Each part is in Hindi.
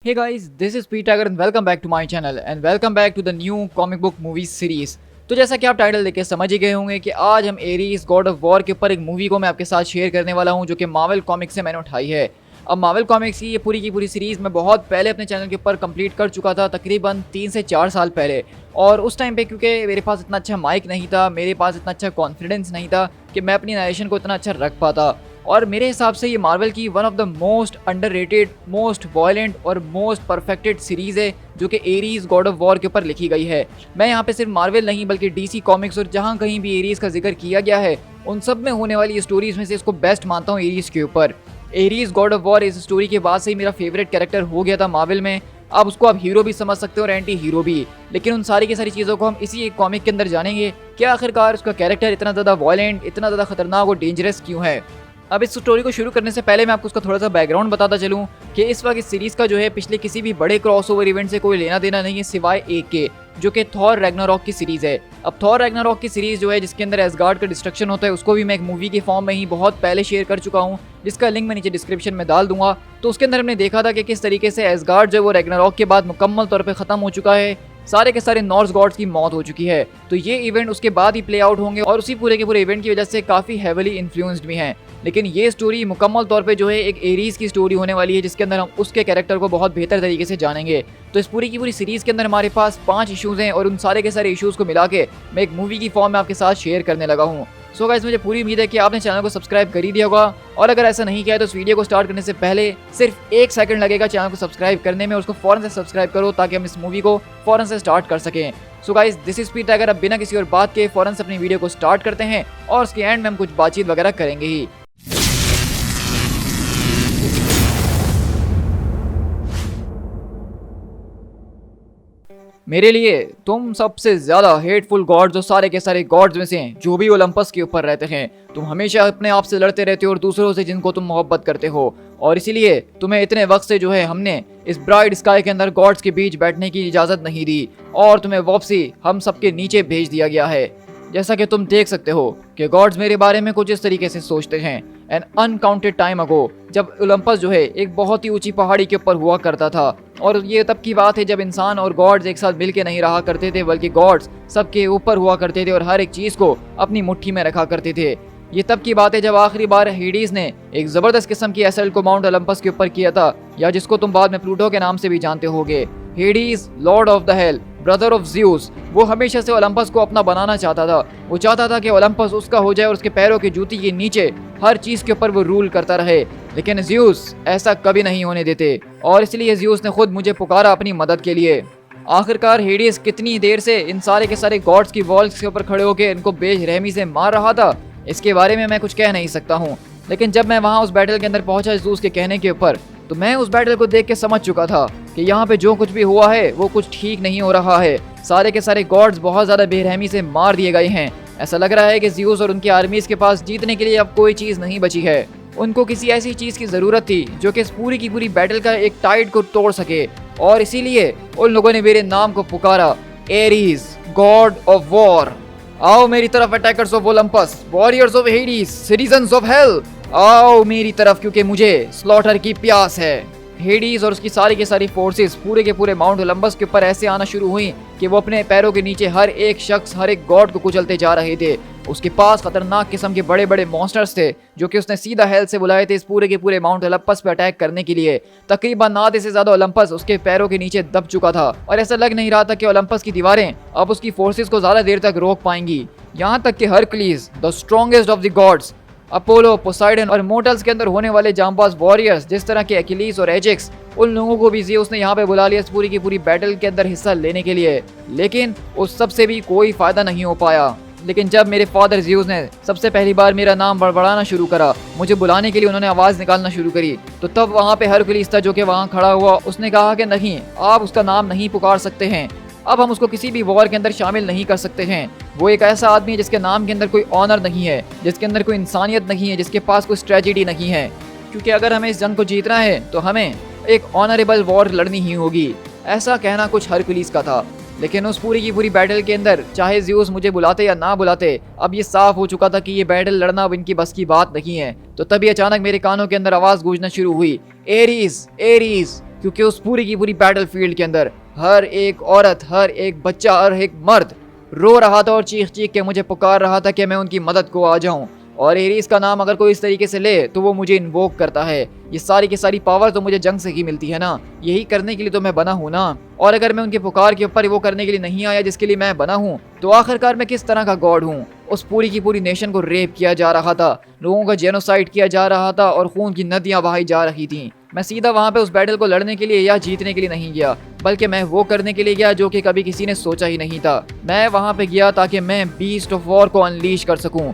Hey guys, this is Pete Tiger and welcome back to my channel and welcome back to the new comic book movie series। तो जैसा कि आप टाइटल देख के समझ ही गए होंगे कि आज हम एरीज गॉड ऑफ वॉर के ऊपर एक मूवी को मैं आपके साथ शेयर करने वाला हूं जो कि मार्वल कॉमिक्स से मैंने उठाई है। अब मार्वल कॉमिक्स की पूरी की पूरी सीरीज़ मैं बहुत पहले अपने चैनल के ऊपर कंप्लीट कर चुका था, तकरीबन 3 से 4 साल पहले। और उस टाइम पे क्योंकि मेरे पास इतना अच्छा माइक नहीं था, मेरे पास इतना अच्छा कॉन्फिडेंस नहीं था कि मैं अपनी नरेशन को इतना अच्छा रख पाता। और मेरे हिसाब से ये मार्वल की one of the most underrated, most violent और मोस्ट परफेक्टेड सीरीज़ है जो कि एरीज गॉड ऑफ वॉर के ऊपर लिखी गई है। मैं यहाँ पे सिर्फ मार्वल नहीं बल्कि डीसी कॉमिक्स और जहाँ कहीं भी एरीज का जिक्र किया गया है उन सब में होने वाली स्टोरीज में से इसको बेस्ट मानता हूँ एरीज के ऊपर। एरीज गॉड ऑफ वॉर इस स्टोरी के बाद से ही मेरा फेवरेट कैरेक्टर हो गया था मार्वल में। अब उसको आप हीरो भी समझ सकते हो और एंटी हीरो भी, लेकिन उन सारी की सारी चीज़ों को हम इसी एक कॉमिक के अंदर जानेंगे कि आखिरकार उसका कैरेक्टर इतना ज़्यादा वॉयलेंट, इतना ज़्यादा खतरनाक और डेंजरस क्यों है। अब इस स्टोरी को शुरू करने से पहले मैं आपको उसका थोड़ा सा बैकग्राउंड बताता चलूँ कि इस वक्त इस सीरीज़ का जो है पिछले किसी भी बड़े क्रॉसओवर इवेंट से कोई लेना देना नहीं है सिवाय एक के, जो कि थॉर रैग्नारॉक की सीरीज़ है। अब थॉर रैग्नारॉक की सीरीज़ जो है जिसके अंदर एसगार्ड का डिस्ट्रक्शन होता है उसको भी मैं एक मूवी के फॉर्म में ही बहुत पहले शेयर कर चुका हूँ, जिसका लिंक मैं नीचे डिस्क्रिप्शन में डाल दूंगा। तो उसके अंदर हमने देखा था कि किस तरीके से एसगार्ड जो है वो रैग्नारॉक के बाद मुकम्मल तौर पर ख़त्म हो चुका है, सारे के सारे नॉर्स गॉड्स की मौत हो चुकी है। तो ये इवेंट उसके बाद ही प्ले आउट होंगे और उसी पूरे के पूरे इवेंट की वजह से काफ़ी हेवली इन्फ्लुएंस्ड भी हैं। लेकिन ये स्टोरी मुकम्मल तौर पे जो है एक एरीज की स्टोरी होने वाली है जिसके अंदर हम उसके कैरेक्टर को बहुत बेहतर तरीके से जानेंगे। तो इस पूरी की पूरी सीरीज़ के अंदर हमारे पास 5 इशूज़ हैं और उन सारे के सारे इशूज़ को मिला के मैं एक मूवी की फॉर्म में आपके साथ शेयर करने लगा हूँ। सो गाइस, मुझे पूरी उम्मीद है कि आपने चैनल को सब्सक्राइब कर ही दिया होगा, और अगर ऐसा नहीं किया है तो इस वीडियो को स्टार्ट करने से पहले सिर्फ 1 सेकंड लगेगा चैनल को सब्सक्राइब करने में, उसको फ़ौरन से सब्सक्राइब करो ताकि हम इस मूवी को फ़ौरन से स्टार्ट कर सकें। सो गाइस, दिस इज पीट टाइगर। अब बिना किसी और बात के फ़ौरन से अपनी वीडियो को स्टार्ट करते हैं और उसके एंड में हम कुछ बातचीत वगैरह करेंगे ही। मेरे लिए तुम सबसे ज्यादा हेटफुल गॉड्स और सारे के सारे गॉड्स में से हैं जो भी ओलंपस के ऊपर रहते हैं। तुम हमेशा अपने आप से लड़ते रहते हो और दूसरों से जिनको तुम मोहब्बत करते हो, और इसीलिए तुम्हें इतने वक्त से जो है हमने इस ब्राइट स्काई के अंदर गॉड्स के बीच बैठने की इजाज़त नहीं दी और तुम्हें वापसी हम सबके नीचे भेज दिया गया है। जैसा कि तुम देख सकते हो कि गॉड्स मेरे बारे में कुछ इस तरीके से सोचते हैं। एन अनकाउंटेड टाइम अगो, जब ओलंपस जो है एक बहुत ही ऊंची पहाड़ी के ऊपर हुआ करता था, और ये तब की बात है जब इंसान और गॉड्स एक साथ मिलके नहीं रहा करते थे बल्कि गॉड्स सबके ऊपर हुआ करते थे और हर एक चीज़ को अपनी मुट्ठी में रखा करते थे। ये तब की बात है जब आखिरी बार हेडीज ने एक ज़बरदस्त किस्म की असल्ट को माउंट ओलंपस के ऊपर किया था, या जिसको तुम बाद में प्लूटो के नाम से भी जानते होगे। Hades, Lord of the hell, brother of Zeus, वो हमेशा से ओलंपस को अपना बनाना चाहता था। वो चाहता था कि ओलंपस उसका हो जाए और उसके पैरों की जूती के नीचे हर चीज़ के ऊपर वो रूल करता रहे, लेकिन ज़्यूस ऐसा कभी नहीं होने देते, और इसलिए ज़्यूस ने खुद मुझे पुकारा अपनी मदद के लिए। आखिरकार हेडीज कितनी देर से इन सारे के सारे गॉड्स की वॉल्स के ऊपर खड़े होकर इनको बेरहमी से मार रहा था, इसके बारे में मैं कुछ कह नहीं सकता हूँ। लेकिन जब मैं वहाँ उस बैटल के अंदर पहुँचा ज़्यूस के कहने के ऊपर, तो मैं उस बैटल को देख के समझ चुका था कि यहाँ पे जो कुछ भी हुआ है वो कुछ ठीक नहीं हो रहा है। सारे के सारे गॉड्स बहुत ज़्यादा बेरहमी से मार दिए गए हैं। ऐसा लग रहा है कि ज़्यूस और उनकी आर्मीज़ के पास जीतने के लिए अब कोई चीज़ नहीं बची है। उनको किसी ऐसी चीज़ की ज़रूरत थी जो कि इस पूरी की पूरी बैटल का एक टाइड को तोड़ सके, और इसीलिए उन लोगों ने मेरे नाम को पुकारा, एरीज, गॉड ऑफ वॉर। आओ मेरी तरफ attackers of Olympus, warriors of Hades, citizens of hell, आओ मेरी तरफ क्योंकि मुझे स्लॉटर की प्यास है। हेडीज और उसकी सारी के सारी फोर्सेस पूरे के पूरे माउंट ओलंपस के ऊपर ऐसे आना शुरू हुई कि वो अपने पैरों के नीचे हर एक शख्स, हर एक गॉड को कुचलते जा रहे थे। उसके पास खतरनाक किस्म के बड़े बड़े मॉन्स्टर्स थे जो कि उसने सीधा हेल से बुलाए थे इस पूरे के पूरे माउंट ओलंपस पे अटैक करने के लिए। तकरीबन आधे से ज्यादा ओलंपस उसके पैरों के नीचे दब चुका था और ऐसा लग नहीं रहा था कि ओलंपस की दीवारें अब उसकी फोर्सेस को ज्यादा देर तक रोक पाएंगी। यहाँ तक कि Hercules, the strongest of the gods, Apollo, Poseidon और मोर्टल्स के अंदर होने वाले जांबाज वॉरियर्स जिस तरह के एक्िलीस और एजेक्स, उन लोगों को भी ज़्यूस ने यहाँ पे बुला लिया इस पूरी की पूरी बैटल के अंदर हिस्सा लेने के लिए। लेकिन उस सब से भी कोई फायदा नहीं हो पाया। लेकिन जब मेरे फादर ज़्यूस ने सबसे पहली बार मेरा नाम बड़बड़ाना शुरू करा, मुझे बुलाने के लिए उन्होंने आवाज़ निकालना शुरू करी, तो तब वहाँ पे हरक्यूलिस था जो कि वहाँ खड़ा हुआ। उसने कहा कि नहीं, आप उसका नाम नहीं पुकार सकते हैं, अब हम उसको किसी भी वॉर के अंदर शामिल नहीं कर सकते हैं। वो एक ऐसा आदमी है जिसके नाम के अंदर कोई ऑनर नहीं है, जिसके अंदर कोई इंसानियत नहीं है, जिसके पास कोई स्ट्रेटजी नहीं है। क्योंकि अगर हमें इस जंग को जीतना है तो हमें एक ऑनरेबल वॉर लड़नी ही होगी। ऐसा कहना कुछ हरक्यूलिस का था। लेकिन उस पूरी की पूरी बैटल के अंदर चाहे ज़्यूस मुझे बुलाते या ना बुलाते, अब ये साफ हो चुका था कि ये बैटल लड़ना अब इनकी बस की बात नहीं है। तो तभी अचानक मेरे कानों के अंदर आवाज़ गूंजना शुरू हुई, एरीज, एरीज, क्योंकि उस पूरी की पूरी बैटलफील्ड के अंदर हर एक औरत, हर एक बच्चा, हर एक मर्द रो रहा था और चीख चीख के मुझे पुकार रहा था कि मैं उनकी मदद को आ जाऊं। और एरीज का नाम अगर कोई इस तरीके से ले तो वो मुझे इन्वोक करता है। ये सारी की सारी पावर तो मुझे जंग से ही मिलती है ना, यही करने के लिए तो मैं बना हूँ ना। और अगर मैं उनके पुकार के ऊपर वो करने के लिए नहीं आया जिसके लिए मैं बना हूँ, तो आखिरकार मैं किस तरह का गॉड हूँ। उस पूरी की पूरी नेशन को रेप किया जा रहा था, लोगों का जेनोसाइड किया जा रहा था और खून की नदियां बहाई जा रही थी। मैं सीधा वहां पे उस बैटल को लड़ने के लिए या जीतने के लिए नहीं गया, बल्कि मैं वो करने के लिए गया जो कि कभी किसी ने सोचा ही नहीं था। मैं वहां पे गया ताकि मैं बीस्ट ऑफ वॉर को अनलीश कर सकूं,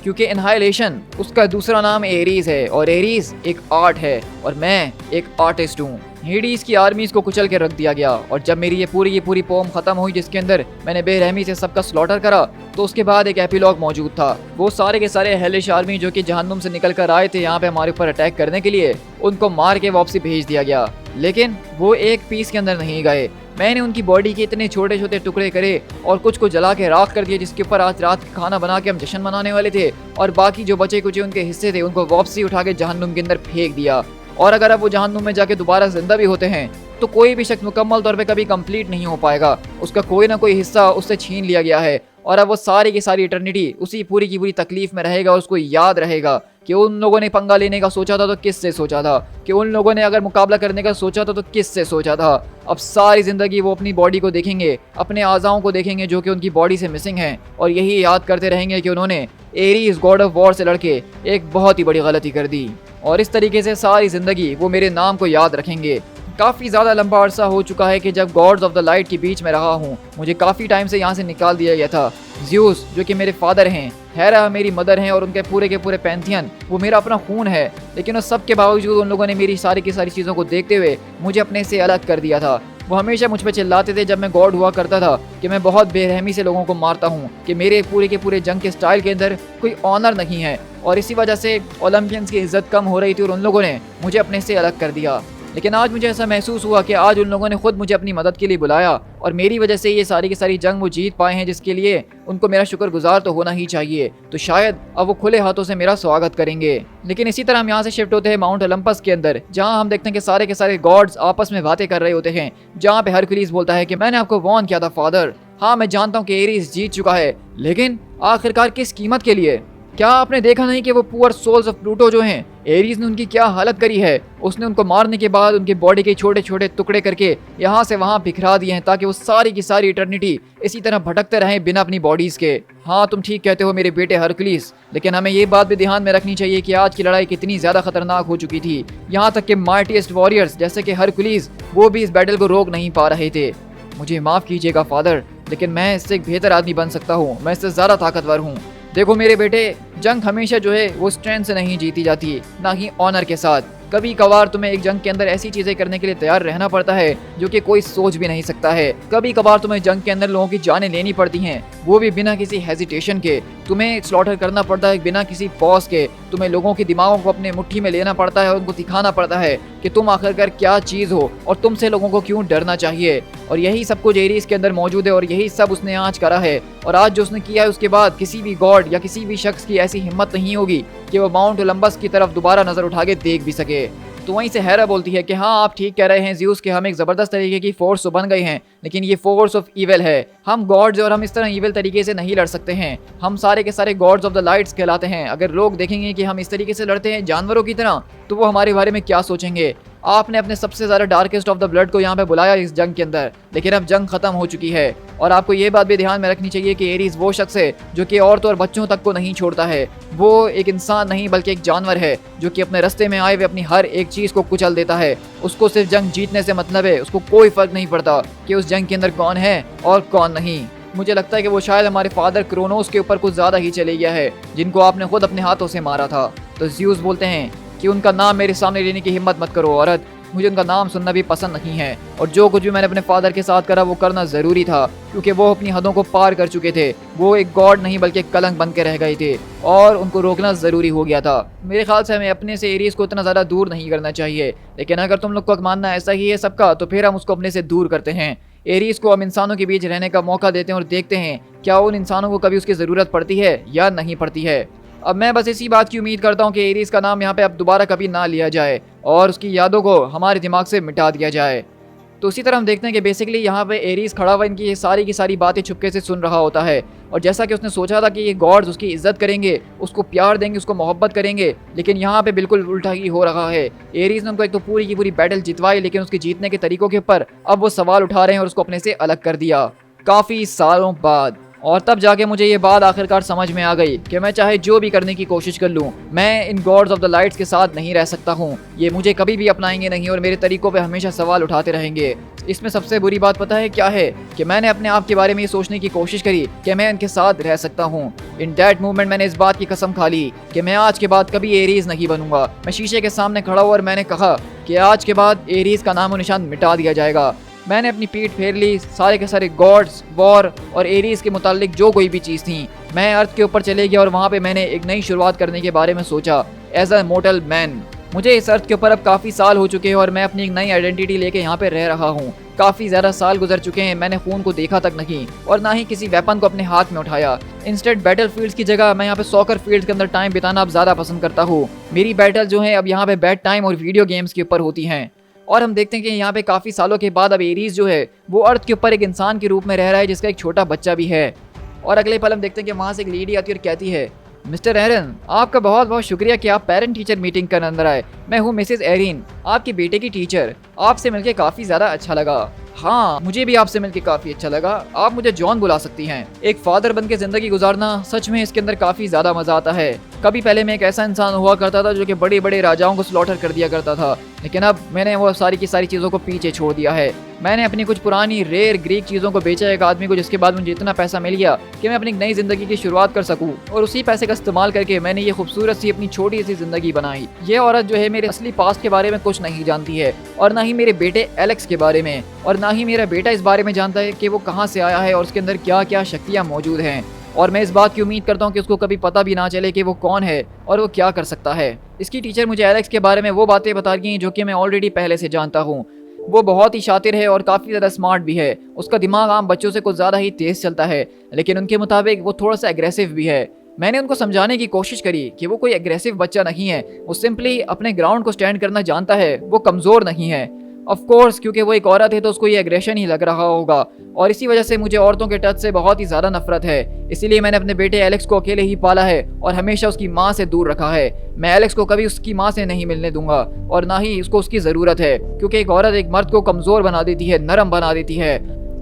क्योंकि इनहाइलेशन उसका दूसरा नाम एरीज है और एरीज एक आर्ट है और मैं एक आर्टिस्ट हूँ। हेडीज की आर्मीज को कुचल के रख दिया गया और जब मेरी ये पूरी पोम खत्म हुई जिसके अंदर मैंने बेरहमी से सबका स्लॉटर करा, तो उसके बाद एक एपिलॉग मौजूद था। वो सारे के सारे हेलिश आर्मी जो कि जहन्नुम से निकल कर आए थे यहाँ पे हमारे ऊपर अटैक करने के लिए, उनको मार के वापसी भेज दिया गया। लेकिन वो एक पीस के अंदर नहीं गए। मैंने उनकी बॉडी के इतने छोटे छोटे टुकड़े करे और कुछ को जला के राख कर दिया, जिसके ऊपर आज रात का खाना बना के हम जश्न मनाने वाले थे। और बाकी जो बचे कुचे उनके हिस्से थे उनको वापसी उठा के जहन्नुम के अंदर फेंक दिया। और अगर अब वो जहन्नुम में जाके दोबारा जिंदा भी होते हैं तो कोई भी शख्स मुकम्मल तौर पे कभी कंप्लीट नहीं हो पाएगा, उसका कोई ना कोई हिस्सा उससे छीन लिया गया है। और अब वो सारी की सारी इटर्निटी उसी पूरी की पूरी तकलीफ में रहेगा और उसको याद रहेगा कि उन लोगों ने पंगा लेने का सोचा था तो किससे सोचा था, कि उन लोगों ने अगर मुकाबला करने का सोचा था तो किससे सोचा था। अब सारी जिंदगी वो अपनी बॉडी को देखेंगे, अपने आज़ाओं को देखेंगे जो कि उनकी बॉडी से मिसिंग हैं, और यही याद करते रहेंगे कि उन्होंने एरीज गॉड ऑफ वॉर से लड़के एक बहुत ही बड़ी गलती कर दी। और इस तरीके से सारी जिंदगी वो मेरे नाम को याद रखेंगे। काफ़ी ज़्यादा लंबा अरसा हो चुका है कि जब गॉड्स ऑफ द लाइट के बीच में रहा हूँ। मुझे काफ़ी टाइम से यहाँ से निकाल दिया गया था। ज़्यूस जो कि मेरे फादर हैं, हेरा मेरी मदर हैं और उनके पूरे के पूरे पैंथियन वो मेरा अपना खून है, लेकिन उस सब के बावजूद उन लोगों ने मेरी सारी की सारी चीज़ों को देखते हुए मुझे अपने से अलग कर दिया था। वो हमेशा मुझ पर चिल्लाते थे जब मैं गॉड हुआ करता था कि मैं बहुत बेरहमी से लोगों को मारता हूँ, कि मेरे पूरे के पूरे जंग के स्टाइल के अंदर कोई ऑनर नहीं है, और इसी वजह से ओलंपियंस की इज्जत कम हो रही थी और उन लोगों ने मुझे अपने से अलग कर दिया। लेकिन आज मुझे ऐसा महसूस हुआ कि आज उन लोगों ने खुद मुझे अपनी मदद के लिए बुलाया और मेरी वजह से ये सारी की सारी जंग वो जीत पाए हैं, जिसके लिए उनको मेरा शुक्रगुजार तो होना ही चाहिए। तो शायद अब वो खुले हाथों से मेरा स्वागत करेंगे। लेकिन इसी तरह हम यहाँ से शिफ्ट होते हैं माउंट ओलंपस के अंदर, जहाँ हम देखते हैं कि सारे के सारे गॉड्स आपस में बातें कर रहे होते हैं, जहाँ पे हरकुलिस बोलता है कि मैंने आपको वॉर्न किया था फादर। हाँ, मैं जानता हूँ कि एरीज जीत चुका है, लेकिन आखिरकार किस कीमत के लिए? क्या आपने देखा नहीं कि वो पुअर सोल्स ऑफ प्लूटो जो हैं, एरीज ने उनकी क्या हालत करी है? उसने उनको मारने के बाद उनकी बॉडी के छोटे छोटे टुकड़े करके यहाँ से वहाँ बिखरा दिए हैं, ताकि वो सारी की सारी इटर्निटी इसी तरह भटकते रहें बिना अपनी बॉडीज के। हाँ, तुम ठीक कहते हो मेरे बेटे हरकुलिस, लेकिन हमें ये बात भी ध्यान में रखनी चाहिए कि आज की लड़ाई कितनी ज्यादा खतरनाक हो चुकी थी। यहाँ तक कि मार्टिएस्ट वॉरियर्स जैसे कि हरकुलिस वो भी इस बैटल को रोक नहीं पा रहे थे। मुझे माफ कीजिएगा फादर, लेकिन मैं इससे एक बेहतर आदमी बन सकता हूँ, मैं इससे ज्यादा ताकतवर हूँ। देखो मेरे बेटे, जंग हमेशा जो है वो स्ट्रेंथ से नहीं जीती जाती, ना ही ऑनर के साथ। कभी कभार तुम्हें एक जंग के अंदर ऐसी चीजें करने के लिए तैयार रहना पड़ता है जो कि कोई सोच भी नहीं सकता है। कभी कभार तुम्हें जंग के अंदर लोगों की जानें लेनी पड़ती हैं, वो भी बिना किसी हेजिटेशन के। तुम्हें स्लॉटर करना पड़ता है बिना किसी पॉज के। तुम्हें लोगों की दिमागों को अपने मुट्ठी में लेना पड़ता है और उनको दिखाना पड़ता है कि तुम आखिरकार क्या चीज हो और तुमसे लोगों को क्यों डरना चाहिए। और यही सब कुछ एरीज के अंदर मौजूद है और यही सब उसने आज करा है। और आज जो उसने किया है उसके बाद किसी भी गॉड या किसी भी शख्स की ऐसी हिम्मत नहीं होगी कि वो माउंट ओलंपस की तरफ दोबारा नजर उठा के देख भी सके। तो वहीं से हेरा बोलती है कि हाँ, आप ठीक कह रहे हैं ज़्यूस के हम एक ज़बरदस्त तरीके की फोर्स तो बन गए हैं, लेकिन ये फोर्स ऑफ इविल है। हम गॉड्स और हम इस तरह इविल तरीके से नहीं लड़ सकते हैं। हम सारे के सारे गॉड्स ऑफ द लाइट्स कहलाते हैं। अगर लोग देखेंगे कि हम इस तरीके से लड़ते हैं जानवरों की तरह, तो वो हमारे बारे में क्या सोचेंगे। आपने अपने सबसे ज़्यादा डार्केस्ट ऑफ द ब्लड को यहाँ पे बुलाया इस जंग के अंदर, लेकिन अब जंग खत्म हो चुकी है। और आपको ये बात भी ध्यान में रखनी चाहिए कि एरीज वो शख्स है जो कि औरतों और बच्चों तक को नहीं छोड़ता है। वो एक इंसान नहीं बल्कि एक जानवर है जो कि अपने रास्ते में आए हुए अपनी हर एक चीज़ को कुचल देता है। उसको सिर्फ जंग जीतने से मतलब है, उसको कोई फर्क नहीं पड़ता कि उस जंग के अंदर कौन है और कौन नहीं। मुझे लगता है कि वो शायद हमारे फादर क्रोनोस के ऊपर कुछ ज़्यादा ही चले गया है, जिनको आपने खुद अपने हाथों से मारा था। तो ज़्यूस बोलते हैं कि उनका नाम मेरे सामने लेने की हिम्मत मत करो औरत, मुझे उनका नाम सुनना भी पसंद नहीं है। और जो कुछ भी मैंने अपने फादर के साथ करा वो करना ज़रूरी था, क्योंकि वो अपनी हदों को पार कर चुके थे। वो एक गॉड नहीं बल्कि एक कलंक बन के रह गए थे और उनको रोकना ज़रूरी हो गया था। मेरे ख्याल से हमें अपने से एरीज को इतना ज़्यादा दूर नहीं करना चाहिए, लेकिन अगर तुम लोग को मानना ऐसा ही है सबका, तो फिर हम उसको अपने से दूर करते हैं। एरीज को हम इंसानों के बीच रहने का मौका देते हैं और देखते हैं क्या उन इंसानों को कभी उसकी ज़रूरत पड़ती है या नहीं पड़ती है। अब मैं बस इसी बात की उम्मीद करता हूँ कि एरीज का नाम यहाँ पे अब दोबारा कभी ना लिया जाए और उसकी यादों को हमारे दिमाग से मिटा दिया जाए। तो उसी तरह हम देखते हैं कि बेसिकली यहाँ पे एरीज खड़ा हुआ इनकी ये सारी की सारी बातें चुपके से सुन रहा होता है। और जैसा कि उसने सोचा था कि ये गॉड्स उसकी इज्जत करेंगे, उसको प्यार देंगे, उसको मोहब्बत करेंगे, लेकिन यहाँ पे बिल्कुल उल्टा ही हो रहा है। एरीज ने उनको एक तो पूरी की पूरी बैटल जितवाई, लेकिन उसके जीतने के तरीकों के ऊपर अब वो सवाल उठा रहे हैं और उसको अपने से अलग कर दिया काफ़ी सालों बाद। और तब जाके मुझे ये बात आखिरकार समझ में आ गई कि मैं चाहे जो भी करने की कोशिश कर लूँ, मैं in God's of the lights के साथ नहीं रह सकता हूँ। ये मुझे कभी भी अपनाएंगे नहीं और मेरे तरीकों पे हमेशा सवाल उठाते रहेंगे। इसमें सबसे बुरी बात पता है क्या है कि मैंने अपने आप के बारे में ये सोचने की कोशिश करी कि मैं इनके साथ रह सकता हूँ। इन दैट मूवमेंट मैंने इस बात की कसम खा ली कि मैं आज के बाद कभी एरीज नहीं बनूंगा। मैं शीशे के सामने खड़ा हुआ और मैंने कहा कि आज के बाद एरीज का नामो निशान मिटा दिया जाएगा। मैंने अपनी पीठ फेर ली, सारे के सारे गॉड्स, वॉर और एरीज के मुतालिक जो कोई भी चीज़ थी, मैं अर्थ के ऊपर चले गया और वहाँ पे मैंने एक नई शुरुआत करने के बारे में सोचा एज अ मोर्टल मैन। मुझे इस अर्थ के ऊपर अब काफ़ी साल हो चुके हैं और मैं अपनी एक नई आइडेंटिटी लेके यहाँ पे रह रहा हूँ। काफ़ी ज़्यादा साल गुजर चुके हैं, मैंने खून को देखा तक नहीं और ना ही किसी वेपन को अपने हाथ में उठाया। इंस्टेड बैटल फील्ड्स की जगह मैं यहाँ पे सॉकर फील्ड्स के अंदर टाइम बिताना अब ज़्यादा पसंद करता हूँ। मेरी बैटल जो है अब यहाँ पे बैड टाइम और वीडियो गेम्स के ऊपर होती हैं। और हम देखते हैं कि यहाँ पे काफ़ी सालों के बाद अब एरीज जो है वो अर्थ के ऊपर एक इंसान के रूप में रह रहा है जिसका एक छोटा बच्चा भी है। और अगले पल हम देखते हैं कि वहाँ से एक लेडी आती है और कहती है, मिस्टर एरन, आपका बहुत बहुत शुक्रिया कि आप पेरेंट टीचर मीटिंग कर अंदर आए। मैं हूँ मिसेस एरिन, आपके बेटे की टीचर। आपसे मिलके काफ़ी ज़्यादा अच्छा लगा। हाँ, मुझे भी आपसे मिलके काफ़ी अच्छा लगा। आप मुझे जॉन बुला सकती हैं। एक फादर बन के ज़िंदगी गुजारना सच में इसके अंदर काफ़ी ज़्यादा मज़ा आता है। कभी पहले मैं एक ऐसा इंसान हुआ करता था जो कि बड़े बड़े राजाओं को स्लॉटर कर दिया करता था, लेकिन अब मैंने वो सारी की सारी चीज़ों को पीछे छोड़ दिया है। मैंने अपनी कुछ पुरानी रेयर ग्रीक चीज़ों को बेचा एक आदमी को, जिसके बाद मुझे इतना पैसा मिल गया कि मैं अपनी नई ज़िंदगी की शुरुआत कर सकूँ। और उसी पैसे का इस्तेमाल करके मैंने ये खूबसूरत सी अपनी छोटी सी ज़िंदगी बनाई। ये औरत जो है मेरे असली पास्ट के बारे में कुछ नहीं जानती है और ना ही मेरे बेटे एलेक्स के बारे में, और ना ही मेरा बेटा इस बारे में जानता है कि वो कहाँ से आया है और उसके अंदर क्या क्या शक्तियाँ मौजूद हैं। और मैं इस बात की उम्मीद करता हूँ कि उसको कभी पता भी ना चले कि वो कौन है और वो क्या कर सकता है। इसकी टीचर मुझे एलेक्स के बारे में वो बातें बता गई जो कि मैं ऑलरेडी पहले से जानता हूँ। वो बहुत ही शातिर है और काफ़ी ज़्यादा स्मार्ट भी है। उसका दिमाग आम बच्चों से कुछ ज़्यादा ही तेज़ चलता है, लेकिन उनके मुताबिक वो थोड़ा सा एग्रेसिव भी है। मैंने उनको समझाने की कोशिश करी कि वो कोई एग्रेसिव बच्चा नहीं है, वो सिंपली अपने ग्राउंड को स्टैंड करना जानता है, वो कमज़ोर नहीं है। ऑफ कोर्स क्योंकि वो एक औरत है तो उसको ये एग्रेशन ही लग रहा होगा, और इसी वजह से मुझे औरतों के टच से बहुत ही ज़्यादा नफरत है। इसीलिए मैंने अपने बेटे एलेक्स को अकेले ही पाला है और हमेशा उसकी माँ से दूर रखा है। मैं एलेक्स को कभी उसकी माँ से नहीं मिलने दूंगा और ना ही उसको उसकी ज़रूरत है, क्योंकि एक औरत एक मर्द को कमज़ोर बना देती है, नरम बना देती है।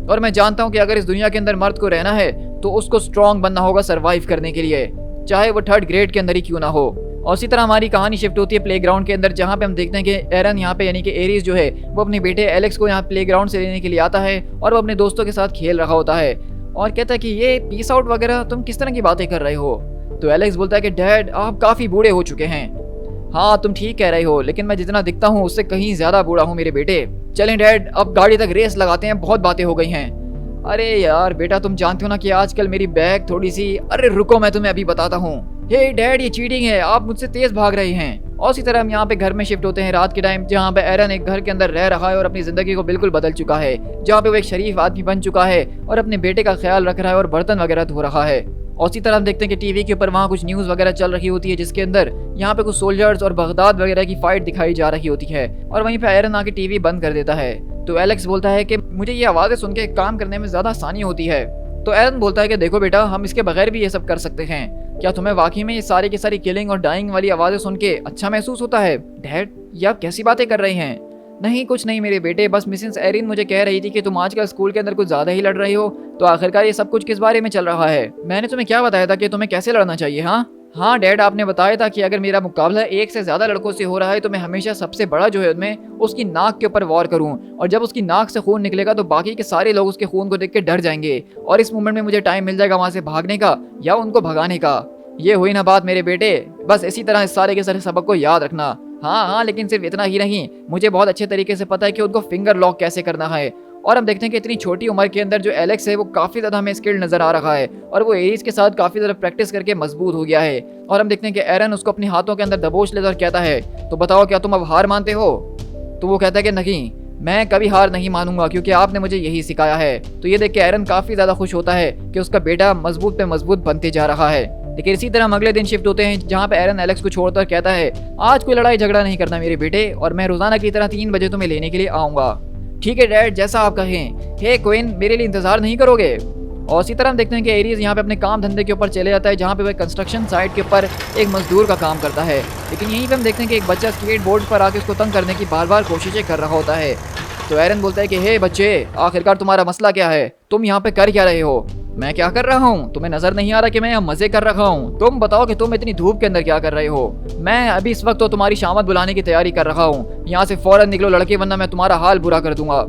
और मैं जानता हूँ कि अगर इस दुनिया के अंदर मर्द को रहना है तो उसको स्ट्रॉन्ग बनना होगा सर्वाइव करने के लिए, चाहे वो थर्ड ग्रेड के अंदर ही क्यों ना हो। और इसी तरह हमारी कहानी शिफ्ट होती है प्लेग्राउंड के अंदर, जहाँ पे हम देखते हैं कि एरन यहाँ पे यानी कि एरीज जो है वो अपने बेटे एलेक्स को यहाँ प्लेग्राउंड से लेने के लिए आता है और वो अपने दोस्तों के साथ खेल रहा होता है और कहता है कि ये पीस आउट वगैरह तुम किस तरह की बातें कर रहे हो। तो एलेक्स बोलता है कि डैड आप काफ़ी बूढ़े हो चुके हैं। हाँ तुम ठीक कह रहे हो, लेकिन मैं जितना दिखता हूँ उससे कहीं ज़्यादा बूढ़ा हूँ मेरे बेटे। चलें डैड अब गाड़ी तक रेस लगाते हैं, बहुत बातें हो गई हैं। अरे यार बेटा तुम जानते हो ना कि आजकल मेरी बैग थोड़ी सी, अरे रुको मैं तुम्हें अभी बताता हूँ। हे डैड ये चीटिंग है, आप मुझसे तेज भाग रहे हैं। और इसी तरह हम यहाँ पे घर में शिफ्ट होते हैं रात के टाइम, जहाँ पे एरन एक घर के अंदर रह रहा है और अपनी जिंदगी को बिल्कुल बदल चुका है, जहाँ पे वो एक शरीफ आदमी बन चुका है और अपने बेटे का ख्याल रख रहा है और बर्तन वगैरह धो रहा है। और इसी तरह हम देखते हैं कि टीवी के ऊपर वहाँ कुछ न्यूज़ वगैरह चल रही होती है, जिसके अंदर यहाँ पे कुछ सोल्जर्स और बगदाद वगैरह की फाइट दिखाई जा रही होती है। और वहीं पे एरन आके टीवी बंद कर देता है। तो एलेक्स बोलता है कि मुझे ये आवाज़ें सुन के काम करने में ज़्यादा आसानी होती है। तो एरन बोलता है कि देखो बेटा हम इसके बगैर भी ये सब कर सकते हैं। क्या तुम्हें वाकई में ये सारी की सारी किलिंग और डाइंग वाली आवाज़ें सुन के अच्छा महसूस होता है? डैड ये आप कैसी बातें कर रहे हैं? नहीं कुछ नहीं मेरे बेटे, बस मिसेस एरिन मुझे कह रही थी कि तुम आजकल स्कूल के अंदर कुछ ज़्यादा ही लड़ रही हो, तो आखिरकार ये सब कुछ किस बारे में चल रहा है? मैंने तुम्हें क्या बताया था कि तुम्हें कैसे लड़ना चाहिए? हाँ डैड आपने बताया था कि अगर मेरा मुकाबला एक से ज़्यादा लड़कों से हो रहा है तो मैं हमेशा सबसे बड़ा जो है उनमें उसकी नाक के ऊपर वॉर करूं, और जब उसकी नाक से खून निकलेगा तो बाकी के सारे लोग उसके खून को देख के डर जाएंगे और इस मोमेंट में मुझे टाइम मिल जाएगा वहाँ से भागने का या उनको भगाने का। ये हुई ना बात मेरे बेटे, बस इसी तरह इस सारे के सारे सबक को याद रखना। हाँ लेकिन सिर्फ इतना ही नहीं, मुझे बहुत अच्छे तरीके से पता है कि उनको फिंगर लॉक कैसे करना है। और हम देखते हैं कि इतनी छोटी उम्र के अंदर जो एलेक्स है वो काफ़ी ज़्यादा हमें स्किल्ड नज़र आ रहा है और वो एरीज के साथ काफ़ी ज़्यादा प्रैक्टिस करके मजबूत हो गया है। और हम देखते हैं कि एरन उसको अपने हाथों के अंदर दबोच लेता और कहता है तो बताओ क्या तुम अब हार मानते हो? तो वो कहता है कि नहीं मैं कभी हार नहीं मानूंगा क्योंकि आपने मुझे यही सिखाया है। तो ये देख के एरन काफ़ी ज़्यादा खुश होता है कि उसका बेटा मजबूत पे मजबूत बनते जा रहा है। लेकिन इसी तरह हम अगले दिन शिफ्ट होते हैं जहाँ पे एरन एलेक्स को छोड़कर कहता है आज कोई लड़ाई झगड़ा नहीं करना मेरे बेटे, और मैं रोजाना की तरह 3 बजे तुम्हें लेने के लिए आऊंगा। ठीक है डैड, जैसा आप कहें। हे क्वीन, मेरे लिए इंतजार नहीं करोगे? और इसी तरह हम देखते हैं कि एरीज यहाँ पे अपने काम धंधे के ऊपर चले जाता है जहाँ पे वह कंस्ट्रक्शन साइट के ऊपर एक मजदूर का काम करता है। लेकिन यहीं पे हम देखते हैं कि एक बच्चा स्केट बोर्ड पर आके उसको तंग करने की बार बार कोशिशें कर रहा होता है। तो एरन बोलता है कि हे बच्चे, आखिरकार तुम्हारा मसला क्या है? तुम यहाँ पे कर क्या रहे हो? मैं क्या कर रहा हूँ? तुम्हें नजर नहीं आ रहा कि मैं यहाँ मजे कर रहा हूँ? तुम बताओ कि तुम इतनी धूप के अंदर क्या कर रहे हो? मैं अभी इस वक्त तो तुम्हारी शामत बुलाने की तैयारी कर रहा हूँ। यहाँ से फौरन निकलो लड़के, वरना मैं तुम्हारा हाल बुरा कर दूंगा।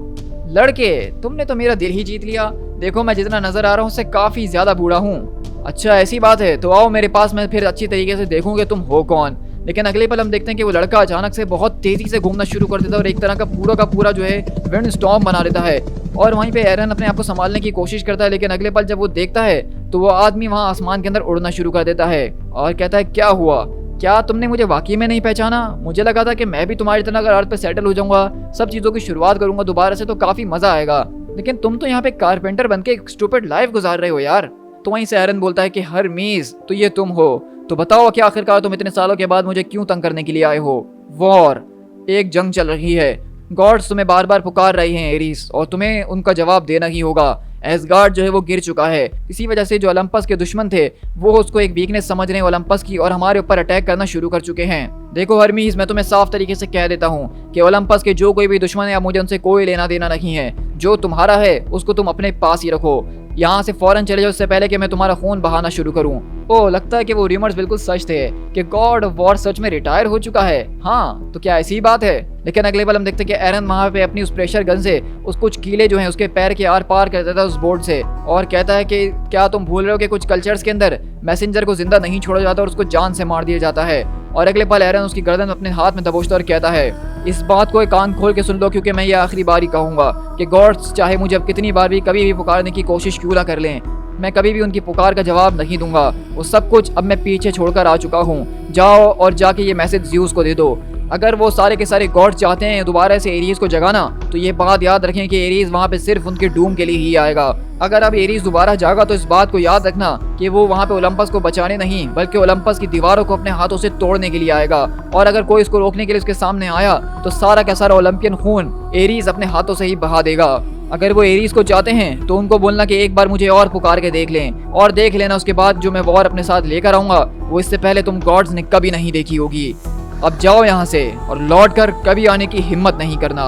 लड़के, तुमने तो मेरा दिल ही जीत लिया। देखो मैं जितना नजर आ रहा हूँ उससे काफी ज्यादा बूढ़ा हूँ। अच्छा ऐसी बात है, तो आओ मेरे पास, मैं फिर अच्छी तरीके से देखूँ कि तुम हो कौन। लेकिन अगले पल हम देखते हैं कि वो लड़का अचानक से बहुत तेजी से घूमना शुरू कर देता है और एक तरह का पूरा जो है विंड स्टॉर्म बना देता है। और वहीं पे एरन अपने आप को संभालने की कोशिश करता है, लेकिन अगले पल जब वो देखता है तो वो आदमी वहाँ आसमान के अंदर उड़ना शुरू कर देता है और कहता है क्या हुआ? क्या तुमने मुझे वाकई में नहीं पहचाना? मुझे लगा था कि मैं भी तुम्हारी तरह अगर अर्थ पे सेटल हो जाऊंगा, सब चीजों की शुरुआत करूंगा दोबारा से, तो काफी मजा आएगा। लेकिन तुम तो यहाँ पे कारपेंटर बनके एक स्टूपिड लाइफ गुजार रहे हो यार। तो वहीं से एरन बोलता है कि हरमीज, तो ये तुम हो? तो बताओ कि आखिरकार तुम इतने सालों के बाद मुझे क्यों तंग करने के लिए आए हो? वॉर, एक जंग चल रही है, गॉड्स तुम्हें बार बार पुकार रही हैं एरीज, और तुम्हें उनका जवाब देना ही होगा। एसगार्ड जो है वो गिर चुका है, इसी वजह से जो ओलंपस के दुश्मन थे वो उसको एक वीकनेस समझ रहे हैं ओलंपस की, और हमारे ऊपर अटैक करना शुरू कर चुके हैं। देखो हरमीज, मैं तुम्हें साफ तरीके से कह देता हूँ कि ओलंपस के जो कोई भी दुश्मन है, मुझे उनसे कोई लेना देना नहीं है। जो तुम्हारा है उसको तुम अपने पास ही रखो। यहाँ से फौरन चले जाओ, इससे पहले कि मैं तुम्हारा खून बहाना शुरू करूँ। ओ, लगता है कि वो रूमर्स बिल्कुल सच थे कि गॉड ऑफ वॉर सच में रिटायर हो चुका है। हाँ, तो क्या ऐसी बात है? लेकिन अगले पल हम देखते हैं कि एरन वहाँ पे अपनी उस प्रेशर गन से उस कुछ कीले जो हैं उसके पैर के आर पार कर देता है उस बोर्ड से, और कहता है कि क्या तुम भूल रहे हो कि कुछ कल्चर्स के अंदर मैसेंजर को जिंदा नहीं छोड़ा जाता और उसको जान से मार दिया जाता है। और अगले पल एरन उसकी गर्दन अपने हाथ में दबोचता और कहता है इस बात को एक कान खोल के सुन लो, क्योंकि मैं ये आखिरी बार ही कहूंगा कि गॉड्स चाहे मुझे अब कितनी बार भी कभी भी पुकारने की कोशिश क्यों ना कर लें, मैं कभी भी उनकी पुकार का जवाब नहीं दूंगा। वो सब कुछ अब मैं पीछे छोड़कर आ चुका हूँ। जाओ और जाके ये मैसेज ज़्यूस को दे दो। अगर वो सारे के सारे गॉड चाहते हैं दोबारा से एरीज को जगाना, तो ये बात याद रखें कि एरीज वहाँ पे सिर्फ उनके डूम के लिए ही आएगा। अगर अब एरीज दोबारा जागा तो इस बात को याद रखना कि वो वहाँ पे ओलंपस को बचाने नहीं, बल्कि ओलंपस की दीवारों को अपने हाथों से तोड़ने के लिए आएगा। और अगर कोई इसको रोकने के लिए उसके सामने आया तो सारा का सारा ओलंपियन खून एरीज अपने हाथों से ही बहा देगा। अगर वो एरीज को चाहते हैं तो उनको बोलना कि एक बार मुझे और पुकार के देख लें, और देख लेना उसके बाद जो मैं वॉर अपने साथ लेकर आऊंगा वो इससे पहले तुम गॉड्स ने कभी नहीं देखी होगी। अब जाओ यहाँ से और लौट कर कभी आने की हिम्मत नहीं करना।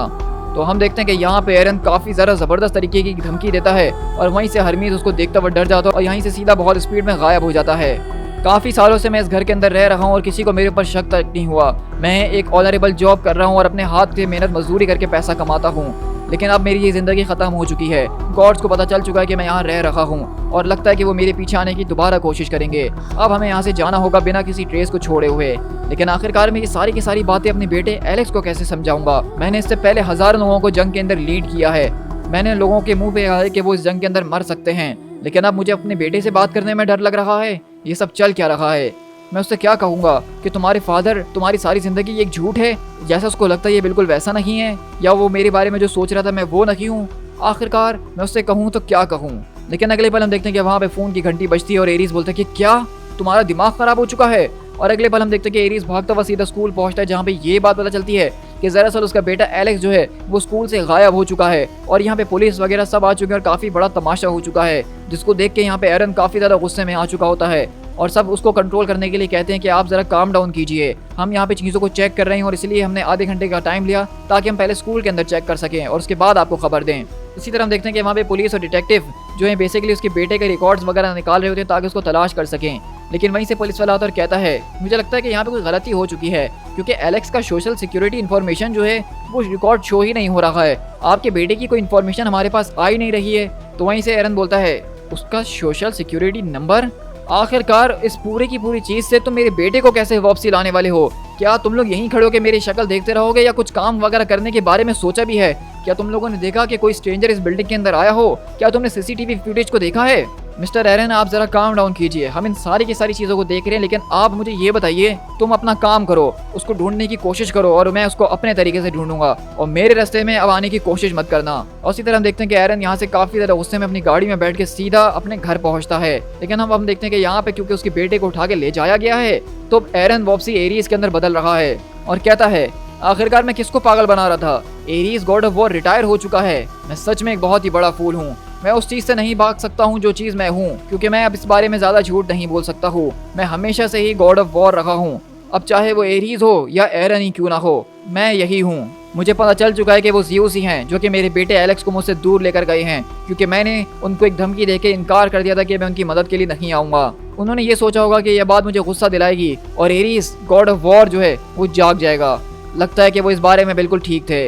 तो हम देखते हैं कि यहाँ पे एरन काफी ज़्यादा ज़बरदस्त तरीके की धमकी देता है, और वहीं से हरमीज उसको देखता हुआ डर जाता है और यहीं से सीधा बहुत स्पीड में गायब हो जाता है। काफ़ी सालों से मैं इस घर के अंदर रह रहा हूँ और किसी को मेरे ऊपर शक तक नहीं हुआ। मैं एक ऑनरेबल जॉब कर रहा हूँ और अपने हाथ से मेहनत मजदूरी करके पैसा कमाता हूँ, लेकिन अब मेरी ये ज़िंदगी ख़त्म हो चुकी है। गॉड्स को पता चल चुका है कि मैं यहाँ रह रहा हूँ, और लगता है कि वो मेरे पीछे आने की दोबारा कोशिश करेंगे। अब हमें यहाँ से जाना होगा बिना किसी ट्रेस को छोड़े हुए। लेकिन आखिरकार मैं ये सारी की सारी बातें अपने बेटे एलेक्स को कैसे समझाऊंगा? मैंने इससे पहले हज़ारों लोगों को जंग के अंदर लीड किया है। मैंने लोगों के मुँह पे कहा है कि वो इस जंग के अंदर मर सकते हैं, लेकिन अब मुझे अपने बेटे से बात करने में डर लग रहा है। ये सब चल क्या रहा है? मैं उससे क्या कहूँगा कि तुम्हारे फादर तुम्हारी सारी ज़िंदगी एक झूठ है, जैसा उसको लगता है ये बिल्कुल वैसा नहीं है, या वो मेरे बारे में जो सोच रहा था मैं वो नहीं हूँ। आखिरकार मैं उससे कहूँ तो क्या कहूँ? लेकिन अगले पल हम देखते हैं कि वहाँ पे फ़ोन की घंटी बजती है और एरीज बोलता है कि क्या तुम्हारा दिमाग ख़राब हो चुका है? और अगले पल हम देखते हैं कि एरीज भागता हुआ सीधा स्कूल पहुँचता है, जहाँ पे ये बात पता चलती है कि दरअसल उसका बेटा एलेक्स जो है वो स्कूल से गायब हो चुका है, और यहाँ पे पुलिस वगैरह सब आ चुके हैं और काफ़ी बड़ा तमाशा हो चुका है, जिसको देख के यहाँ पे एरन काफ़ी ज़्यादा गुस्से में आ चुका होता है। और सब उसको कंट्रोल करने के लिए कहते हैं कि आप ज़रा काम डाउन कीजिए, हम यहाँ पे चीज़ों को चेक कर रहे हैं और इसलिए हमने आधे घंटे का टाइम लिया ताकि हम पहले स्कूल के अंदर चेक कर सकें और उसके बाद आपको खबर दें। इसी तरह हम देखते हैं कि वहाँ पे पुलिस और डिटेक्टिव जो है बेसिकली उसके बेटे के रिकॉर्ड्स वगैरह निकाल रहे होते हैं ताकि उसको तलाश कर सकें। लेकिन वहीं से पुलिस वाला आता और कहता है मुझे लगता है कि यहाँ पे कोई गलती हो चुकी है, क्योंकि एलेक्स का सोशल सिक्योरिटी इन्फॉर्मेशन जो है वो रिकॉर्ड शो ही नहीं हो रहा है। आपके बेटे की कोई इन्फॉर्मेशन हमारे पास आ ही नहीं रही है। तो वहीं से एरन बोलता है उसका सोशल सिक्योरिटी नंबर? आखिरकार इस पूरी की पूरी चीज से तुम मेरे बेटे को कैसे वापसी लाने वाले हो? क्या तुम लोग यहीं खड़े हो के मेरी शक्ल देखते रहोगे, या कुछ काम वगैरह करने के बारे में सोचा भी है? क्या तुम लोगों ने देखा कि कोई स्ट्रेंजर इस बिल्डिंग के अंदर आया हो? क्या तुमने सीसीटीवी फुटेज को देखा है? मिस्टर एरन, आप जरा काम डाउन कीजिए, हम इन सारी की सारी चीजों को देख रहे हैं, लेकिन आप मुझे ये बताइए, तुम अपना काम करो, उसको ढूंढने की कोशिश करो और मैं उसको अपने तरीके से ढूंढूंगा और मेरे रास्ते में अब आने की कोशिश मत करना। और इसी तरह हम देखते हैं कि एरन यहाँ से काफी ज्यादा गुस्से में अपनी गाड़ी में बैठ के सीधा अपने घर पहुंचता है। लेकिन हम देखते हैं कि यहाँ पे क्योंकि उसके बेटे को उठा के ले जाया गया है, तो एरन वापसी एरीज के अंदर बदल रहा है और कहता है, आखिरकार मैं किसको पागल बना रहा था, Aries God of war retire हो चुका है, मैं सच में एक बहुत ही बड़ा फूल हूँ, मैं उस चीज से नहीं भाग सकता हूँ जो चीज मैं हूँ, क्योंकि मैं अब इस बारे में ज्यादा झूठ नहीं बोल सकता हूँ, मैं हमेशा से ही गॉड ऑफ वॉर रहा हूँ, अब चाहे वो एरीज हो या एरन ही क्यों ना हो, मैं यही हूँ। मुझे पता चल चुका है कि वो ज़्यूस ही हैं जो कि मेरे बेटे एलेक्स को मुझसे दूर लेकर गए हैं, क्योंकि मैंने उनको एक धमकी देके इनकार कर दिया था कि मैं उनकी मदद के लिए नहीं आऊँगा। उन्होंने ये सोचा होगा कि यह बात मुझे गुस्सा दिलाएगी और एरीज गॉड ऑफ वॉर जो है वो जाग जाएगा। लगता है कि वो इस बारे में बिल्कुल ठीक थे।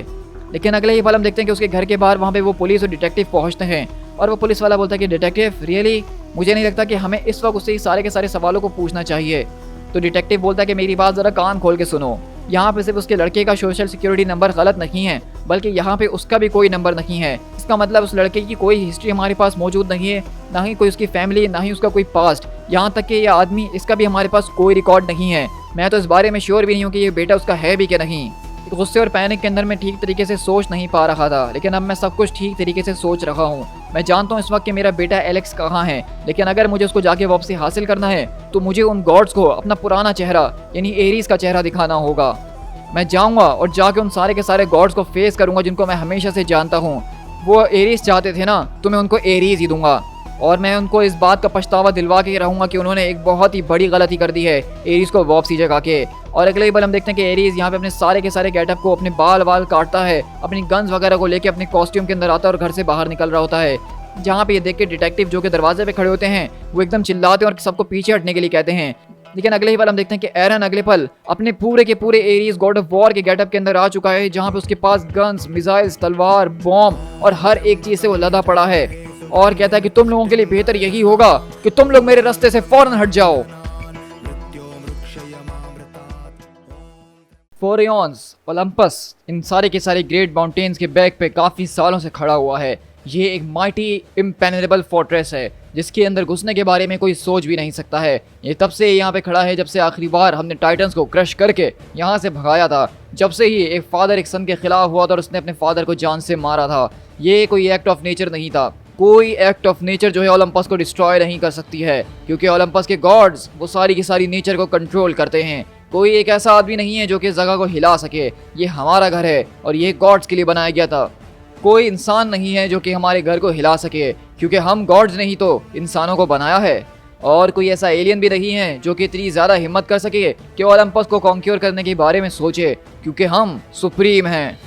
लेकिन अगले ही पल हम देखते हैं कि उसके घर के बाहर वहाँ पे वो पुलिस और डिटेक्टिव पहुँचते हैं और वो पुलिस वाला बोलता है कि डिटेक्टिव, रियली मुझे नहीं लगता कि हमें इस वक्त उससे सारे के सारे सवालों को पूछना चाहिए। तो डिटेक्टिव बोलता है कि मेरी बात ज़रा कान खोल के सुनो, यहाँ पे सिर्फ उसके लड़के का सोशल सिक्योरिटी नंबर गलत नहीं है, बल्कि यहाँ पे उसका भी कोई नंबर नहीं है। इसका मतलब उस लड़के की कोई हिस्ट्री हमारे पास मौजूद नहीं है, ना ही कोई उसकी फैमिली, ना ही उसका कोई पास्ट, यहाँ तक कि यह आदमी, इसका भी हमारे पास कोई रिकॉर्ड नहीं है। मैं तो इस बारे में श्योर भी नहीं हूँ कि ये बेटा उसका है भी कि नहीं। गुस्से और पैनिक के अंदर मैं ठीक तरीके से सोच नहीं पा रहा था, लेकिन अब मैं सब कुछ ठीक तरीके से सोच रहा हूँ। मैं जानता हूँ इस वक्त कि मेरा बेटा एलेक्स कहाँ है, लेकिन अगर मुझे उसको जाके वापसी हासिल करना है तो मुझे उन गॉड्स को अपना पुराना चेहरा यानी एरीज का चेहरा दिखाना होगा। मैं जाऊँगा और जाके उन सारे के सारे गॉड्स को फेस करूँगा जिनको मैं हमेशा से जानता हूँ। वो एरीज चाहते थे ना, तो मैं उनको एरीज ही दूंगा और मैं उनको इस बात का पछतावा दिलवा के रहूँगा कि उन्होंने एक बहुत ही बड़ी गलती कर दी है एरीज को वापसी जगा के। और अगले ही बार हम देखते हैं कि एरीज यहाँ पे अपने सारे के सारे गेटअप को, अपने बाल काटता है, अपनी गन्स वगैरह को लेके अपने कॉस्ट्यूम के अंदर आता है और घर से बाहर निकल रहा होता है। जहाँ पे ये देख के डिटेक्टिव जो कि दरवाजे पे खड़े होते हैं वो एकदम चिल्लाते हैं और सबको पीछे हटने के लिए कहते हैं। लेकिन अगले ही पल हम देखते हैं कि एरन अगले पल अपने पूरे के पूरे एरीज गॉड ऑफ वॉर के गेटअप के अंदर आ चुका है, जहाँ पे उसके पास गन्स, मिसाइल्स, तलवार, बॉम्ब और हर एक चीज से वो लदा पड़ा है और कहता है कि तुम लोगों के लिए बेहतर यही होगा कि तुम लोग मेरे रास्ते से फौरन हट जाओ। फोरियंस, ओलंपस, इन सारे के सारे ग्रेट माउंटेन्स के बैक पे काफ़ी सालों से खड़ा हुआ है। ये एक माइटी इम्पेनेबल फोर्ट्रेस है जिसके अंदर घुसने के बारे में कोई सोच भी नहीं सकता है। ये तब से यहाँ पे खड़ा है जब से आखिरी बार हमने टाइटन्स को क्रश करके यहाँ से भगाया था, जब से ही एक फादर एक सन के खिलाफ हुआ था और उसने अपने फादर को जान से मारा था। ये कोई एक्ट ऑफ नेचर नहीं था, कोई एक्ट ऑफ नेचर जो है ओलंपस को डिस्ट्रॉय नहीं कर सकती है, क्योंकि ओलंपस के गॉड्स वो सारी की सारी नेचर को कंट्रोल करते हैं। कोई एक ऐसा आदमी नहीं है जो कि इस जगह को हिला सके। ये हमारा घर है और ये गॉड्स के लिए बनाया गया था। कोई इंसान नहीं है जो कि हमारे घर को हिला सके, क्योंकि हम गॉड्स ने ही तो इंसानों को बनाया है। और कोई ऐसा एलियन भी नहीं है जो कि इतनी ज़्यादा हिम्मत कर सके कि ओलंपस को कॉन्क्योर करने के बारे में सोचे, क्योंकि हम सुप्रीम हैं।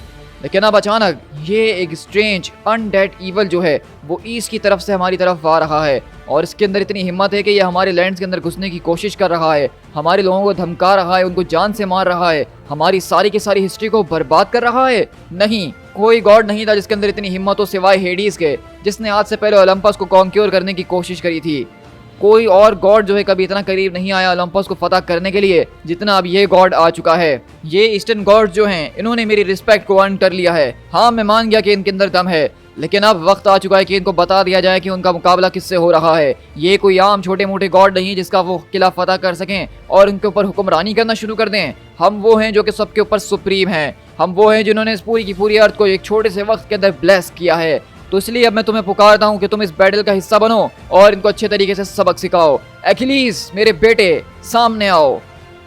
लेकिन अब अचानक ये एक स्ट्रेंज अनडेड ईवल जो है वो ईस्ट की तरफ से हमारी तरफ आ रहा है और इसके अंदर इतनी हिम्मत है कि ये हमारे लैंड्स के अंदर घुसने की कोशिश कर रहा है, हमारे लोगों को धमका रहा है, उनको जान से मार रहा है, हमारी सारी की सारी हिस्ट्री को बर्बाद कर रहा है। नहीं, कोई गॉड नहीं था जिसके अंदर इतनी हिम्मत हो सिवाय हेडीज के, जिसने आज से पहले ओलंपस को कॉन्क्योर करने की कोशिश करी थी। कोई और गॉड जो है कभी इतना करीब नहीं आया ओलंपस को फतह करने के लिए जितना अब ये गॉड आ चुका है। ये ईस्टर्न गॉड जो हैं इन्होंने मेरी रिस्पेक्ट को अर्न कर लिया है। हाँ, मैं मान गया कि इनके अंदर दम है, लेकिन अब वक्त आ चुका है कि इनको बता दिया जाए कि उनका मुकाबला किससे हो रहा है। ये कोई आम छोटे मोटे गॉड नहीं जिसका वो किला फतह कर सकें और उनके ऊपर हुक्मरानी करना शुरू कर दें। हम वो हैं जो कि सबके ऊपर सुप्रीम हैं। हम वो हैं जिन्होंने इस पूरी की पूरी अर्थ को एक छोटे से वक्त के अंदर ब्लेस किया है। तो इसलिए अब मैं तुम्हें पुकारता हूँ कि तुम इस बैटल का हिस्सा बनो और इनको अच्छे तरीके से सबक सिखाओ। एकिलीज मेरे बेटे, सामने आओ।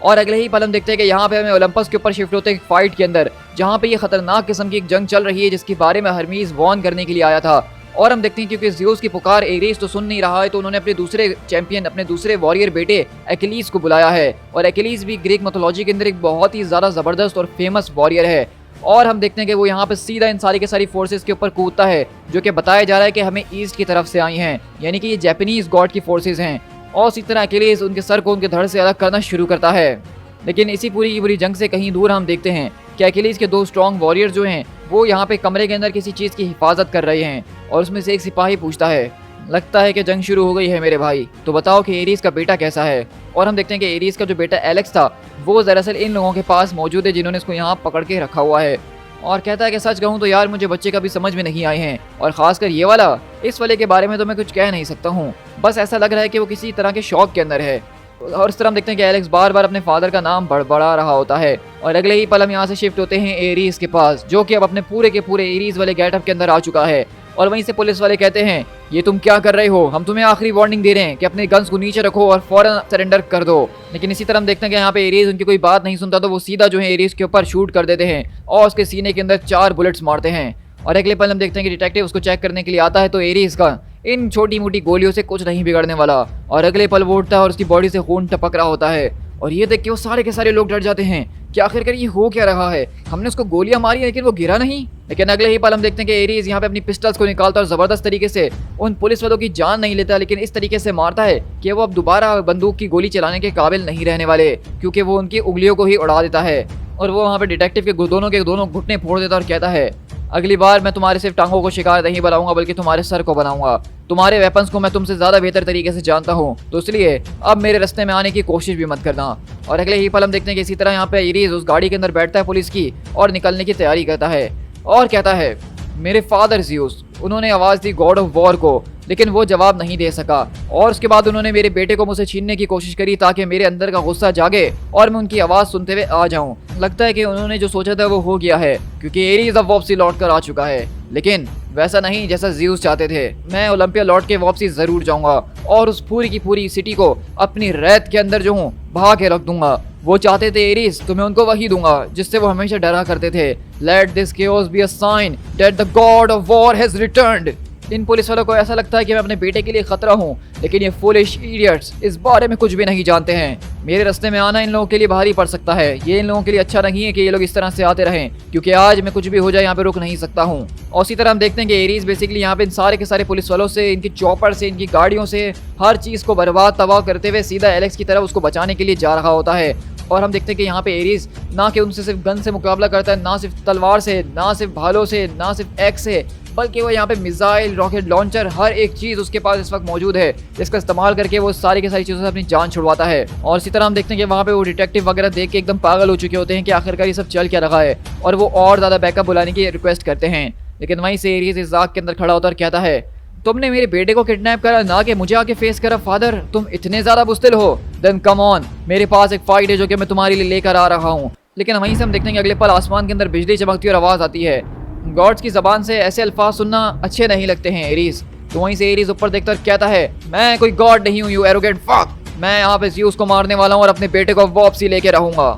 और अगले ही पल हम देखते हैं कि यहाँ पे हमें ओलंपस के ऊपर शिफ्ट होते हैं एक फाइट के अंदर, जहाँ पे ये खतरनाक किस्म की एक जंग चल रही है जिसके बारे में हरमीज वॉर्न करने के लिए आया था। और हम देखते हैं क्योंकि ज़्यूस की पुकार एरीज तो सुन नहीं रहा है, तो उन्होंने अपने दूसरे चैंपियन, अपने दूसरे वॉरियर बेटे एकिलीज को बुलाया है। और एकिलीज भी ग्रीक मिथोलॉजी के अंदर एक बहुत ही ज़्यादा ज़बरदस्त और फेमस वॉरियर है। और हम देखते हैं कि वो यहाँ पे सीधा इन सारी के सारी फोर्सेस के ऊपर कूदता है, जो कि बताया जा रहा है कि हमें ईस्ट की तरफ से आई हैं, यानी कि ये जापानीज गॉड की फोर्सेस हैं। और इसी तरह एकिलीज उनके सर को उनके धड़ से अलग करना शुरू करता है। लेकिन इसी पूरी की पूरी जंग से कहीं दूर हम देखते हैं कि एकिलीज के दो स्ट्रॉन्ग वॉरियर जो हैं वो यहाँ पे कमरे के अंदर किसी चीज़ की हिफाजत कर रहे हैं। और उसमें से एक सिपाही पूछता है, लगता है कि जंग शुरू हो गई है मेरे भाई, तो बताओ कि एरीज का बेटा कैसा है। और हम देखते हैं कि एरीज का जो बेटा एलेक्स था वो दरअसल इन लोगों के पास मौजूद है जिन्होंने इसको यहाँ पकड़ के रखा हुआ है। और कहता है कि सच कहूँ तो यार मुझे बच्चे कभी समझ में नहीं आए हैं, और ख़ासकर ये वाला, इस वाले के बारे में तो मैं कुछ कह नहीं सकता हूँ। बस ऐसा लग रहा है कि वो किसी तरह के शौक के अंदर है। और इस तरह हम देखते हैं कि एलेक्स बार बार अपने फादर का नाम बड़बड़ा रहा होता है। और अगले ही पल हम यहाँ से शिफ्ट होते हैं एरीज के पास, जो कि अब अपने पूरे के पूरे एरीज वाले गेटअप के अंदर आ चुका है। और वहीं से पुलिस वाले कहते हैं, ये तुम क्या कर रहे हो, हम तुम्हें आखिरी वार्निंग दे रहे हैं कि अपने गन्स को नीचे रखो और फौरन सरेंडर कर दो। लेकिन इसी तरह हम देखते हैं कि यहाँ पे एरीज उनकी कोई बात नहीं सुनता, तो वो सीधा जो है एरीज के ऊपर शूट कर देते हैं और उसके सीने के अंदर 4 बुलेट्स मारते हैं। और अगले पल हम देखते हैं कि डिटेक्टिव उसको चेक करने के लिए आता है, तो एरीज का इन छोटी मोटी गोलियों से कुछ नहीं बिगड़ने वाला। और अगले पल वो उठता है और उसकी बॉडी से खून टपक रहा होता है। और ये देख के वो सारे के सारे लोग डर जाते हैं कि आखिरकार ये हो क्या रहा है, हमने उसको गोलियां मारी लेकिन वो गिरा नहीं। लेकिन अगले ही पल हम देखते हैं कि एरीज यहाँ पे अपनी पिस्टल्स को निकालता और जबरदस्त तरीके से उन पुलिस वालों की जान नहीं लेता, लेकिन इस तरीके से मारता है कि वो अब दोबारा बंदूक की गोली चलाने के काबिल नहीं रहने वाले, क्योंकि वो उनकी उंगलियों को ही उड़ा देता है। और वो वहाँ पे डिटेक्टिव के दोनों घुटने फोड़ देता और कहता है, अगली बार मैं तुम्हारे सिर्फ टांगों को शिकार नहीं बनाऊंगा बल्कि तुम्हारे सर को बनाऊंगा। तुम्हारे वेपन्स को मैं तुमसे ज्यादा बेहतर तरीके से जानता हूँ, तो इसलिए अब मेरे रास्ते में आने की कोशिश भी मत करना। और अगले ही पल हम देखते हैं कि इसी तरह यहाँ पे एरीज उस गाड़ी के अंदर बैठता है पुलिस की और निकलने की तैयारी करता है और कहता है, मेरे फादर ज़्यूस, उन्होंने आवाज़ दी गॉड ऑफ वॉर को, लेकिन वो जवाब नहीं दे सका। और उसके बाद उन्होंने मेरे बेटे को मुझसे छीनने की कोशिश करी ताकि मेरे अंदर का गुस्सा जागे और मैं उनकी आवाज़ सुनते हुए आ जाऊं। लगता है कि उन्होंने जो सोचा था वो हो गया है, क्योंकि एरीज अब वापसी लौट कर आ चुका है, लेकिन वैसा नहीं जैसा ज़्यूस चाहते थे। मैं ओलंपिया लौट के वापसी ज़रूर जाऊंगा और उस पूरी की पूरी सिटी को अपनी रेत के अंदर जो हूँ बहा के रख दूंगा। वो चाहते थे एरीज, तो मैं उनको वही दूंगा जिससे वो हमेशा डरा करते थे। Let this chaos be a sign that the god of war has returned. इन पुलिस वालों को ऐसा लगता है कि मैं अपने बेटे के लिए खतरा हूँ, लेकिन ये फुलिश इडियट्स इस बारे में कुछ भी नहीं जानते हैं। मेरे रास्ते में आना इन लोगों के लिए भारी पड़ सकता है। ये इन लोगों के लिए अच्छा नहीं है कि ये लोग इस तरह से आते रहें, क्योंकि आज मैं कुछ भी हो जाए यहाँ पे रुक नहीं सकता हूँ। और इसी तरह हम देखते हैं कि एरीज बेसिकली यहाँ पे इन सारे के सारे पुलिस वालों से, इनकी चॉपर से, इनकी गाड़ियों से, हर चीज़ को बर्बाद तबाह करते हुए सीधा एलेक्स की तरफ उसको बचाने के लिए जा रहा होता है। और हम देखते हैं कि यहाँ पे एरीज ना कि उनसे सिर्फ गन से मुकाबला करता है, ना सिर्फ तलवार से, ना सिर्फ भालों से, ना सिर्फ एक्स से, बल्कि वो यहाँ पे मिसाइल, रॉकेट लॉन्चर, हर एक चीज़ उसके पास इस वक्त मौजूद है, जिसका इस्तेमाल करके वो सारी की सारी चीज़ों से अपनी जान छुड़वाता है। और इसी तरह हम देखते हैं कि वहाँ पे वो डिटेक्टिव वगैरह देख के एकदम पागल हो चुके होते हैं कि आखिरकार ये सब चल क्या रहा है, और वो और ज़्यादा बैकअप बुलाने की रिक्वेस्ट करते हैं। लेकिन वहीं से एरीज इस आग के अंदर खड़ा होता और कहता है, तुमने मेरे बेटे को किडनैप करा, ना कि मुझे आके फेस करा। फादर, तुम इतने ज्यादा बुज़दिल हो? देन कम ऑन, मेरे पास एक फाइट है जो कि मैं तुम्हारे लिए लेकर आ रहा हूँ। लेकिन वहीं से हम देखते हैं कि अगले पल आसमान के अंदर बिजली चमकती और आवाज़ आती है। गॉड्स की ज़बान से ऐसे अल्फाज सुनना अच्छे नहीं लगते हैं एरीज। तो वहीं से एरीज ऊपर देखकर कहता है, मैं कोई गॉड नहीं हूँ, यू एरोगेंट फक। मैं यहाँ पे ज़्यूस को मारने वाला हूँ और अपने बेटे को वापसी लेके रहूँगा।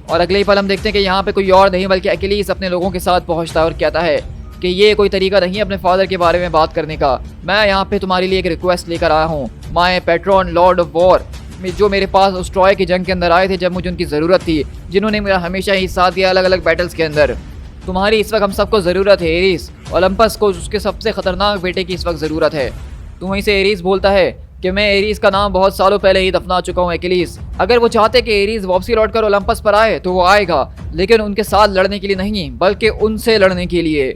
और अगले ही पल हम देखते हैं कि यहाँ पे कोई और नहीं बल्कि अकेलीस अपने लोगों के साथ पहुँचता है और कहता है कि ये कोई तरीका नहीं अपने फादर के बारे में बात करने का। मैं यहाँ पे तुम्हारे लिए एक रिक्वेस्ट लेकर आया हूँ, my patron Lord of war, जो मेरे पास उस ट्रॉय की जंग के अंदर आए थे जब मुझे उनकी ज़रूरत थी, जिन्होंने मेरा हमेशा ही साथ दिया अलग अलग बैटल्स के अंदर। तुम्हारी इस वक्त हम सबको ज़रूरत है एरीज। ओलंपस को उसके सबसे ख़तरनाक बेटे की इस वक्त ज़रूरत है। तो वहीं से एरीज बोलता है कि मैं एरीज का नाम बहुत सालों पहले ही दफना चुका हूँ अकेलीस। अगर वो चाहते कि एरीज वापसी लौटकर ओलंपस पर आए तो वो आएगा, लेकिन उनके साथ लड़ने के लिए नहीं बल्कि उनसे लड़ने के लिए।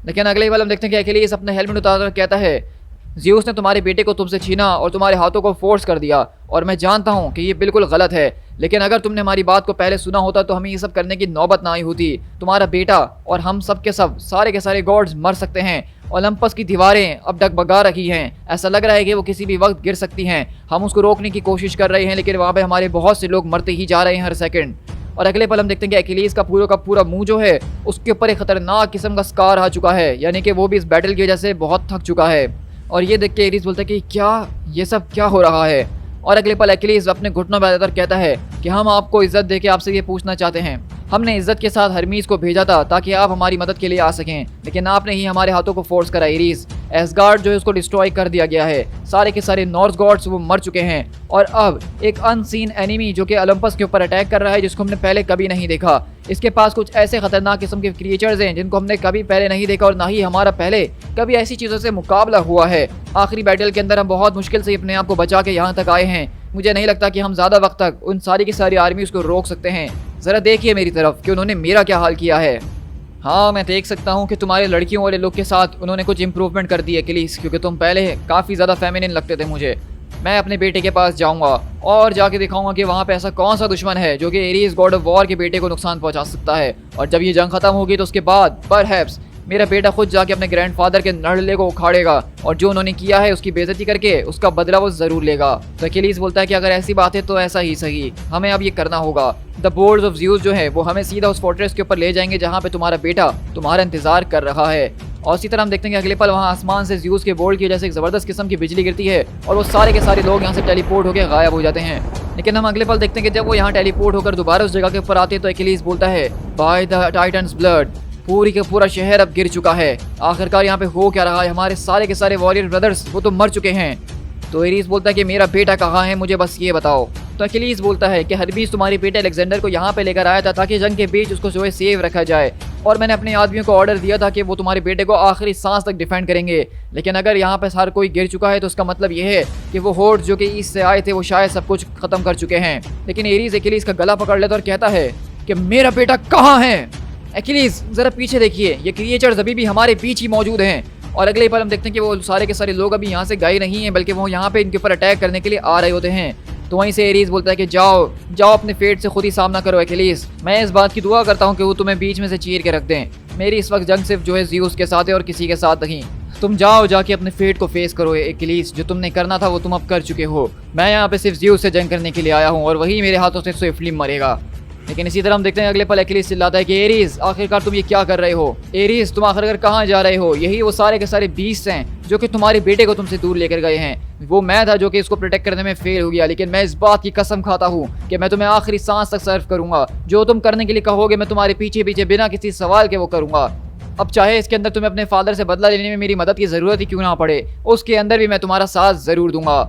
लेकिन अगले ही पल हम देखते हैं कि अकेलीस अपने हेलमेट उतारकर कहता है, ज़्यूस ने तुम्हारे बेटे को तुमसे छीना और तुम्हारे हाथों को फोर्स कर दिया, और मैं जानता हूँ कि ये बिल्कुल गलत है, लेकिन अगर तुमने हमारी बात को पहले सुना होता तो हमें ये सब करने की नौबत ना आई होती। तुम्हारा बेटा और हम सब के सब, सारे के सारे गॉड्स मर सकते हैं। ओलंपस की दीवारें अब डगमगा रही हैं, ऐसा लग रहा है कि वो किसी भी वक्त गिर सकती हैं। हम उसको रोकने की कोशिश कर रहे हैं, लेकिन वहाँ पे हमारे बहुत से लोग मरते ही जा रहे हैं हर सेकंड। और अगले पल हम देखते हैं कि अकेलीस का पूरा मुंह जो है उसके ऊपर एक खतरनाक किस्म का स्कार आ चुका है, यानी कि वो भी इस बैटल की वजह से बहुत थक चुका है। और ये देख के एरीज बोलता है कि क्या ये सब क्या हो रहा है। और अगले पल अकेलीस अपने घुटनों पर आकर कहता है कि हम आपको इज्जत देके आपसे ये पूछना चाहते हैं। हमने इज्जत के साथ हरमीज को भेजा था ताकि आप हमारी मदद के लिए आ सकें, लेकिन आपने ही हमारे हाथों को फोर्स करा एरीज। एसगार्ड जो है उसको डिस्ट्रॉय कर दिया गया है, सारे के सारे नॉर्थ गॉड्स वो मर चुके हैं, और अब एक अनसीन एनिमी जो कि ओलंपस के ऊपर अटैक कर रहा है, जिसको हमने पहले कभी नहीं देखा। इसके पास कुछ ऐसे खतरनाक किस्म के क्रिएचर्स हैं जिनको हमने कभी पहले नहीं देखा, और ना ही हमारा पहले कभी ऐसी चीज़ों से मुकाबला हुआ है। आखिरी बैटल के अंदर हम बहुत मुश्किल से अपने आप को बचा के यहाँ तक आए हैं। मुझे नहीं लगता कि हम ज़्यादा वक्त तक उन सारी की सारी आर्मी उसको रोक सकते हैं। ज़रा देखिए मेरी तरफ कि उन्होंने मेरा क्या हाल किया है। हाँ, मैं देख सकता हूँ कि तुम्हारे लड़कियों वाले लोग के साथ उन्होंने कुछ इंप्रूवमेंट कर दी है अकेलीस, क्योंकि तुम पहले काफ़ी ज़्यादा फेमिनिन लगते थे मुझे। मैं अपने बेटे के पास जाऊँगा और जाके दिखाऊंगा कि वहाँ पे ऐसा कौन सा दुश्मन है जो कि एरीज गॉड ऑफ वॉर के बेटे को नुकसान पहुँचा सकता है। और जब ये जंग खत्म होगी तो उसके बाद परहैप्स मेरा बेटा खुद जाके अपने ग्रैंडफादर के नड़ले को उखाड़ेगा और जो उन्होंने किया है उसकी बेइज्जती करके उसका बदला वो जरूर लेगा। तो अकीलीस बोलता है कि अगर ऐसी बात है तो ऐसा ही सही, हमें अब ये करना होगा। द बोर्ड्स ऑफ ज़्यूस जो है वो हमें सीधा उस फोर्ट्रेस के ऊपर ले जाएंगे जहाँ पे तुम्हारा बेटा तुम्हारा इंतजार कर रहा है। और इसी तरह हम देखते हैं कि अगले पल वहाँ आसमान से ज़्यूस के बोल्ट की वजह से एक ज़बरदस्त किस्म की बिजली गिरती है और वो सारे के सारे लोग यहाँ से टेलीपोर्ट होकर गायब हो जाते हैं। लेकिन हम अगले पल देखते हैं कि जब वो यहाँ टेलीपोर्ट होकर दोबारा उस जगह के ऊपर आते हैं तो अकीलीस बोलता है बाय द टाइटन्स ब्लड, पूरी का पूरा शहर अब गिर चुका है। आखिरकार यहाँ पे हो क्या रहा है, हमारे सारे के सारे वॉरियर ब्रदर्स वो तो मर चुके हैं। तो एरीज बोलता है कि मेरा बेटा कहाँ है, मुझे बस ये बताओ। तो अकीलीस बोलता है कि हरबीस तुम्हारे बेटे अलेक्जेंडर को यहाँ पे लेकर आया था ताकि जंग के बीच उसको जो है सेव रखा जाए, और मैंने अपने आदमियों को ऑर्डर दिया था कि वो तुम्हारे बेटे को आखिरी सांस तक डिफेंड करेंगे। लेकिन अगर यहाँ पे हर कोई गिर चुका है तो उसका मतलब ये है कि वो होर्ड जो कि ईस्ट से आए थे वो शायद सब कुछ खत्म कर चुके हैं। लेकिन एरीज अकीलीस का गला पकड़ लेता और कहता है कि मेरा बेटा कहाँ है। अकीलीस जरा पीछे देखिए, ये क्रिएचर्स अभी भी हमारे बीच ही मौजूद हैं। और अगले पल हम देखते हैं कि वो सारे के सारे लोग अभी यहाँ से गए नहीं हैं, बल्कि वो यहाँ पे इनके ऊपर अटैक करने के लिए आ रहे होते हैं। तो वहीं से एरीज बोलता है कि जाओ जाओ अपने फेट से खुद ही सामना करो अकीलीस, मैं इस बात की दुआ करता हूँ कि वो तुम्हें बीच में से चीर के रख दें। मेरी इस वक्त जंग सिर्फ जो है ज़्यूस के साथ है और किसी के साथ नहीं। तुम जाओ जाके अपने फेट को फेस करो अकीलीस, जो तुमने करना था वो तुम अब कर चुके हो। मैं यहाँ पे सिर्फ ज़्यूस से जंग करने के लिए आया हूँ और वही मेरे हाथों से स्विफ्टली मरेगा। लेकिन इसी तरह हम देखते हैं अगले पल अकीलीस चिल्लाता है कि एरीज आखिरकार तुम ये क्या कर रहे हो, एरीज तुम आखिरकार कहाँ जा रहे हो। यही वो सारे के सारे बीस्ट हैं जो कि तुम्हारे बेटे को तुमसे दूर लेकर गए हैं। वो मैं था जो कि इसको प्रोटेक्ट करने में फेल हो गया, लेकिन मैं इस बात की कसम खाता हूँ कि मैं तुम्हें आखिरी सांस तक सर्व करूंगा। जो तुम करने के लिए कहोगे मैं तुम्हारे पीछे पीछे बिना किसी सवाल के वो करूंगा। अब चाहे इसके अंदर तुम्हें अपने फादर से बदला लेने में मेरी मदद की जरूरत ही क्यों ना पड़े, उसके अंदर भी मैं तुम्हारा साथ जरूर दूंगा।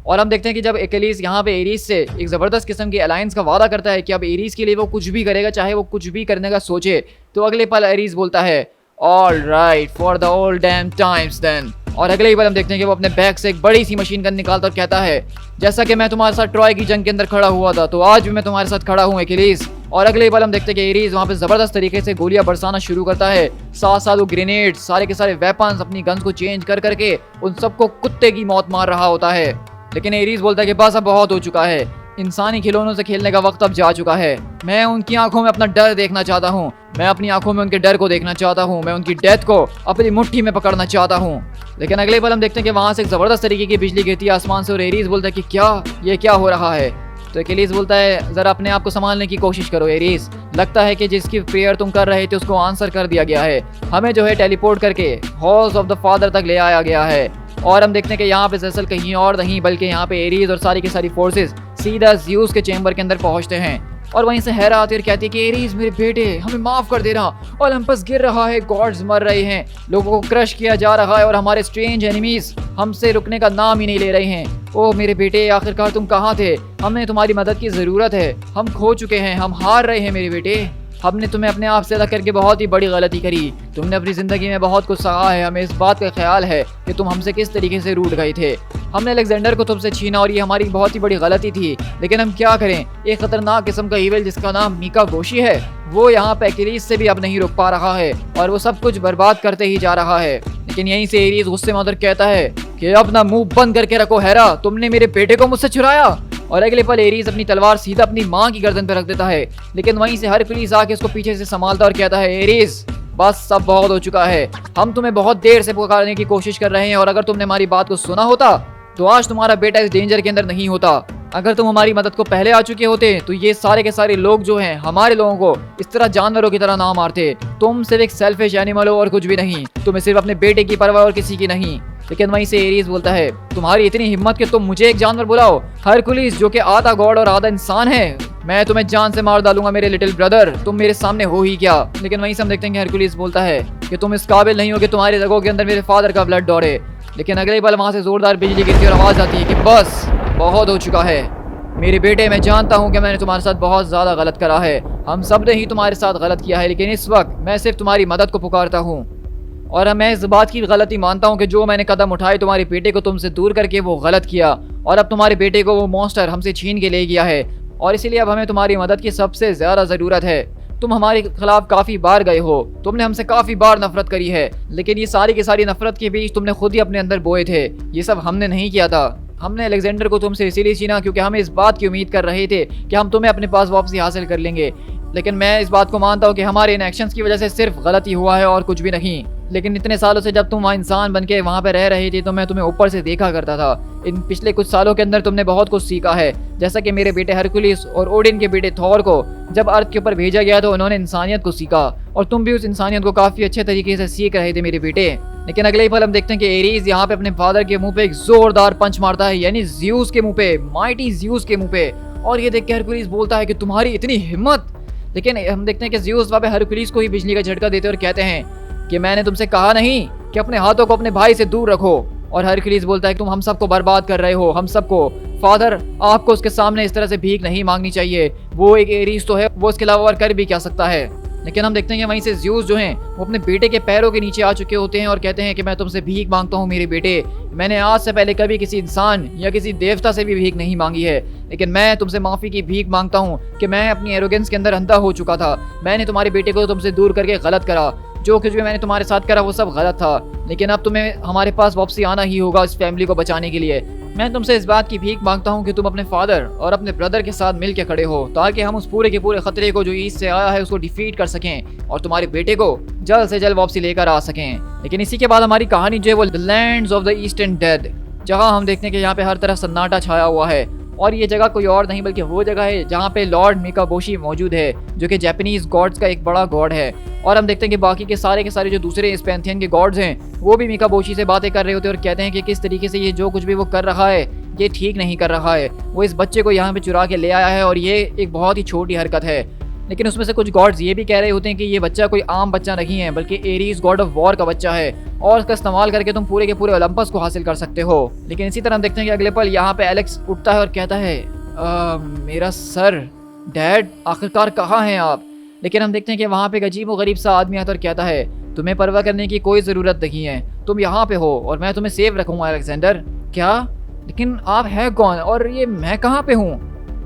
और हम देखते हैं कि जब अकीलीस यहाँ पे एरीज से एक ज़बरदस्त किस्म की अलायंस का वादा करता है कि अब एरीज के लिए वो कुछ भी करेगा, चाहे वो कुछ भी करने का सोचे, तो अगले पल एरीज बोलता है all right for the old damn times then. और अगले ही पल हम देखते हैं कि वो अपने बैग से एक बड़ी सी मशीन गन निकालता और कहता है जैसा कि मैं तुम्हारे साथ ट्रॉय की जंग के अंदर खड़ा हुआ था तो आज भी मैं तुम्हारे साथ खड़ा हूँ अकीलीस। और अगले ही पल हम देखते हैं कि एरीज वहाँ पे ज़बरदस्त तरीके से गोलियां बरसाना शुरू करता है, साथ साथ वो ग्रेनेड सारे के सारे वेपन्स अपनी गन्स को चेंज कर करके उन सबको कुत्ते की मौत मार रहा होता है। लेकिन एरीज बोलता है कि बस अब बहुत हो चुका है, इंसानी खिलौनों से खेलने का वक्त अब जा चुका है। मैं उनकी आंखों में अपना डर देखना चाहता हूँ, मैं अपनी आंखों में उनके डर को देखना चाहता हूँ, मैं उनकी डेथ को अपनी मुट्ठी में पकड़ना चाहता हूँ। लेकिन अगले पल हम देखते हैं कि वहाँ से एक ज़बरदस्त तरीके की बिजली गिरती है आसमान से और एरीज बोलता है कि क्या हो रहा है। तो अकीलीस बोलता है जरा अपने आप को संभालने की कोशिश करो एरीज, लगता है कि जिसकी प्रेयर तुम कर रहे थे उसको आंसर कर दिया गया है, हमें जो है टेलीपोर्ट करके हॉल्स ऑफ द फादर तक ले आया गया है। और हम देखते हैं कि यहाँ पे दरअसल कहीं और नहीं बल्कि यहाँ पे एरीज और सारी की सारी फोर्सेस सीधा ज़्यूस के चेंबर के अंदर पहुँचते हैं। और वहीं से हेरा आती है और कहती है कि एरीज मेरे बेटे हमें माफ कर देना, ओलंपस गिर रहा है, गॉड्स मर रहे हैं, लोगों को क्रश किया जा रहा है और हमारे स्ट्रेंज एनिमीज हमसे रुकने का नाम ही नहीं ले रहे हैं। ओह मेरे बेटे आखिरकार तुम कहाँ थे, हमें तुम्हारी मदद की ज़रूरत है, हम खो चुके हैं, हम हार रहे हैं मेरे बेटे, हमने तुम्हें अपने आप से अलग करके बहुत ही बड़ी गलती करी, तुमने अपनी ज़िंदगी में बहुत कुछ सहा है, हमें इस बात का ख्याल है कि तुम हमसे किस तरीके से रूठ गए थे, हमने अलेक्जेंडर को तुमसे छीना और ये हमारी बहुत ही बड़ी गलती थी। लेकिन हम क्या करें, एक खतरनाक किस्म का ईविल जिसका नाम मीका गोशी है वो यहाँ पे अकीलीस से भी अब नहीं रुक पा रहा है और वो सब कुछ बर्बाद करते ही जा रहा है। लेकिन यहीं से एरीज गुस्से में उधर कहता है कि अपना मुंह बंद करके रखो हेरा, तुमने मेरे बेटे को मुझसे चुराया। और अगले पल एरीज अपनी तलवार सीधा अपनी माँ की गर्दन पर रख देता है। लेकिन वहीं से हरकुलिस आके उसको पीछे से संभालता और कहता है एरीज बस सब बहुत हो चुका है, हम तुम्हें बहुत देर से पुकारने की कोशिश कर रहे हैं और अगर तुमने हमारी बात को सुना होता तो आज तुम्हारा बेटा इस डेंजर के अंदर नहीं होता। अगर तुम हमारी मदद को पहले आ चुके होते तो ये सारे के सारे लोग जो हैं हमारे लोगों को इस तरह जानवरों की तरह ना मारते। तुम सिर्फ एक सेल्फिश एनिमल हो और कुछ भी नहीं, तुम्हें सिर्फ अपने बेटे की परवाह और किसी की नहीं। लेकिन वहीं से एरीज बोलता है तुम्हारी इतनी हिम्मत कि तुम मुझे एक जानवर बुलाओ, हरकुलिस जो कि आधा गॉड और आधा इंसान है, मैं तुम्हें जान से मार डालूंगा मेरे लिटिल ब्रदर, तुम मेरे सामने हो ही क्या। लेकिन वहीं से हम देखते हैं कि हरकुलिस बोलता है कि तुम इस काबिल नहीं हो कि तुम्हारे रगों के अंदर मेरे फादर का ब्लड दौड़े। लेकिन अगले पल वहां से जोरदार बिजली गिरती और आवाज आती है कि बस बहुत हो चुका है मेरे बेटे, मैं जानता हूँ कि मैंने तुम्हारे साथ बहुत ज़्यादा गलत करा है, हम सब ने ही तुम्हारे साथ गलत किया है, लेकिन इस वक्त मैं सिर्फ तुम्हारी मदद को पुकारता हूँ और मैं इस बात की गलती मानता हूँ कि जो मैंने कदम उठाए तुम्हारे बेटे को तुमसे दूर करके वो गलत किया और अब तुम्हारे बेटे को वो मॉन्स्टर हमसे छीन के ले गया है और इसीलिए अब हमें तुम्हारी मदद की सबसे ज़्यादा ज़रूरत है। तुम हमारे खिलाफ काफ़ी बार गए हो, तुमने हमसे काफ़ी बार नफरत करी है, लेकिन ये सारी की सारी नफरत के बीच तुमने खुद ही अपने अंदर बोए थे, ये सब हमने नहीं किया था। हमने अलेक्जेंडर को तुमसे इसीलिए छीना क्योंकि हम इस बात की उम्मीद कर रहे थे कि हम तुम्हें अपने पास वापसी हासिल कर लेंगे। लेकिन मैं इस बात को मानता हूँ कि हमारे इन एक्शंस की वजह से सिर्फ गलती हुआ है और कुछ भी नहीं। लेकिन इतने सालों से जब तुम वहाँ इंसान बन के वहाँ पे रह रही थी तो मैं तुम्हें ऊपर से देखा करता था। इन पिछले कुछ सालों के अंदर तुमने बहुत कुछ सीखा है, जैसा कि मेरे बेटे हरकुलिस और ओडिन के बेटे थॉर को जब अर्थ के ऊपर भेजा गया तो उन्होंने इंसानियत को सीखा, और तुम भी उस इंसानियत को काफी अच्छे तरीके से सीख रहे थे मेरे बेटे। लेकिन अगले ही पल हम देखते हैं कि एरीज यहाँ पे अपने फादर के मुंह पे एक जोरदार पंच मारता है, यानी ज़्यूस के मुंह पे, माइटी ज़्यूस के मुंह पे। और ये देख के हरकुलिस बोलता है कि तुम्हारी इतनी हिम्मत। लेकिन हम देखते हैं कि ज़्यूस वहाँ पे हरकुलिस को ही बिजली का झटका देते और कहते हैं कि मैंने तुमसे कहा नहीं कि अपने हाथों को अपने भाई से दूर रखो। और हरकुलिस बोलता है कि तुम हम सबको बर्बाद कर रहे हो, हम सबको। फादर, आपको उसके सामने इस तरह से भीख नहीं मांगनी चाहिए, वो एक एरीज तो है, वो इसके अलावा और कर भी क्या सकता है। लेकिन हम देखते हैं कि वहीं से ज़्यूस जो हैं वो अपने बेटे के पैरों के नीचे आ चुके होते हैं और कहते हैं कि मैं तुमसे भीख मांगता हूँ मेरे बेटे। मैंने आज से पहले कभी किसी इंसान या किसी देवता से भी भीख नहीं मांगी है, लेकिन मैं तुमसे माफ़ी की भीख मांगता हूँ कि मैं अपनी एरोगेंस के अंदर अंधा हो चुका था। मैंने तुम्हारे बेटे को तुमसे दूर करके गलत करा, जो कुछ भी मैंने तुम्हारे साथ करा वो सब गलत था। लेकिन अब तुम्हें हमारे पास वापसी आना ही होगा इस फैमिली को बचाने के लिए। मैं तुमसे इस बात की भीख मांगता हूँ कि तुम अपने फादर और अपने ब्रदर के साथ मिल के खड़े हो, ताकि हम उस पूरे के पूरे खतरे को जो ईस्ट से आया है उसको डिफीट कर सकें और तुम्हारे बेटे को जल्द से जल्द वापसी लेकर आ सकें। लेकिन इसी के बाद हमारी कहानी जो है वो the lands of the eastern dead, जहाँ हम देखते हैं कि यहाँ पे हर तरफ सन्नाटा छाया हुआ है। और ये जगह कोई और नहीं बल्कि वो जगह है जहाँ पे लॉर्ड मिकाबोशी मौजूद है, जो कि जापानीज गॉड्स का एक बड़ा गॉड है। और हम देखते हैं कि बाकी के सारे जो दूसरे इस पैंथियन के गॉड्स हैं वो भी मिकाबोशी से बातें कर रहे होते हैं और कहते हैं कि किस तरीके से ये जो कुछ भी वो कर रहा है ये ठीक नहीं कर रहा है। वो इस बच्चे को यहाँ पे चुरा के ले आया है और ये एक बहुत ही छोटी हरकत है। लेकिन उसमें से कुछ गॉड्स ये भी कह रहे होते हैं कि ये बच्चा कोई आम बच्चा नहीं है, बल्कि एरीज गॉड ऑफ वॉर का बच्चा है और उसका इस्तेमाल करके तुम पूरे के पूरे ओलंपस को हासिल कर सकते हो। लेकिन इसी तरह हम देखते हैं कि अगले पल यहाँ पे एलेक्स उठता है और कहता है मेरा सर, डैड आखिरकार कहाँ हैं आप। लेकिन हम देखते हैं कि वहाँ पे एक अजीब व गरीब सा आदमी आता और कहता है तुम्हें परवाह करने की कोई ज़रूरत नहीं है, तुम यहाँ पे हो और मैं तुम्हें सेफ रखूँगा अलेक्जेंडर। क्या? लेकिन आप हैं कौन और ये मैं कहाँ पे हूँ?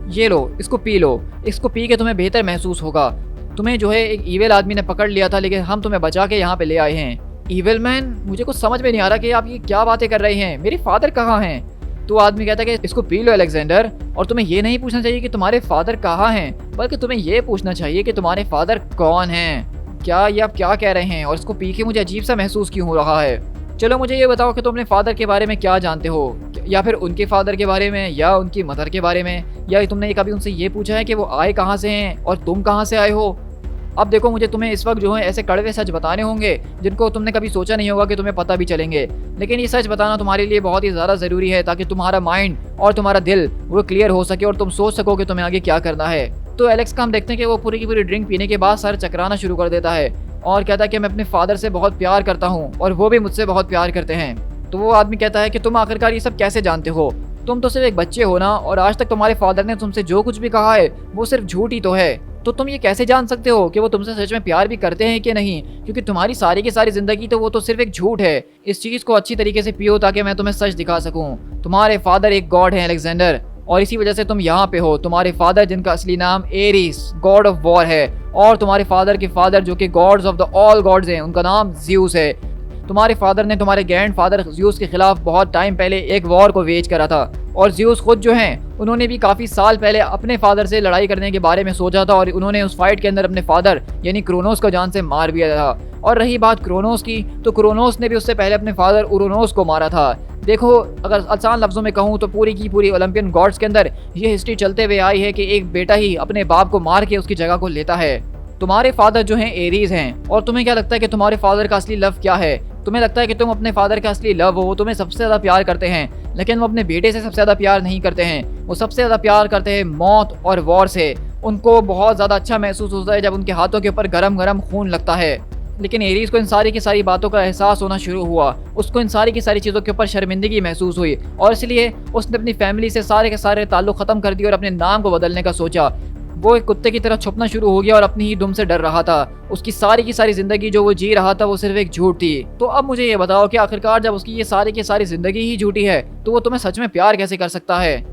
ये लो, इसको पी लो, इसको पी के तुम्हें बेहतर महसूस होगा। तुम्हें जो है एक ईविल आदमी ने पकड़ लिया था, लेकिन हम तुम्हें बचा के यहाँ पे ले आए हैं। Evil man? मुझे कुछ समझ में नहीं आ रहा कि आप ये क्या बातें कर रहे हैं, मेरे फादर कहाँ हैं? तो आदमी कहता है कि इसको पी लो अलेक्जेंडर, और तुम्हें ये नहीं पूछना चाहिए कि तुम्हारे फादर कहाँ हैं, बल्कि तुम्हें ये पूछना चाहिए कि तुम्हारे फादर कौन हैं। क्या ये आप क्या कह रहे हैं? और इसको पी के मुझे अजीब सा महसूस क्यों हो रहा है? चलो मुझे ये बताओ कि तुम अपने फादर के बारे में क्या जानते हो, या फिर उनके फादर के बारे में, या उनकी मदर के बारे में, या तुमने कभी उनसे ये पूछा है कि वो आए कहाँ से हैं और तुम कहाँ से आए हो? अब देखो, मुझे तुम्हें इस वक्त जो है ऐसे कड़वे सच बताने होंगे जिनको तुमने कभी सोचा नहीं होगा कि तुम्हें पता भी चलेंगे, लेकिन ये सच बताना तुम्हारे लिए बहुत ही ज़्यादा ज़रूरी है ताकि तुम्हारा माइंड और तुम्हारा दिल वो क्लियर हो सके और तुम सोच सको कि तुम्हें आगे क्या करना है। तो एलेक्स का हम देखते हैं कि वो पूरी की पूरी ड्रिंक पीने के बाद सर चकराना शुरू कर देता है और कहता है कि मैं अपने फादर से बहुत प्यार करता हूँ और वो भी मुझसे बहुत प्यार करते हैं। तो वो आदमी कहता है कि तुम आखिरकार ये सब कैसे जानते हो? तुम तो सिर्फ एक बच्चे हो ना, और आज तक तुम्हारे फादर ने तुमसे जो कुछ भी कहा है वो सिर्फ झूठ ही तो है। तो तुम ये कैसे जान सकते हो कि वो तुमसे सच में प्यार भी करते हैं कि नहीं? क्योंकि तुम्हारी सारी की सारी जिंदगी तो वो तो सिर्फ एक झूठ है। इस चीज़ को अच्छी तरीके से पियो ताकि मैं तुम्हें सच दिखा सकूं। तुम्हारे फादर एक गॉड है अलेक्जेंडर, और इसी वजह से तुम यहाँ पे हो। तुम्हारे फादर जिनका असली नाम एरिस गॉड ऑफ वॉर है, और तुम्हारे फादर के फादर जो कि gods of the all gods हैं उनका नाम ज़्यूस है। तुम्हारे फादर ने तुम्हारे ग्रैंड फादर ज़्यूस के खिलाफ बहुत टाइम पहले एक वॉर को वेज करा था, और ज़्यूस खुद जो हैं उन्होंने भी काफ़ी साल पहले अपने फादर से लड़ाई करने के बारे में सोचा था, और उन्होंने उस फाइट के अंदर अपने फादर यानी क्रोनोस को जान से मार भी दिया था। और रही बात क्रोनोस की, तो क्रोनोस ने भी उससे पहले अपने फादर उरोनोस को मारा था। देखो, अगर आसान लफ्ज़ों में कहूँ तो पूरी की पूरी ओलंपियन गॉड्स के अंदर ये हिस्ट्री चलते हुए आई है कि एक बेटा ही अपने बाप को मार के उसकी जगह को लेता है। तुम्हारे फादर जो हैं एरीज हैं, और तुम्हें क्या लगता है कि तुम्हारे फादर का असली लव क्या है? तुम्हें लगता है कि तुम अपने फादर का असली लव हो, वो तुम्हें सबसे ज़्यादा प्यार करते हैं, लेकिन वो अपने बेटे से सबसे ज़्यादा प्यार नहीं करते हैं। वो सबसे ज़्यादा प्यार करते हैं मौत और वॉर से। उनको बहुत ज़्यादा अच्छा महसूस होता है जब उनके हाथों के ऊपर गरम गरम खून लगता है। लेकिन एरीज को इन सारी की सारी बातों का एहसास होना शुरू हुआ, उसको इन सारी की सारी चीज़ों के ऊपर शर्मिंदगी महसूस हुई, और इसलिए उसने अपनी फैमिली से सारे के सारे ताल्लुक़ ख़त्म कर दिए और अपने नाम को बदलने का सोचा। वो एक कुत्ते की तरह छुपना शुरू हो गया और अपनी ही दुम से डर रहा था। उसकी सारी की सारी जिंदगी जो वो जी रहा था वो सिर्फ एक झूठ थी। तो अब मुझे ये बताओ कि आखिरकार जब उसकी ये सारी की सारी जिंदगी ही झूठी है तो वो तुम्हें सच में प्यार कैसे कर सकता है?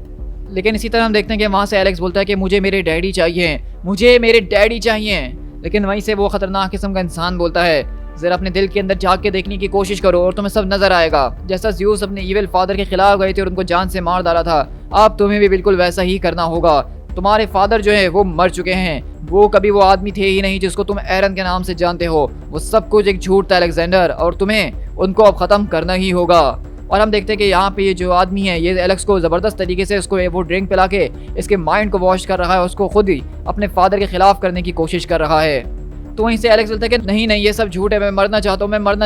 लेकिन इसी तरह हम देखते हैं कि वहाँ से एलेक्स बोलता है कि मुझे मेरे डैडी चाहिए, मुझे मेरे डैडी चाहिए। लेकिन वहीं से वो खतरनाक किस्म का इंसान बोलता है, जरा अपने दिल के अंदर झाँक के देखने की कोशिश करो और तुम्हें सब नजर आएगा। जैसा ज़्यूस अपने ईविल फादर के खिलाफ गए थे और उनको जान से मार डाला था, अब तुम्हें भी बिल्कुल वैसा ही करना होगा। तुम्हारे फादर जो है वो मर चुके हैं, वो आदमी थे ही नहीं जिसको तुम एरन के नाम से जानते हो। वो सब कुछ एक झूठ था अलेक्जेंडर, और तुम्हें उनको अब खत्म करना ही होगा। और हम देखते हैं कि यहाँ पे ये जो आदमी है ये एलेक्स को ज़बरदस्त तरीके से उसको वो ड्रिंक पिला के इसके माइंड को वॉश कर रहा है, उसको खुद ही अपने फादर के खिलाफ करने की कोशिश कर रहा है। तो वहीं से एलेक्स बोलता है कि नहीं नहीं, ये सब झूठ है, मैं मरना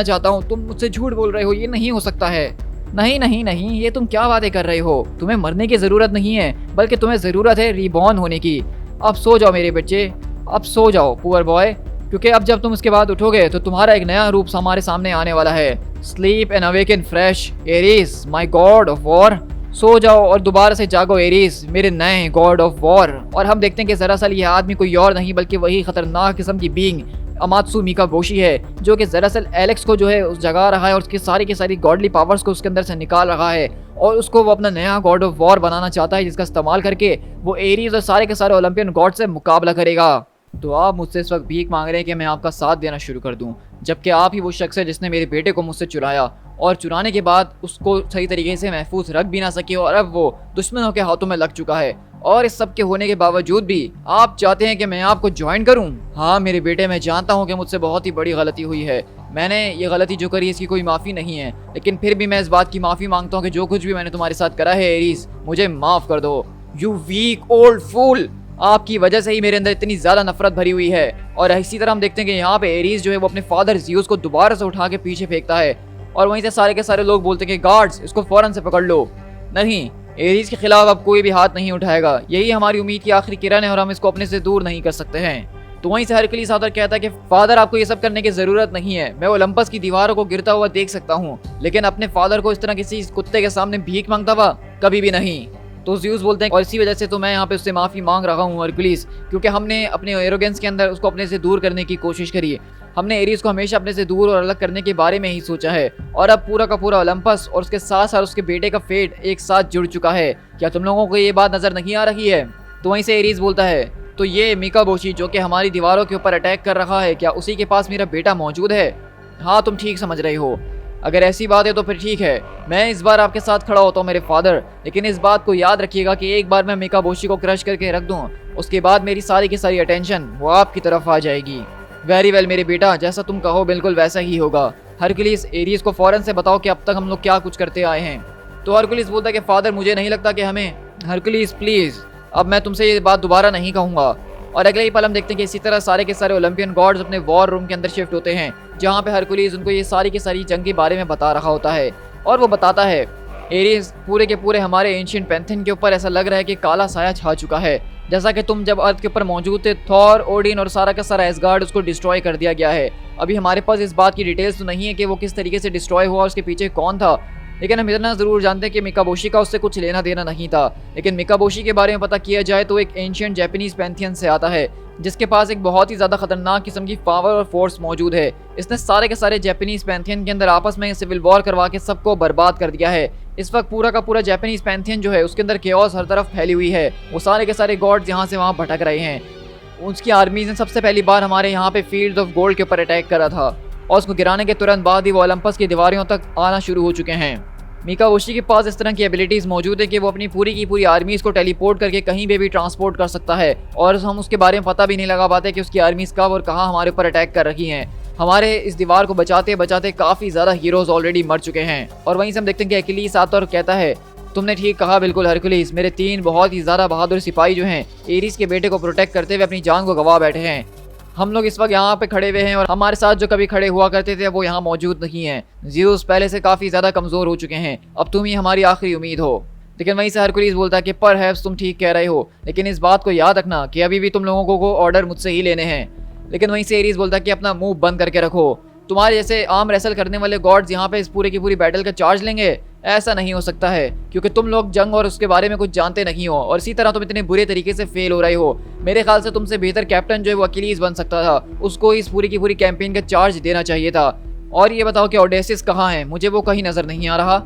चाहता हूँ, तुम मुझसे झूठ बोल रहे हो, ये नहीं हो सकता है। नहीं नहीं नहीं, ये तुम क्या बातें कर रहे हो, तुम्हें मरने की ज़रूरत नहीं है, बल्कि तुम्हें ज़रूरत है रीबॉर्न होने की। अब सो जाओ मेरे बच्चे, अब सो जाओ पुअर बॉय, क्योंकि अब जब तुम उसके बाद उठोगे तो तुम्हारा एक नया रूप हमारे सामने आने वाला है। Sleep and awaken fresh Ares, my god of war. सो जाओ और दोबारा से जागो एरीज, मेरे नए गॉड ऑफ वॉर। और हम देखते हैं कि दरअसल ये आदमी कोई और नहीं बल्कि वही खतरनाक किस्म की बीइंग अमात्सु मिकाबोशी है, जो कि दरअसल एलेक्स को जो है उस जगा रहा है और उसकी सारी की सारी गॉडली पावर्स को उसके अंदर से निकाल रहा है, और उसको वो अपना नया गॉड ऑफ वॉर बनाना चाहता है, जिसका इस्तेमाल करके वो एरीज और सारे के सारे ओलंपियन गॉड से मुकाबला करेगा। तो आप मुझसे इस वक्त भीख मांग रहे हैं कि मैं आपका साथ देना शुरू कर दूं, जबकि आप ही वो शख्स है जिसने मेरे बेटे को मुझसे चुराया, और चुराने के बाद उसको सही तरीके से महफूज रख भी ना सके, और अब वो दुश्मनों के हाथों में लग चुका है। और इस सब के होने के बावजूद भी आप चाहते हैं कि मैं आपको ज्वाइन करूं? हाँ मेरे बेटे, मैं जानता हूं कि मुझसे बहुत ही बड़ी गलती हुई है, मैंने ये गलती जो करी इसकी कोई माफ़ी नहीं है, लेकिन फिर भी मैं इस बात की माफ़ी मांगता हूँ कि जो कुछ भी मैंने तुम्हारे साथ करा है एरीज, मुझे माफ़ कर दो। यू वीक ओल्ड फूल, आपकी वजह से ही मेरे अंदर इतनी ज़्यादा नफरत भरी हुई है। और इसी तरह हम देखते हैं कि यहाँ पे एरीज जो है वो अपने फादर ज़्यूस को दोबारा से उठा के पीछे फेंकता है, और वहीं से सारे के सारे लोग बोलते हैं कि गार्ड्स इसको फौरन से पकड़ लो। नहीं, एरीज के खिलाफ अब कोई भी हाथ नहीं उठाएगा, यही हमारी उम्मीद की आखिरी किरण है, और हम इसको अपने से दूर नहीं कर सकते हैं। तो वहीं से हरकुलिस आता कहता है कि फादर आपको ये सब करने की जरूरत नहीं है, मैं ओलंपस की दीवारों को गिरता हुआ देख सकता हूँ, लेकिन अपने फादर को इस तरह किसी कुत्ते के सामने भीख मांगता हुआ कभी भी नहीं। तो ज़्यूस बोलते हैं और इसी वजह से तो मैं यहाँ पे उससे माफ़ी मांग रहा हूँ हरकुलिस, क्योंकि हमने अपने एरोगेंस के अंदर उसको अपने से दूर करने की कोशिश करी है, हमने एरीज को हमेशा अपने से दूर और अलग करने के बारे में ही सोचा है, और अब पूरा का पूरा ओलंपस और उसके साथ साथ उसके बेटे का फेट एक साथ जुड़ चुका है। क्या तुम लोगों को ये बात नज़र नहीं आ रही है? तो वहीं से एरीज बोलता है, तो ये मिकाबोशी जो कि हमारी दीवारों के ऊपर अटैक कर रहा है, क्या उसी के पास मेरा बेटा मौजूद है? हाँ तुम ठीक समझ रही हो, अगर ऐसी बात है तो फिर ठीक है, मैं इस बार आपके साथ खड़ा होता हूँ मेरे फादर, लेकिन इस बात को याद रखिएगा कि एक बार मैं मिकाबोशी को क्रश करके रख दूँ, उसके बाद मेरी सारी की सारी अटेंशन वो आपकी तरफ आ जाएगी। वेरी वेल मेरे बेटा, जैसा तुम कहो बिल्कुल वैसा ही होगा। हरकुलिस एरीज को फौरन से बताओ कि अब तक हम लोग क्या कुछ करते आए हैं। तो हरकुलिस बोलता है कि फादर मुझे नहीं लगता कि हमें। हरकुलिस प्लीज़, अब मैं तुमसे ये बात दोबारा नहीं कहूँगा। और अगले ही पल हम देखते हैं कि इसी तरह सारे के सारे ओलंपियन गॉड्स अपने वॉर रूम के अंदर शिफ्ट होते हैं, जहाँ पे हरकुलिस उनको ये सारी की सारी जंग के बारे में बता रहा होता है, और वो बताता है एरीज पूरे के पूरे हमारे एंशिएंट पैंथियन के ऊपर ऐसा लग रहा है कि काला साया छा चुका है, जैसा कि तुम जब अर्थ के ऊपर मौजूद थे थॉर, ओडिन और सारा का सारा एसगार्ड उसको डिस्ट्रॉय कर दिया गया है। अभी हमारे पास इस बात की डिटेल्स तो नहीं है कि वो किस तरीके से डिस्ट्रॉय हुआ, उसके पीछे कौन था, लेकिन हम इतना ज़रूर जानते हैं कि मिकाबोशी का उससे कुछ लेना देना नहीं था। लेकिन मिकाबोशी के बारे में पता किया जाए तो एक एंशिएंट जैपनीज पैंथियन से आता है, जिसके पास एक बहुत ही ज़्यादा खतरनाक किस्म की पावर और फोर्स मौजूद है। इसने सारे के सारे जैपनीज पैंथियन के अंदर आपस में सिविल वॉर करवा के सबको बर्बाद कर दिया है। इस वक्त पूरा का पूरा जैपनीज पैंथियन जो है उसके अंदर केओस हर तरफ फैली हुई है, वो सारे के सारे गॉड्स यहाँ से वहाँ भटक रहे हैं। उसकी आर्मीज ने सबसे पहली बार हमारे यहाँ पे फील्ड ऑफ गोल्ड के ऊपर अटैक करा था, और उसको गिराने के तुरंत बाद ही वो ओलंपस की दीवारों तक आना शुरू हो चुके हैं। मिकाबोशी के पास इस तरह की एबिलिटीज़ मौजूद है कि वो अपनी पूरी की पूरी आर्मीज़ को टेलीपोर्ट करके कहीं पे भी ट्रांसपोर्ट कर सकता है, और हम उसके बारे में पता भी नहीं लगा पाते कि उसकी आर्मीज़ कब और कहाँ हमारे ऊपर अटैक कर रही हैं। हमारे इस दीवार को बचाते बचाते काफ़ी ज़्यादा हीरोज़ ऑलरेडी मर चुके हैं। और वहीं से हम देखते हैं कि अकिलीस आता और कहता है, तुमने ठीक कहा बिल्कुल हरकुलिस, मेरे 3 बहुत ही ज़्यादा बहादुर सिपाही जो हैं एरीज के बेटे को प्रोटेक्ट करते हुए अपनी जान को गंवा बैठे हैं। हम लोग इस वक्त यहाँ पे खड़े हुए हैं, और हमारे साथ जो कभी खड़े हुआ करते थे वो यहाँ मौजूद नहीं है। ज़्यूस पहले से काफ़ी ज़्यादा कमज़ोर हो चुके हैं, अब तुम ही हमारी आखिरी उम्मीद हो। लेकिन वहीं से हरकुलिस बोलता है कि परहैप्स तुम ठीक कह रहे हो, लेकिन इस बात को याद रखना कि अभी भी तुम लोगों को ऑर्डर मुझसे ही लेने हैं। लेकिन वहीं से एरीज बोलता है कि अपना मुंह बंद करके रखो, तुम्हारे जैसे आर्म रेसल करने वाले गॉड्स यहाँ पे इस पूरे की पूरी बैटल का चार्ज लेंगे, ऐसा नहीं हो सकता है, क्योंकि तुम लोग जंग और उसके बारे में कुछ जानते नहीं हो, और इसी तरह तुम इतने बुरे तरीके से फेल हो रहे हो। मेरे ख्याल से तुमसे बेहतर कैप्टन जो है वो अकिलीस बन सकता था, उसको इस पूरी की पूरी कैंपेन का चार्ज देना चाहिए था। और ये बताओ कि ओडेसिस कहाँ है, मुझे वो कहीं नज़र नहीं आ रहा।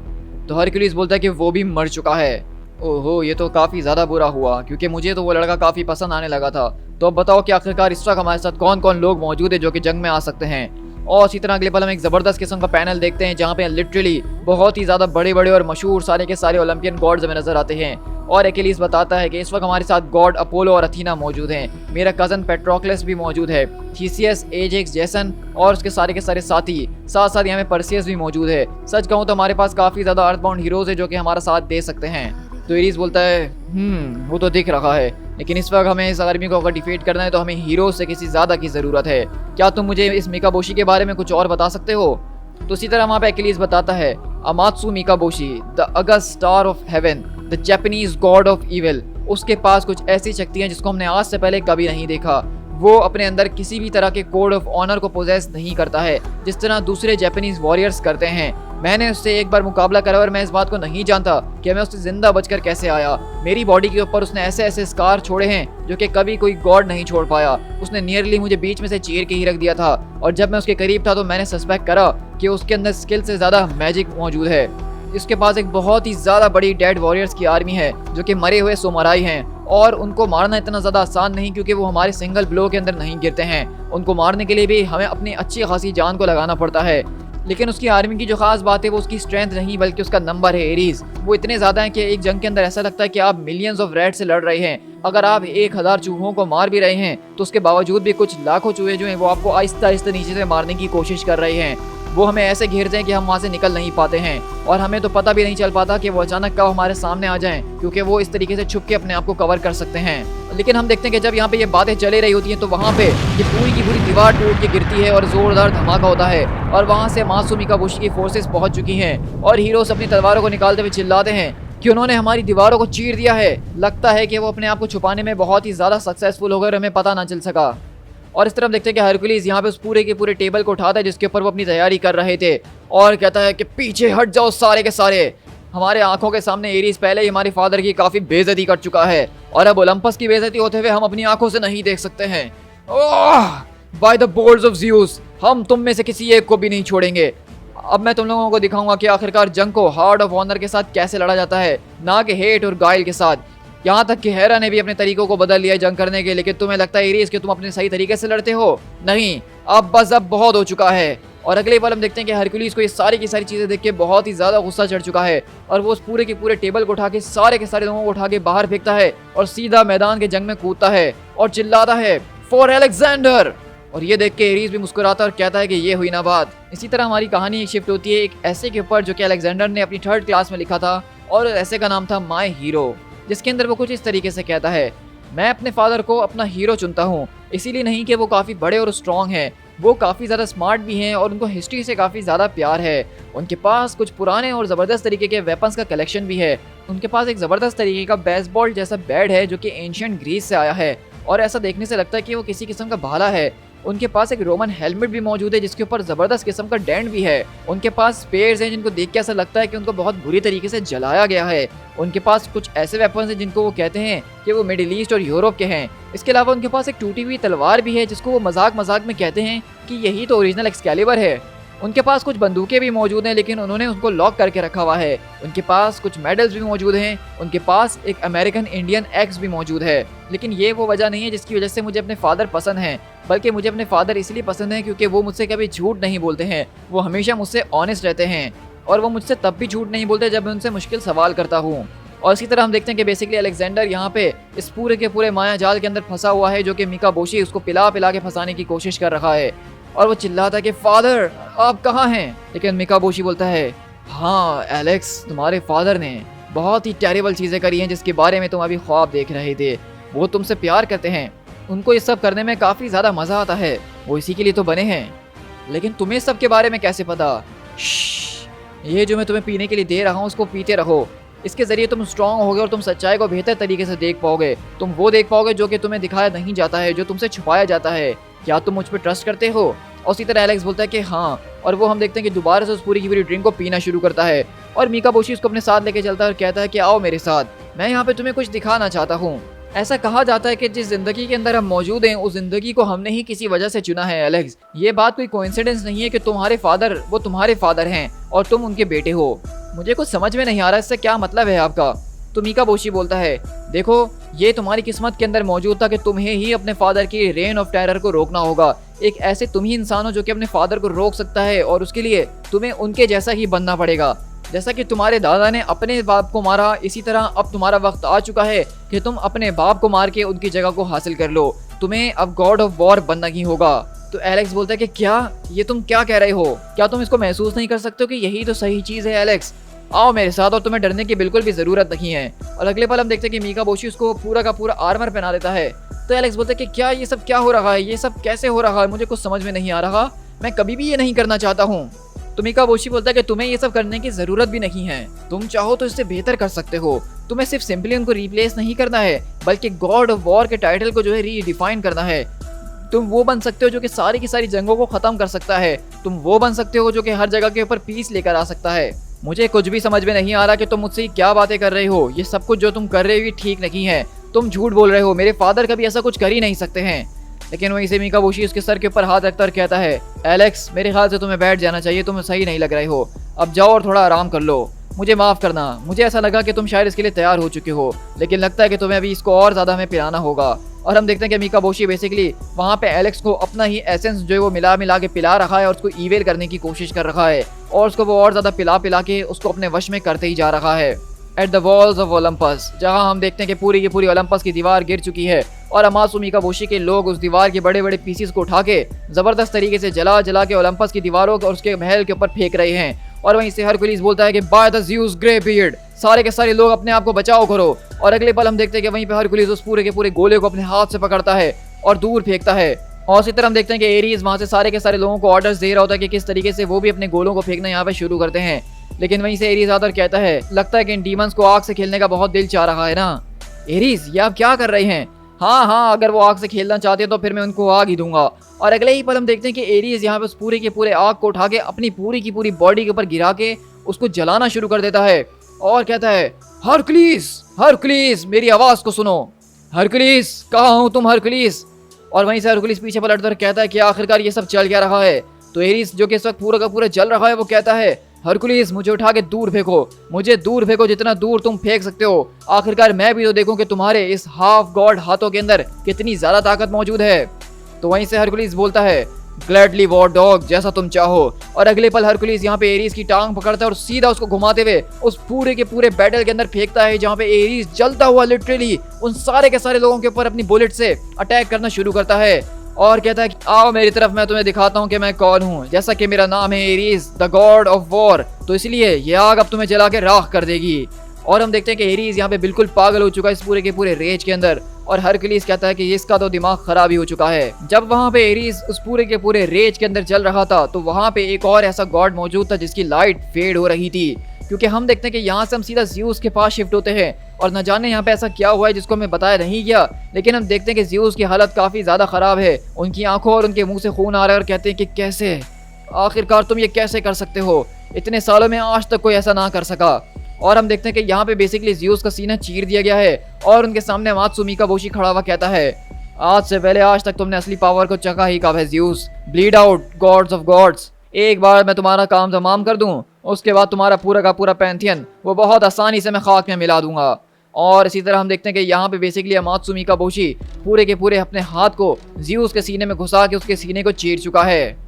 तो हरकुलिस बोलता है कि वो भी मर चुका है। ओहो, ये तो काफ़ी ज़्यादा बुरा हुआ, क्योंकि मुझे तो वो लड़का काफ़ी पसंद आने लगा था। तो अब बताओ कि आखिरकार इस वक्त हमारे साथ कौन कौन लोग मौजूद है जो कि जंग में आ सकते हैं। और इसी तरह अगले पल हम एक ज़बरदस्त किस्म का पैनल देखते हैं, जहाँ पे लिटरली बहुत ही ज़्यादा बड़े बड़े और मशहूर सारे के सारे ओलंपियन गॉड्स हमें नजर आते हैं। और एकिलीज बताता है कि इस वक्त हमारे साथ गॉड अपोलो और अथीना मौजूद हैं, मेरा कजन पेट्रोक्लस भी मौजूद है, थीसियस, एजेक्स, जेसन और उसके सारे के सारे साथी, साथ साथ यहाँ पे परसियस भी मौजूद है। सच कहूँ तो हमारे पास काफी ज्यादा अर्थबाउंड हीरोज है जो कि हमारा साथ दे सकते हैं। तो एरीज बोलता है वो तो दिख रहा है, लेकिन इस वक्त हमें इस आर्मी को अगर डिफीट करना है तो हमें हीरोज से किसी ज्यादा की जरूरत है। क्या तुम मुझे इस मिकाबोशी के बारे में कुछ और बता सकते हो? तो इसी तरह वहाँ पे एकिलीज बताता है Amatsu Mikaboshi, the august star of heaven, the Japanese god of evil, उसके पास कुछ ऐसी शक्तियां जिसको हमने आज से पहले कभी नहीं देखा। वो अपने अंदर किसी भी तरह के कोड ऑफ ऑनर को पोजेस नहीं करता है जिस तरह दूसरे जापानीज वॉरियर्स करते हैं। मैंने उससे एक बार मुकाबला करा और मैं इस बात को नहीं जानता कि मैं उससे जिंदा बचकर कैसे आया। मेरी बॉडी के ऊपर उसने ऐसे ऐसे स्कार छोड़े हैं जो कि कभी कोई गॉड नहीं छोड़ पाया। उसने नियरली मुझे बीच में से चीर के ही रख दिया था और जब मैं उसके करीब था तो मैंने सस्पेक्ट करा कि उसके अंदर स्किल से ज्यादा मैजिक मौजूद है। इसके पास एक बहुत ही ज्यादा बड़ी डेड वॉरियर्स की आर्मी है जो कि मरे हुए सोमराई हैं और उनको मारना इतना ज्यादा आसान नहीं क्योंकि वो हमारे सिंगल ब्लो के अंदर नहीं गिरते हैं। उनको मारने के लिए भी हमें अपनी अच्छी खासी जान को लगाना पड़ता है। लेकिन उसकी आर्मी की जो खास बात है वो उसकी स्ट्रेंथ नहीं बल्कि उसका नंबर है एरीज। वो इतने ज्यादा है कि एक जंग के अंदर ऐसा लगता है कि आप मिलियंस ऑफ रैट से लड़ रहे हैं। अगर आप 1000 चूहों को मार भी रहे हैं तो उसके बावजूद भी कुछ लाखों चूहे जो हैं वो आपको आहिस्ता आहिस्ता नीचे से मारने की कोशिश कर रहे हैं। वो हमें ऐसे घेरते हैं कि हम वहाँ से निकल नहीं पाते हैं और हमें तो पता भी नहीं चल पाता कि वो अचानक कब हमारे सामने आ जाएं क्योंकि वो इस तरीके से छुप के अपने आप को कवर कर सकते हैं। लेकिन हम देखते हैं कि जब यहाँ पे ये बातें चली रही होती हैं तो वहाँ पे ये पूरी की पूरी दीवार टूट के गिरती है और जोरदार धमाका होता है और वहाँ से अमात्सु मिकाबोशी की फोर्सेस पहुंच चुकी हैं और हीरोज अपनी तलवारों को निकालते हुए चिल्लाते हैं कि उन्होंने हमारी दीवारों को चीर दिया है। लगता है कि वो अपने आप को छुपाने में बहुत ही ज्यादा सक्सेसफुल हो गए और हमें पता ना चल सका। और इस तरफ देखते हैं कि हरकुलिस यहाँ पे उस पूरे के पूरे टेबल को उठाता है जिसके ऊपर वो अपनी तैयारी कर रहे थे और कहता है कि पीछे हट जाओ सारे के सारे। हमारे आंखों के सामने एरीज पहले ही हमारे फादर की काफी बेइज्जती कर चुका है और अब ओलंपस की बेइज्जती होते हुए हम अपनी आंखों से नहीं देख सकते हैं। By the boards of Zeus, हम तुम में से किसी एक को भी नहीं छोड़ेंगे। अब मैं तुम लोगों को दिखाऊंगा कि आखिरकार जंग को हार्ड ऑफ ऑनर के साथ कैसे लड़ा जाता है, ना कि हेट और गाइल के साथ। यहाँ तक कि हेरा ने भी अपने तरीकों को बदल लिया जंग करने के। लेकिन तुम्हें लगता है एरीज कि तुम अपने सही तरीके से लड़ते हो? नहीं, अब बस अब बहुत हो चुका है। और अगले पल हम देखते हैं कि हरकुलिस को ये सारी की सारी चीजें देख के बहुत ही ज्यादा गुस्सा चढ़ चुका है और वो उस पूरे के पूरे टेबल को उठा के सारे के सारे लोगों को उठा के बाहर फेंकता है और सीधा मैदान के जंग में कूदता है और चिल्लाता है फॉर अलेक्जेंडर। और ये देख के एरीज भी मुस्कुराता और कहता है कि ये हुई ना बात। इसी तरह हमारी कहानी एक शिफ्ट होती है एक ऐसे के ऊपर जो कि अलेक्जेंडर ने अपनी 3rd क्लास में लिखा था और ऐसे का नाम था माई हीरो, जिसके अंदर वो कुछ इस तरीके से कहता है मैं अपने फादर को अपना हीरो चुनता हूँ, इसीलिए नहीं कि वो काफ़ी बड़े और स्ट्रॉन्ग हैं, वो काफ़ी ज़्यादा स्मार्ट भी हैं और उनको हिस्ट्री से काफ़ी ज़्यादा प्यार है। उनके पास कुछ पुराने और ज़बरदस्त तरीके के वेपन्स का कलेक्शन भी है। उनके पास एक ज़बरदस्त तरीके का बेसबॉल जैसा बैट है जो कि एंशिएंट ग्रीस से आया है और ऐसा देखने से लगता है कि वो किसी किस्म का भाला है। उनके पास एक रोमन हेलमेट भी मौजूद है जिसके ऊपर जबरदस्त किस्म का डेंट भी है। उनके पास स्पेयर्स हैं जिनको देख के ऐसा लगता है कि उनको बहुत बुरी तरीके से जलाया गया है। उनके पास कुछ ऐसे वेपन्स हैं जिनको वो कहते हैं कि वो मिडिल ईस्ट और यूरोप के हैं। इसके अलावा उनके पास एक टूटी हुई तलवार भी है जिसको वो मजाक मजाक में कहते हैं कि यही तो ओरिजिनल एक्सकैलिबर है। उनके पास कुछ बंदूकें भी मौजूद हैं लेकिन उन्होंने उसको लॉक करके रखा हुआ है। उनके पास कुछ मेडल्स भी मौजूद हैं। उनके पास एक अमेरिकन इंडियन एक्स भी मौजूद है। लेकिन ये वो वजह नहीं है जिसकी वजह से मुझे अपने फादर पसंद हैं, बल्कि मुझे अपने फादर इसलिए पसंद है क्योंकि वो मुझसे कभी झूठ नहीं बोलते हैं। वो हमेशा मुझसे ऑनेस्ट रहते हैं और वो मुझसे तब भी झूठ नहीं बोलते जब मैं उनसे मुश्किल सवाल करता हूँ। और इसी तरह हम देखते हैं कि बेसिकली अलेक्जेंडर यहाँ पे इस पूरे के पूरे माया जाल के अंदर फंसा हुआ है जो कि मिकाबोशी उसको पिला पिला के फंसाने की कोशिश कर रहा है और वो चिल्लाता है कि फादर आप कहाँ हैं। लेकिन मिकाबोशी बोलता है हाँ एलेक्स, तुम्हारे फादर ने बहुत ही टेरिबल चीज़ें करी हैं जिसके बारे में तुम अभी ख्वाब देख रहे थे। वो तुमसे प्यार करते हैं, उनको ये सब करने में काफ़ी ज़्यादा मज़ा आता है, वो इसी के लिए तो बने हैं। लेकिन तुम्हें सब के बारे में कैसे पता? ये जो मैं तुम्हें पीने के लिए दे रहा हूँ उसको पीते रहो। इसके ज़रिए तुम स्ट्रॉन्ग होगे और तुम सच्चाई को बेहतर तरीके से देख पाओगे। तुम वो देख पाओगे जो कि तुम्हें दिखाया नहीं जाता है, जो तुमसे छुपाया जाता है। क्या तुम मुझ पर ट्रस्ट करते हो? और उसी तरह एलेक्स बोलता है कि हाँ। और वो हम देखते हैं कि दोबारा से उस पूरी की पूरी ड्रिंक को पीना शुरू करता है और मिकाबोशी उसको अपने साथ लेके चलता है और कहता है कि आओ मेरे साथ, मैं यहाँ पे तुम्हें कुछ दिखाना चाहता हूँ। ऐसा कहा जाता है कि जिस जिंदगी के अंदर हम मौजूद हैं उस जिंदगी को हमने ही किसी वजह से चुना है एलेक्स। ये बात कोई कोइंसिडेंस नहीं है कि तुम्हारे फादर वो तुम्हारे फादर हैं और तुम उनके बेटे हो। मुझे कुछ समझ में नहीं आ रहा इससे क्या मतलब है आपका। तो मिकाबोशी बोलता है देखो ये तुम्हारी किस्मत के अंदर मौजूद था कि तुम्हें ही अपने फादर की रेन ऑफ टेरर को रोकना होगा। एक ऐसे तुम ही इंसान हो जो कि अपने फादर को रोक सकता है और उसके लिए तुम्हें उनके जैसा ही बनना पड़ेगा। जैसा कि तुम्हारे दादा ने अपने बाप को मारा, इसी तरह अब तुम्हारा वक्त आ चुका है कि तुम अपने बाप को मार के उनकी जगह को हासिल कर लो। तुम्हें अब गॉड ऑफ वॉर बनना ही होगा। तो एलेक्स बोलता है कि क्या, ये तुम क्या कह रहे हो? क्या तुम इसको महसूस नहीं कर सकते हो कि यही तो सही चीज़ है एलेक्स? आओ मेरे साथ और तुम्हें डरने की बिल्कुल भी ज़रूरत नहीं है। और अगले पल हम देखते हैं कि मीका बोशी उसको पूरा का पूरा आर्मर पहना देता है। तो एलेक्स बोलता है कि क्या ये सब क्या हो रहा है, ये सब कैसे हो रहा है, मुझे कुछ समझ में नहीं आ रहा, मैं कभी भी ये नहीं करना चाहता हूँ। तो मीका बोशी बोलता है कि तुम्हें ये सब करने की ज़रूरत भी नहीं है, तुम चाहो तो इससे बेहतर कर सकते हो। तुम्हें सिर्फ सिंपली उनको रिप्लेस नहीं करना है, बल्कि गॉड ऑफ वॉर के टाइटल को जो है रीडिफाइन करना है। तुम वो बन सकते हो जो कि सारी की सारी जंगों को खत्म कर सकता है। तुम वो बन सकते हो जो कि हर जगह के ऊपर पीस लेकर आ सकता है। मुझे कुछ भी समझ में नहीं आ रहा कि तुम मुझसे क्या बातें कर रहे हो। ये सब कुछ जो तुम कर रहे हो ये ठीक नहीं है। तुम झूठ बोल रहे हो, मेरे फादर कभी ऐसा कुछ कर ही नहीं सकते हैं। लेकिन वहीं से मीका बोशी उसके सर के ऊपर हाथ रखकर कहता है, एलेक्स मेरे ख्याल से तुम्हें बैठ जाना चाहिए, तुम सही नहीं लग रहे हो। अब जाओ और थोड़ा आराम कर लो। मुझे माफ़ करना, मुझे ऐसा लगा कि तुम शायद इसके लिए तैयार हो चुके हो, लेकिन लगता है कि तुम्हें अभी इसको और ज़्यादा हमें पिलाना होगा। और हम देखते हैं कि मीका बोशी बेसिकली वहाँ पे एलेक्स को अपना ही एसेंस जो है वो मिला के पिला रहा है और उसको ईवेल करने की कोशिश कर रहा है, और उसको वो और ज़्यादा पिला के उसको अपने वश में करते ही जा रहा है। At the walls of Olympus, जहाँ हम देखते हैं कि पूरी की पूरी ओलंपस की दीवार गिर चुकी है और अमासु मीका बोशी के लोग उस दीवार के बड़े बड़े पीसेस को उठा के ज़बरदस्त तरीके से जला के ओलंपस की दीवारों और उसके महल के ऊपर फेंक रहे हैं। और वहीं से हरकुलिस बोलता है कि by the Zeus grey beard, सारे के सारे लोग अपने आप को बचाओ करो। और अगले पल हम देखते हैं कि वहीं पे हरकुलिस उस पूरे के पूरे गोले को अपने हाथ से पकड़ता है और दूर फेंकता है। और इसी तरह हम देखते हैं कि एरीज वहाँ से सारे के सारे लोगों को ऑर्डर्स दे रहा होता है कि किस तरीके से वो भी अपने गोलों को फेंकना यहाँ पे शुरू करते हैं। लेकिन वहीं से एरीज आता और कहता है, लगता है कि इन डीमंस को आग से खेलने का बहुत दिल चाह रहा है ना। एरीज, ये आप क्या कर रहे हैं? हाँ, अगर वो आग से खेलना चाहते हैं तो फिर मैं उनको आग ही दूंगा। और अगले ही पल हम देखते हैं कि एरीज यहाँ पे उस पूरे के पूरे आग को उठा के अपनी पूरी की पूरी बॉडी के ऊपर गिरा के उसको जलाना शुरू कर देता है और कहता है, हरकुलिस मेरी आवाज को सुनो। हरकुलिस, कहाँ हो तुम हरकुलिस? और वहीं से हरकुलिस पीछे पलटकर कहता है कि आखिरकार ये सब चल क्या रहा है। तो एरीज जो कि इस वक्त पूरा का पूरा जल रहा है वो कहता है, हरकुलिस मुझे उठा के दूर फेंको, मुझे दूर फेंको जितना दूर तुम फेंक सकते हो। आखिरकार मैं भी तो देखूं कि तुम्हारे इस हाफ गॉड हाथों के अंदर कितनी ज्यादा ताकत मौजूद है। तो वहीं से हरकुलिस बोलता है, ग्लैडली वॉर डॉग, जैसा तुम चाहो। और अगले पल हरकुलिस यहाँ पे एरीज की टांग पकड़ता है और सीधा उसको घुमाते हुए उस पूरे के पूरे बैटल के अंदर फेंकता है, जहाँ पे एरीज जलता हुआ लिटरली उन सारे के सारे लोगों के ऊपर अपनी बुलेट से अटैक करना शुरू करता है और कहता है कि आओ मेरी तरफ, मैं तुम्हें दिखाता हूँ कि मैं कौन हूँ। जैसा कि मेरा नाम है Aries the god of war, तो इसलिए ये आग अब तुम्हें जला के राख कर देगी। और हम देखते हैं कि एरीज यहाँ पे बिल्कुल पागल हो चुका है इस पूरे के पूरे रेज के अंदर। और हरकुलिस कहता है कि इसका तो दिमाग खराब ही हो चुका है। जब वहाँ पे एरीज उस पूरे के पूरे रेज के अंदर चल रहा था तो वहाँ पे एक और ऐसा गॉड मौजूद था जिसकी लाइट फेड हो रही थी, क्योंकि हम देखते हैं कि यहाँ से हम सीधा ज़्यूस के पास शिफ्ट होते हैं और न जाने यहाँ पे ऐसा क्या हुआ है जिसको हमें बताया नहीं गया। लेकिन हम देखते हैं कि ज़्यूस की हालत काफ़ी ज़्यादा ख़राब है, उनकी आंखों और उनके मुंह से खून आ रहा है और कहते हैं कि कैसे, आखिरकार तुम ये कैसे कर सकते हो, इतने सालों में आज तक कोई ऐसा ना कर सका। और हम देखते हैं कि यहाँ पे बेसिकली ज़्यूस का सीना चीर दिया गया है और उनके सामने अमात्सु मीका बोशी खड़ा हुआ कहता है, आज से पहले आज तक तुमने असली पावर को चखा ही कब है Zeus, bleed out gods of gods. एक बार मैं तुम्हारा काम तमाम कर दूं, उसके बाद तुम्हारा पूरा का पूरा पैंथियन वो बहुत आसानी से मैं खाक में मिला दूंगा। और इसी तरह हम देखते हैं कि यहाँ पे बेसिकली अमात्सु मीका बोशी पूरे के पूरे अपने हाथ को ज़्यूस के सीने में घुसा के उसके सीने को चीर चुका है।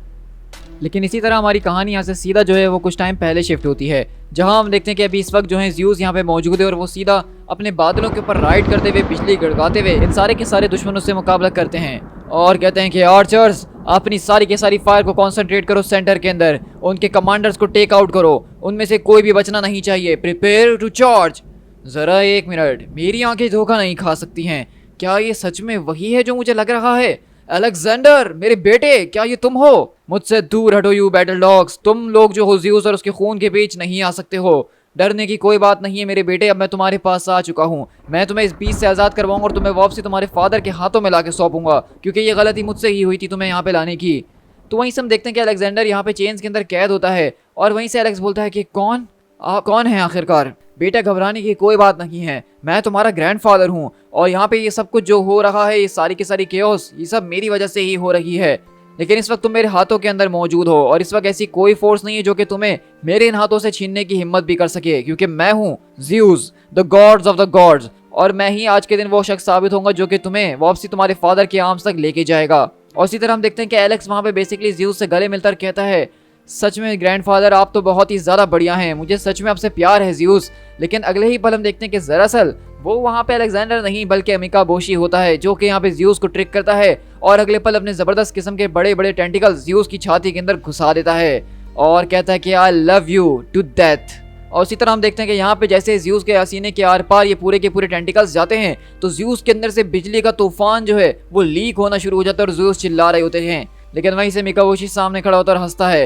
लेकिन इसी तरह हमारी कहानी यहाँ से सीधा जो है वो कुछ टाइम पहले शिफ्ट होती है, जहाँ हम देखते हैं कि अभी इस वक्त जो है ज़्यूस यहाँ पे मौजूद है और वो सीधा अपने बादलों के ऊपर राइड करते हुए, बिजली गड़गाते हुए इन सारे के सारे दुश्मनों से मुकाबला करते हैं और कहते हैं कि आर्चर्स, अपनी सारी की सारी फायर को कॉन्सेंट्रेट करो सेंटर के अंदर, उनके कमांडर्स को टेक आउट करो, उनमें से कोई भी बचना नहीं चाहिए, प्रिपेयर टू चार्ज। ज़रा एक मिनट, मेरी आंखें धोखा नहीं खा सकती हैं, क्या ये सच में वही है जो मुझे लग रहा है? अलेक्जेंडर मेरे बेटे, क्या ये तुम हो? मुझसे दूर हटो यू बैटल डॉग्स, तुम लोग जो हो ज़्यूस और उसके खून के बीच नहीं आ सकते हो। डरने की कोई बात नहीं है मेरे बेटे, अब मैं तुम्हारे पास आ चुका हूँ। मैं तुम्हें इस बीच से आज़ाद करवाऊंगा और तुम्हें वापसी तुम्हारे फादर के हाथों में लाके सौंपूंगा, क्योंकि ये गलती मुझसे ही हुई थी तुम्हें यहाँ पे लाने की। तो वहीं से हम देखते हैं कि अलेक्जेंडर यहाँ पे चेन्स के अंदर कैद होता है और वहीं से एलेक्स बोलता है कि कौन है आखिरकार? बेटा घबराने की कोई बात नहीं है, मैं तुम्हारा ग्रैंडफादर हूँ और यहाँ पे ये सब कुछ जो हो रहा है, ये सारी की सारी केओस, ये सब मेरी वजह से ही हो रही है। लेकिन इस वक्त तुम मेरे हाथों के अंदर मौजूद हो और इस वक्त ऐसी कोई फोर्स नहीं है जो कि तुम्हें मेरे इन हाथों से छीनने की हिम्मत भी कर सके, क्योंकि मैं हूँ Zeus the gods of the gods, और मैं ही आज के दिन वो शख्स साबित होऊंगा जो कि तुम्हें वापसी तुम्हारे फादर के आर्म्स तक लेके जाएगा। और इसी तरह हम देखते हैं कि एलेक्स वहाँ पे बेसिकली ज़्यूस से गले मिलकर कहता है सच में ग्रैंडफादर, आप तो बहुत ही ज्यादा बढ़िया हैं, मुझे सच में आपसे प्यार है ज़्यूस। लेकिन अगले ही पल हम देखते हैं कि दरअसल वो वहाँ पे अलेक्जेंडर नहीं बल्कि अमिकाबोशी होता है, जो कि यहाँ पे ज़्यूस को ट्रिक करता है और अगले पल अपने जबरदस्त किस्म के बड़े बड़े टेंटिकल ज़्यूस की छाती के अंदर घुसा देता है और कहता है कि I love you to death. और इसी तरह हम देखते हैं कि यहाँ पे जैसे ज़्यूस के सीने के आर पार ये पूरे के पूरे टेंटिकल्स जाते हैं तो ज़्यूस के अंदर से बिजली का तूफान जो है वो लीक होना शुरू हो जाता है और ज़्यूस चिल्ला रहे होते हैं। लेकिन वहीं से मिकाबोशी सामने खड़ा होता और हंसता है,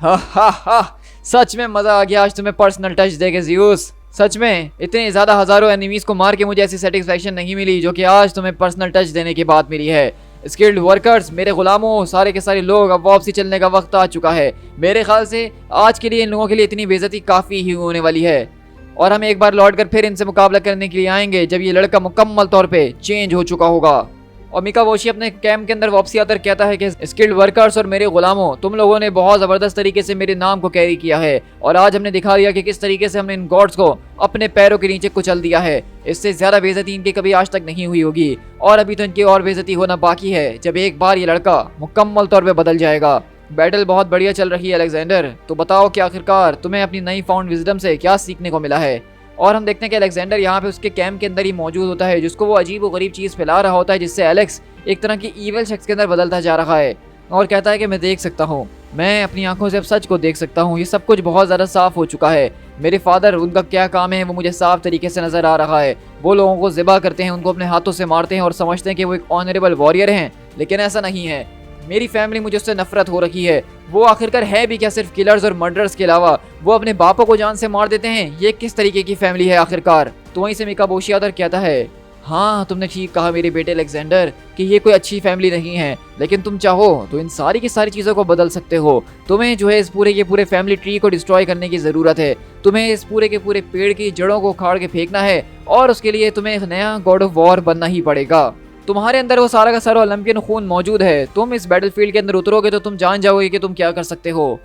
हा हा हा, सच में मजा आ गया आज तुम्हें पर्सनल टच देके ज़्यूस। सच में इतने ज्यादा हजारों एनिमीज को मार के मुझे ऐसी सेटिस्फैक्शन नहीं मिली जो कि आज तुम्हें पर्सनल टच देने के बाद मिली है। स्किल्ड वर्कर्स, मेरे गुलामों, सारे के सारे लोग, अब वापसी चलने का वक्त आ चुका है। मेरे ख्याल से आज के लिए इन लोगों के लिए इतनी बेइज्जती काफी ही होने वाली है और हम एक बार लौट कर फिर इनसे मुकाबला करने के लिए आएंगे जब ये लड़का मुकम्मल तौर पे चेंज हो चुका होगा। और मिकाबोशी अपने कैंप के अंदर वापसी आकर कहता है कि स्किल्ड वर्कर्स और मेरे गुलामों, तुम लोगों ने बहुत ज़बरदस्त तरीके से मेरे नाम को कैरी किया है और आज हमने दिखा दिया कि किस तरीके से हमने इन गॉड्स को अपने पैरों के नीचे कुचल दिया है। इससे ज़्यादा बेइज्जती इनकी कभी आज तक नहीं हुई होगी और अभी तो इनकी और बेइज्जती होना बाकी है जब एक बार ये लड़का मुकम्मल तौर पर बदल जाएगा। बैटल बहुत बढ़िया चल रही है अलेक्जेंडर, तो बताओ कि आखिरकार तुम्हें अपनी नई फाउंड विजडम से क्या सीखने को मिला है। और हम देखते हैं कि अलेक्जेंडर यहाँ पे उसके कैंप के अंदर ही मौजूद होता है जिसको वो अजीब और गरीब चीज़ फैला रहा होता है जिससे एलेक्स एक तरह की ईवल शख्स के अंदर बदलता जा रहा है और कहता है कि मैं देख सकता हूँ, मैं अपनी आंखों से अब सच को देख सकता हूँ, ये सब कुछ बहुत ज़्यादा साफ हो चुका है। मेरे फादर, उनका क्या काम है वो मुझे साफ तरीके से नज़र आ रहा है। वो लोगों को ज़िबा करते हैं, उनको अपने हाथों से मारते हैं और समझते हैं कि वो एक ऑनरेबल वॉरियर हैं, लेकिन ऐसा नहीं है। मेरी फैमिली मुझे उससे नफरत हो रखी है। वो आखिरकार है भी क्या सिर्फ किलर्स और मर्डर्स के अलावा? वो अपने बापों को जान से मार देते हैं। ये किस तरीके की फैमिली है आखिरकार? तो वहीं से मिकाबोशी आकर कहता है, हाँ तुमने ठीक कहा मेरे बेटे अलेक्जेंडर कि ये कोई अच्छी फैमिली नहीं है, लेकिन तुम चाहो तो इन सारी की सारी चीज़ों को बदल सकते हो। तुम्हें जो है इस पूरे के पूरे फैमिली ट्री को डिस्ट्रॉय करने की ज़रूरत है। तुम्हें इस पूरे के पूरे पेड़ की जड़ों को उखाड़ के फेंकना है और उसके लिए तुम्हें एक नया गॉड ऑफ वॉर बनना ही पड़ेगा। तुम्हारे अंदर वो सारा का सारा ओलंपियन खून मौजूद है। तुम इस बैटलफील्ड के अंदर उतरोगे तो तुम जान जाओगे कि तुम क्या कर सकते हो।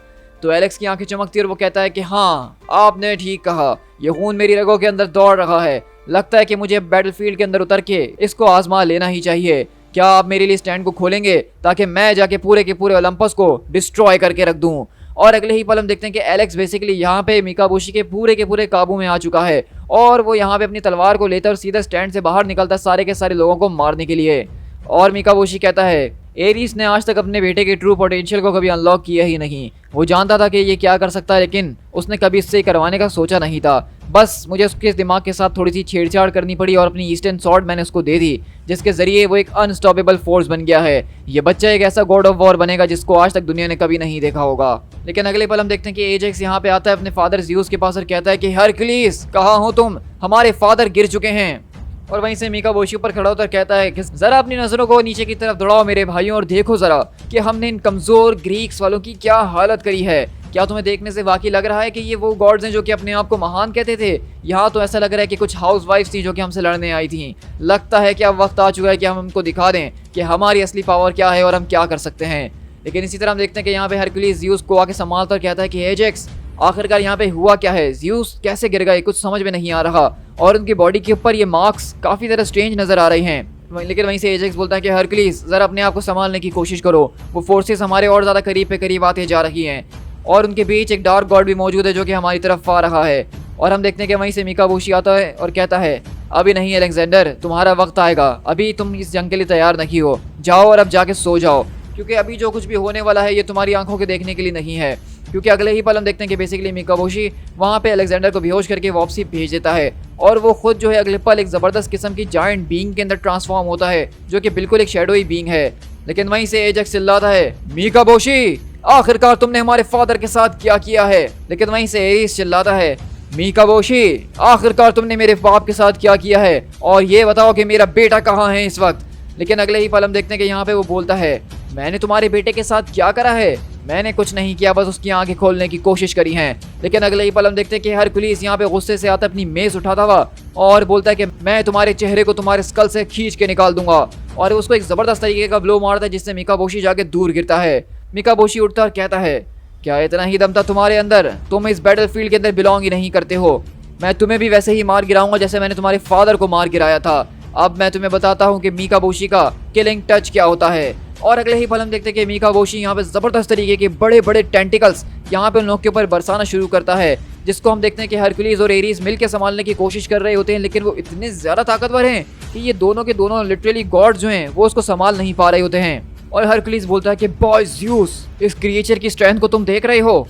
तो एलेक्स की आंखें चमकती और वो कहता है कि हाँ आपने ठीक कहा, ये खून मेरी रगों के अंदर दौड़ रहा है। लगता है कि मुझे बैटलफील्ड के अंदर उतर के इसको आजमा लेना ही चाहिए। क्या आप मेरे लिए स्टैंड को खोलेंगे ताकि मैं जाके पूरे के पूरे ओलंपस को डिस्ट्रॉय करके रख दूं? और अगले ही पल हम देखते हैं कि एलेक्स बेसिकली यहाँ पे मिकाबोशी के पूरे काबू में आ चुका है और वो यहाँ पे अपनी तलवार को लेता और सीधा स्टैंड से बाहर निकलता सारे के सारे लोगों को मारने के लिए। और मिकाबोशी कहता है, एरिस ने आज तक अपने बेटे के ट्रू पोटेंशियल को कभी अनलॉक किया ही नहीं। वो जानता था कि ये क्या कर सकता है, लेकिन उसने कभी इससे करवाने का सोचा नहीं था। बस मुझे उसके दिमाग के साथ थोड़ी सी छेड़छाड़ करनी पड़ी और अपनी ईस्टर्न स्वॉर्ड मैंने उसको दे दी, जिसके जरिए वो एक अनस्टॉपेबल फोर्स बन गया है। ये बच्चा एक ऐसा गॉड ऑफ वॉर बनेगा जिसको आज तक दुनिया ने कभी नहीं देखा होगा। लेकिन अगले पल हम देखते हैं कि एजेक्स यहाँ पे आता है अपने फादर ज़्यूस के पास और कहता है कि हरक्यूलिस कहाँ हो तुम? हमारे फादर गिर चुके हैं। और वहीं से मिकाबोशी ऊपर खड़ा होकर कहता है कि जरा अपनी नजरों को नीचे की तरफ दौड़ाओ मेरे भाइयों और देखो जरा कि हमने इन कमजोर ग्रीक्स वालों की क्या हालत करी है। क्या तुम्हें देखने से वाकई लग रहा है कि ये वो गॉड्स हैं जो कि अपने आप को महान कहते थे? यहाँ तो ऐसा लग रहा है कि कुछ हाउसवाइफ्स थी जो कि हमसे लड़ने आई थी। लगता है कि अब वक्त आ चुका है कि हम उनको दिखा दें कि हमारी असली पावर क्या है और हम क्या कर सकते हैं। लेकिन इसी तरह हम देखते हैं कि यहाँ पे हरक्यूलिस ज़्यूस को आके संभालता और कहता है कि एजेक्स आखिरकार यहाँ पे हुआ क्या है? ज़्यूस कैसे गिर गए? कुछ समझ में नहीं आ रहा और उनकी बॉडी के ऊपर ये मार्क्स काफ़ी ज़्यादा स्ट्रेंज नज़र आ रहे हैं। लेकिन वहीं से एजेक्स बोलता है कि हरक्यूलिस ज़रा अपने आप को संभालने की कोशिश करो, वो फोर्सेस हमारे और ज़्यादा करीब पे करीब आते जा रही हैं और उनके बीच एक डार्क गॉड भी मौजूद है जो कि हमारी तरफ आ रहा है। और हम देखते हैं कि वहीं से मिकाबोशी आता है और कहता है, अभी नहीं अलेक्जेंडर, तुम्हारा वक्त आएगा, अभी तुम इस जंग के लिए तैयार नहीं हो। जाओ और अब जाके सो जाओ, क्योंकि अभी जो कुछ भी होने वाला है ये तुम्हारी आंखों के देखने के लिए नहीं है। क्योंकि अगले ही पल हम देखते हैं कि बेसिकली मिकाबोशी वहाँ पे अलेक्जेंडर को बेहोश करके वापसी भेज देता है और वो खुद जो है अगले पल एक ज़बरदस्त किस्म की जायंट बीइंग के अंदर ट्रांसफॉर्म होता है जो कि बिल्कुल एक शैडोई बीइंग है। लेकिन वहीं से एजेक्स चिल्लाता है, मिकाबोशी आखिरकार तुमने हमारे फादर के साथ क्या किया है? लेकिन वहीं से एरिस चिल्लाता है, मिकाबोशी आखिरकार तुमने मेरे बाप के साथ क्या किया है? और ये बताओ कि मेरा बेटा कहाँ है इस वक्त? लेकिन अगले ही पल हम देखते हैं कि यहाँ पे वो बोलता है, मैंने तुम्हारे बेटे के साथ क्या करा है? मैंने कुछ नहीं किया, बस उसकी आंखें खोलने की कोशिश करी है। लेकिन अगले ही पल हम देखते हैं कि हरक्यूलिस यहाँ पे गुस्से से आता अपनी मेज उठाता हुआ और बोलता है कि मैं तुम्हारे चेहरे को तुम्हारे स्कल से खींच के निकाल दूंगा और उसको एक जबरदस्त तरीके का ब्लो मारता है जिससे मिकाबोशी जाके दूर गिरता है। मिकाबोशी उठता और कहता है, क्या इतना ही दम था तुम्हारे अंदर? तुम इस बैटलफील्ड के अंदर बिलोंग ही नहीं करते हो। मैं तुम्हें भी वैसे ही मार गिराऊंगा जैसे मैंने तुम्हारे फादर को मार गिराया था। अब मैं तुम्हें बताता हूँ कि मिकाबोशी का किलिंग टच क्या होता है। और अगले ही पल हम देखते हैं कि मीकाबोशी यहाँ पे जबरदस्त तरीके के बड़े बड़े टेंटिकल्स यहाँ पे उन लोग के ऊपर बरसाना शुरू करता है, जिसको हम देखते हैं कि हरकुलिस और एरीज मिलकर संभालने की कोशिश कर रहे होते हैं, लेकिन वो इतने ज्यादा ताकतवर हैं कि ये दोनों के दोनों लिटरली गॉड जो हैं वो उसको संभाल नहीं पा रहे होते हैं। और हरकुलिस बोलता है कि बॉय ज़्यूस, इस क्रिएचर की स्ट्रेंथ को तुम देख रहे हो?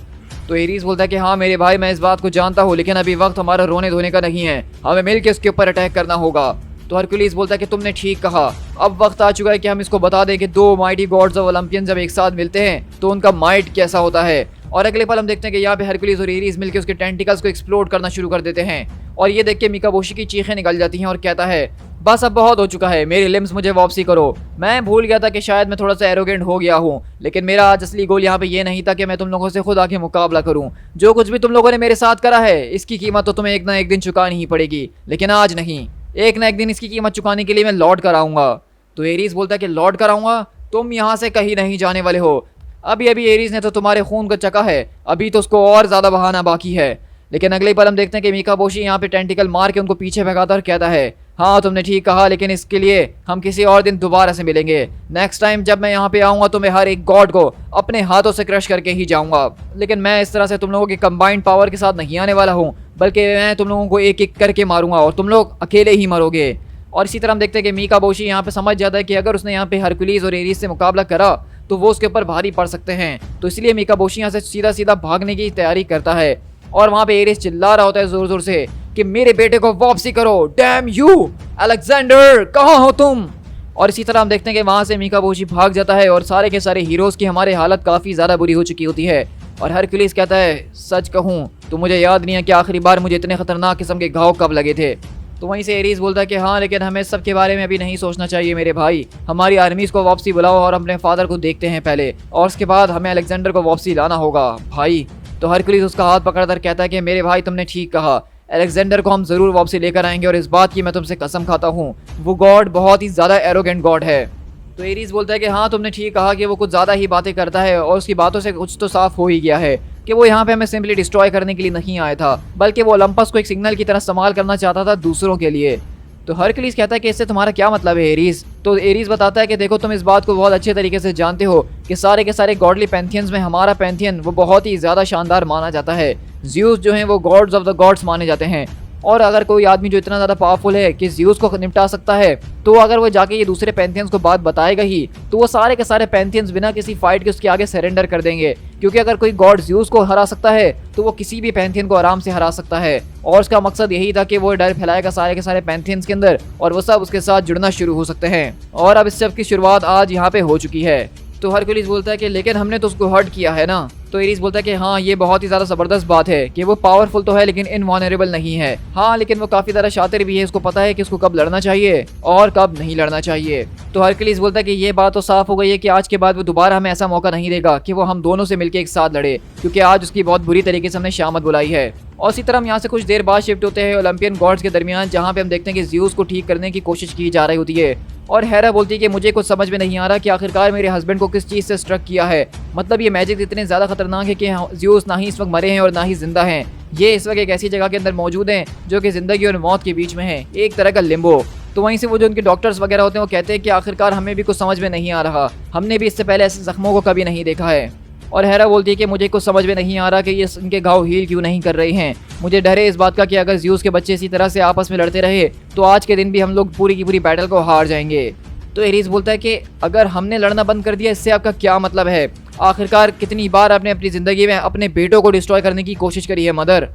तो एरीज बोलता है कि हाँ मेरे भाई, मैं इस बात को जानता हूँ, लेकिन अभी वक्त हमारा रोने धोने का नहीं है, हमें मिलकर इसके ऊपर अटैक करना होगा। तो हरकुलिस बोलता है कि तुमने ठीक कहा, अब वक्त आ चुका है कि हम इसको बता दें कि दो माइटी गॉड्स ऑफ ओलंपियन जब एक साथ मिलते हैं तो उनका माइट कैसा होता है। और अगले पल हम देखते हैं कि यहाँ पे हरकुलिस और एरीज मिलकर उसके टेंटिकल्स को एक्सप्लोड करना शुरू कर देते हैं। और ये देख के मीकाबोशी की चीखें निकल जाती हैं और कहता है बस अब बहुत हो चुका है, मेरी लिम्स मुझे वापसी करो। मैं भूल गया था कि शायद मैं थोड़ा सा एरोगेंट हो गया हूँ, लेकिन मेरा आज असली गोल यहाँ पे ये नहीं था कि मैं तुम लोगों से खुद आके मुकाबला करूँ। जो कुछ भी तुम लोगों ने मेरे साथ करा है इसकी कीमत तो तुम्हें एक ना एक दिन चुकानी ही पड़ेगी, लेकिन आज नहीं, एक ना एक दिन इसकी कीमत चुकाने के लिए मैं लौट कर आऊँगा। तो एरीज बोलता है कि लौट कर आऊँगा? तुम यहाँ से कहीं नहीं जाने वाले हो। अभी अभी एरीज ने तो तुम्हारे खून को चखा है, अभी तो उसको और ज़्यादा बहाना बाकी है। लेकिन अगले पल हम देखते हैं कि मीकाबोशी यहाँ पे टेंटिकल मार के उनको पीछे भगाता और कहता है हाँ तुमने ठीक कहा, लेकिन इसके लिए हम किसी और दिन दोबारा से मिलेंगे। नेक्स्ट टाइम जब मैं यहाँ पे आऊँगा तो मैं हर एक गॉड को अपने हाथों से क्रश करके ही जाऊँगा। लेकिन मैं इस तरह से तुम लोगों की कंबाइंड पावर के साथ नहीं आने वाला हूँ, बल्कि मैं तुम लोगों को एक एक करके मारूंगा और तुम लोग अकेले ही मरोगे। और इसी तरह हम देखते हैं कि मीकाबोशी यहाँ पे समझ जाता है कि अगर उसने यहाँ पे हरकुलिस और एरीज से मुकाबला करा तो वो उसके ऊपर भारी पड़ सकते हैं। तो इसलिए मीकाबोशी यहाँ से सीधा सीधा भागने की तैयारी करता है। और वहाँ पे एरीज चिल्ला रहा होता है जोर जोर से कि मेरे बेटे को वापसी करो, डैम यू अलेक्जेंडर, कहाँ हो तुम? और इसी तरह हम देखते हैं कि वहाँ से मीकाबोशी भाग जाता है और सारे के सारे हीरोज़ की हमारी हालत काफ़ी ज़्यादा बुरी हो चुकी होती है। और हरकुलिस कहता है सच कहूँ तो मुझे याद नहीं है कि आखिरी बार मुझे इतने खतरनाक किस्म के घाव कब लगे थे। तो वहीं से एरीज बोलता है कि हाँ लेकिन हमें सब के बारे में अभी नहीं सोचना चाहिए मेरे भाई, हमारी आर्मीज़ को वापसी बुलाओ और अपने फादर को देखते हैं पहले, और उसके बाद हमें अलेक्जेंडर को वापसी लाना होगा भाई। तो हरकुलिस उसका हाथ पकड़कर कहता है कि मेरे भाई तुमने ठीक कहा, अलेक्जेंडर को हम ज़रूर वापसी लेकर आएंगे, और इस बात की मैं तुमसे कसम खाता हूँ, वो गॉड बहुत ही ज़्यादा एरोगेंट गॉड है। तो एरीज बोलता है कि हाँ तुमने ठीक कहा कि वो कुछ ज़्यादा ही बातें करता है, और उसकी बातों से कुछ तो साफ हो ही गया है कि वो यहाँ पे हमें सिंपली डिस्ट्रॉय करने के लिए नहीं आया था, बल्कि वो ओलंपस को एक सिग्नल की तरह इस्तेमाल करना चाहता था दूसरों के लिए। तो हरकुलिस कहता है कि इससे तुम्हारा क्या मतलब है एरीज? तो एरीज बताता है कि देखो तुम इस बात को बहुत अच्छे तरीके से जानते हो कि सारे के सारे गॉडली पैंथियंस में हमारा पैंथियन वो बहुत ही ज़्यादा शानदार माना जाता है। ज़्यूस जो हैं वो गॉड्स ऑफ द गॉड्स माने जाते हैं, और अगर कोई आदमी जो इतना ज़्यादा पावरफुल है कि ज़्यूस को निपटा सकता है, तो अगर वो जाके ये दूसरे पैंथियंस को बात बताएगा ही तो वो सारे के सारे पैंथियंस बिना किसी फाइट के उसके आगे सरेंडर कर देंगे, क्योंकि अगर कोई गॉड ज़्यूस को हरा सकता है तो वो किसी भी पैंथियन को आराम से हरा सकता है। और उसका मकसद यही था कि वो डर फैलाएगा सारे के सारे पैंथियंस के अंदर, और वो सब उसके साथ जुड़ना शुरू हो सकते हैं। और अब इस सब की शुरुआत आज यहाँ पे हो चुकी है। तो हरकुलिस बोलता है कि लेकिन हमने तो उसको हर्ट किया है ना? तो एरीज बोलता है कि हाँ ये बहुत ही ज़्यादा ज़बरदस्त बात है कि वो पावरफुल तो है लेकिन इनवॉल्नरेबल नहीं है। हाँ लेकिन वो काफ़ी ज़्यादा शातिर भी है, उसको पता है कि उसको कब लड़ना चाहिए और कब नहीं लड़ना चाहिए। तो हरकुलिस बोलता है कि ये बात तो साफ हो गई है कि आज के बाद वो दोबारा हमें ऐसा मौका नहीं देगा कि वो हम दोनों से मिलकर एक साथ लड़े, क्योंकि आज उसकी बहुत बुरी तरीके से हमने शामत बुलाई है। और इसी तरह हम यहाँ से कुछ देर बाद शिफ्ट होते हैं ओलंपियन गॉड्स के दरमियान, जहाँ पे हम देखते हैं कि ज़्यूस को ठीक करने की कोशिश की जा रही होती है। और हेरा बोलती है कि मुझे कुछ समझ में नहीं आ रहा कि आखिरकार मेरे हस्बैंड को किस चीज़ से स्ट्रक किया है। मतलब ये मैजिक इतने ज़्यादा खतरनाक है कि ज़्यूस ना ही इस वक्त मरे हैं और ना ही जिंदा हैं। ये इस वक्त एक ऐसी जगह के अंदर मौजूद हैं जो कि ज़िंदगी और मौत के बीच में है, एक तरह का लिम्बो। तो वहीं से वो जो उनके डॉक्टर्स वगैरह होते हैं वो कहते हैं कि आखिरकार हमें भी कुछ समझ में नहीं आ रहा, हमने भी इससे पहले ऐसे जख्मों को कभी नहीं देखा है। और हेरा बोलती है कि मुझे कुछ समझ में नहीं आ रहा कि ये इनके घाव हील क्यों नहीं कर रहे हैं। मुझे डर है इस बात का कि अगर ज़्यूस के बच्चे इसी तरह से आपस में लड़ते रहे तो आज के दिन भी हम लोग पूरी की पूरी बैटल को हार जाएंगे। तो एरीज बोलता है कि अगर हमने लड़ना बंद कर दिया इससे आपका क्या मतलब है? आखिरकार कितनी बार आपने अपनी ज़िंदगी में अपने बेटों को डिस्ट्रॉय करने की कोशिश करी है मदर?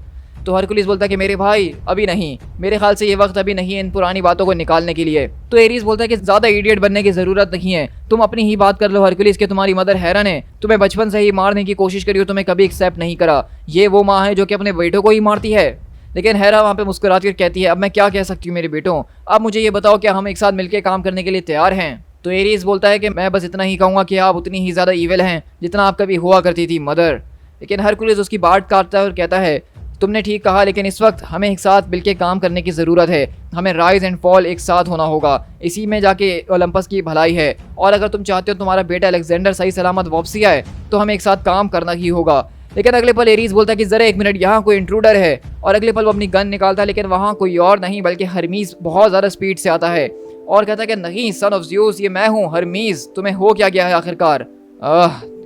तो हरकुलिस बोलता है कि मेरे भाई अभी नहीं, मेरे ख्याल से ये वक्त अभी नहीं है इन पुरानी बातों को निकालने के लिए। तो एरीज बोलता है कि ज़्यादा इडियट बनने की ज़रूरत नहीं है, तुम अपनी ही बात कर लो हरकुलिस कि तुम्हारी मदर हेरा ने तुम्हें बचपन से ही मारने की कोशिश करी हो, तुम्हें कभी एक्सेप्ट नहीं करा। ये वो माँ है जो कि अपने बेटों को ही मारती है। लेकिन हेरा वहाँ पे मुस्कुराती कर कहती है अब मैं क्या कह सकती हूँ मेरे बेटों, अब मुझे ये बताओ क्या हम एक साथ मिलकर काम करने के लिए तैयार हैं? तो एरीज बोलता है कि मैं बस इतना ही कहूँगा कि आप उतनी ही ज़्यादा ईविल हैं जितना आप कभी हुआ करती थी मदर। लेकिन हरकुलिस उसकी बात काटता है और कहता है तुमने ठीक कहा, लेकिन इस वक्त हमें एक साथ मिलकर काम करने की ज़रूरत है, हमें राइज एंड फॉल एक साथ होना होगा, इसी में जाके ओलंपस की भलाई है। और अगर तुम चाहते हो तुम्हारा बेटा अलेक्जेंडर सही सलामत वापसी आए तो हमें एक साथ काम करना ही होगा। लेकिन अगले पल एरीज बोलता है कि ज़रा एक मिनट, यहाँ कोई इंट्रूडर है। और अगले पल वो अपनी गन निकालता है, लेकिन वहाँ कोई और नहीं बल्कि हरमीज़ बहुत ज़्यादा स्पीड से आता है और कहता है कि नहीं सन ऑफ ज़्यूस, ये मैं हूँ हरमीज, तुम्हें हो क्या गया है आखिरकार।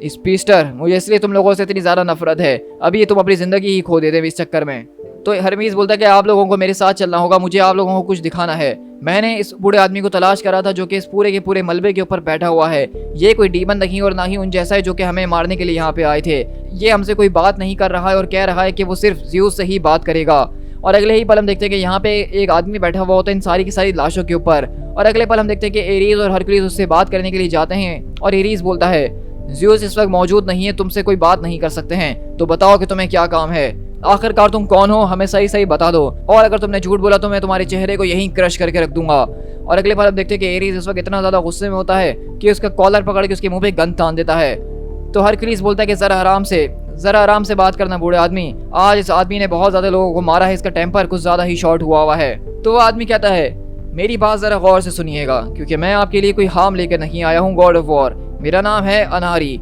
इस पीस्टर, मुझे इसलिए तुम लोगों से इतनी ज़्यादा नफरत है, अभी तुम अपनी ज़िंदगी ही खो देते इस चक्कर में। तो हरमीज बोलता है कि आप लोगों को मेरे साथ चलना होगा, मुझे आप लोगों को कुछ दिखाना है। मैंने इस बूढ़े आदमी को तलाश करा था जो कि इस पूरे के पूरे मलबे के ऊपर बैठा हुआ है। ये कोई डीमन नहीं और ना ही उन जैसा है जो कि हमें मारने के लिए यहाँ पे आए थे। ये हमसे कोई बात नहीं कर रहा है और कह रहा है कि वो सिर्फ ज़्यूस से ही बात करेगा। और अगले ही पल हम देखते हैं कि यहाँ पे एक आदमी बैठा हुआ होता है इन सारी की सारी लाशों के ऊपर। और अगले पल हम देखते हैं कि एरीज और हरकुलिस उससे बात करने के लिए जाते हैं और एरीज बोलता है ज़्यूस इस वक्त मौजूद नहीं है, तुमसे कोई बात नहीं कर सकते हैं, तो बताओ कि तुम्हें क्या काम है, आखिरकार तुम कौन हो, हमें सही सही बता दो, और अगर तुमने झूठ बोला तो मैं तुम्हारे चेहरे को यहीं क्रश करके रख दूंगा। और अगले बार हम देखते हैं कि एरीज इस वक्त इतना ज्यादा गुस्से में होता है कि उसका कॉलर पकड़ के उसके मुंह पे गन तान देता है। तो हरकुलिस बोलता है कि जरा आराम से बात करना बूढ़े आदमी, आज इस आदमी ने बहुत ज्यादा लोगों को मारा है, इसका टेम्पर कुछ ज्यादा ही शॉर्ट हुआ है। तो वो आदमी कहता है मेरी बात जरा गौर से सुनिएगा, क्योंकि मैं आपके लिए कोई हार्म लेकर नहीं आया हूँ गॉड ऑफ वॉर, मेरा नाम है अनारी।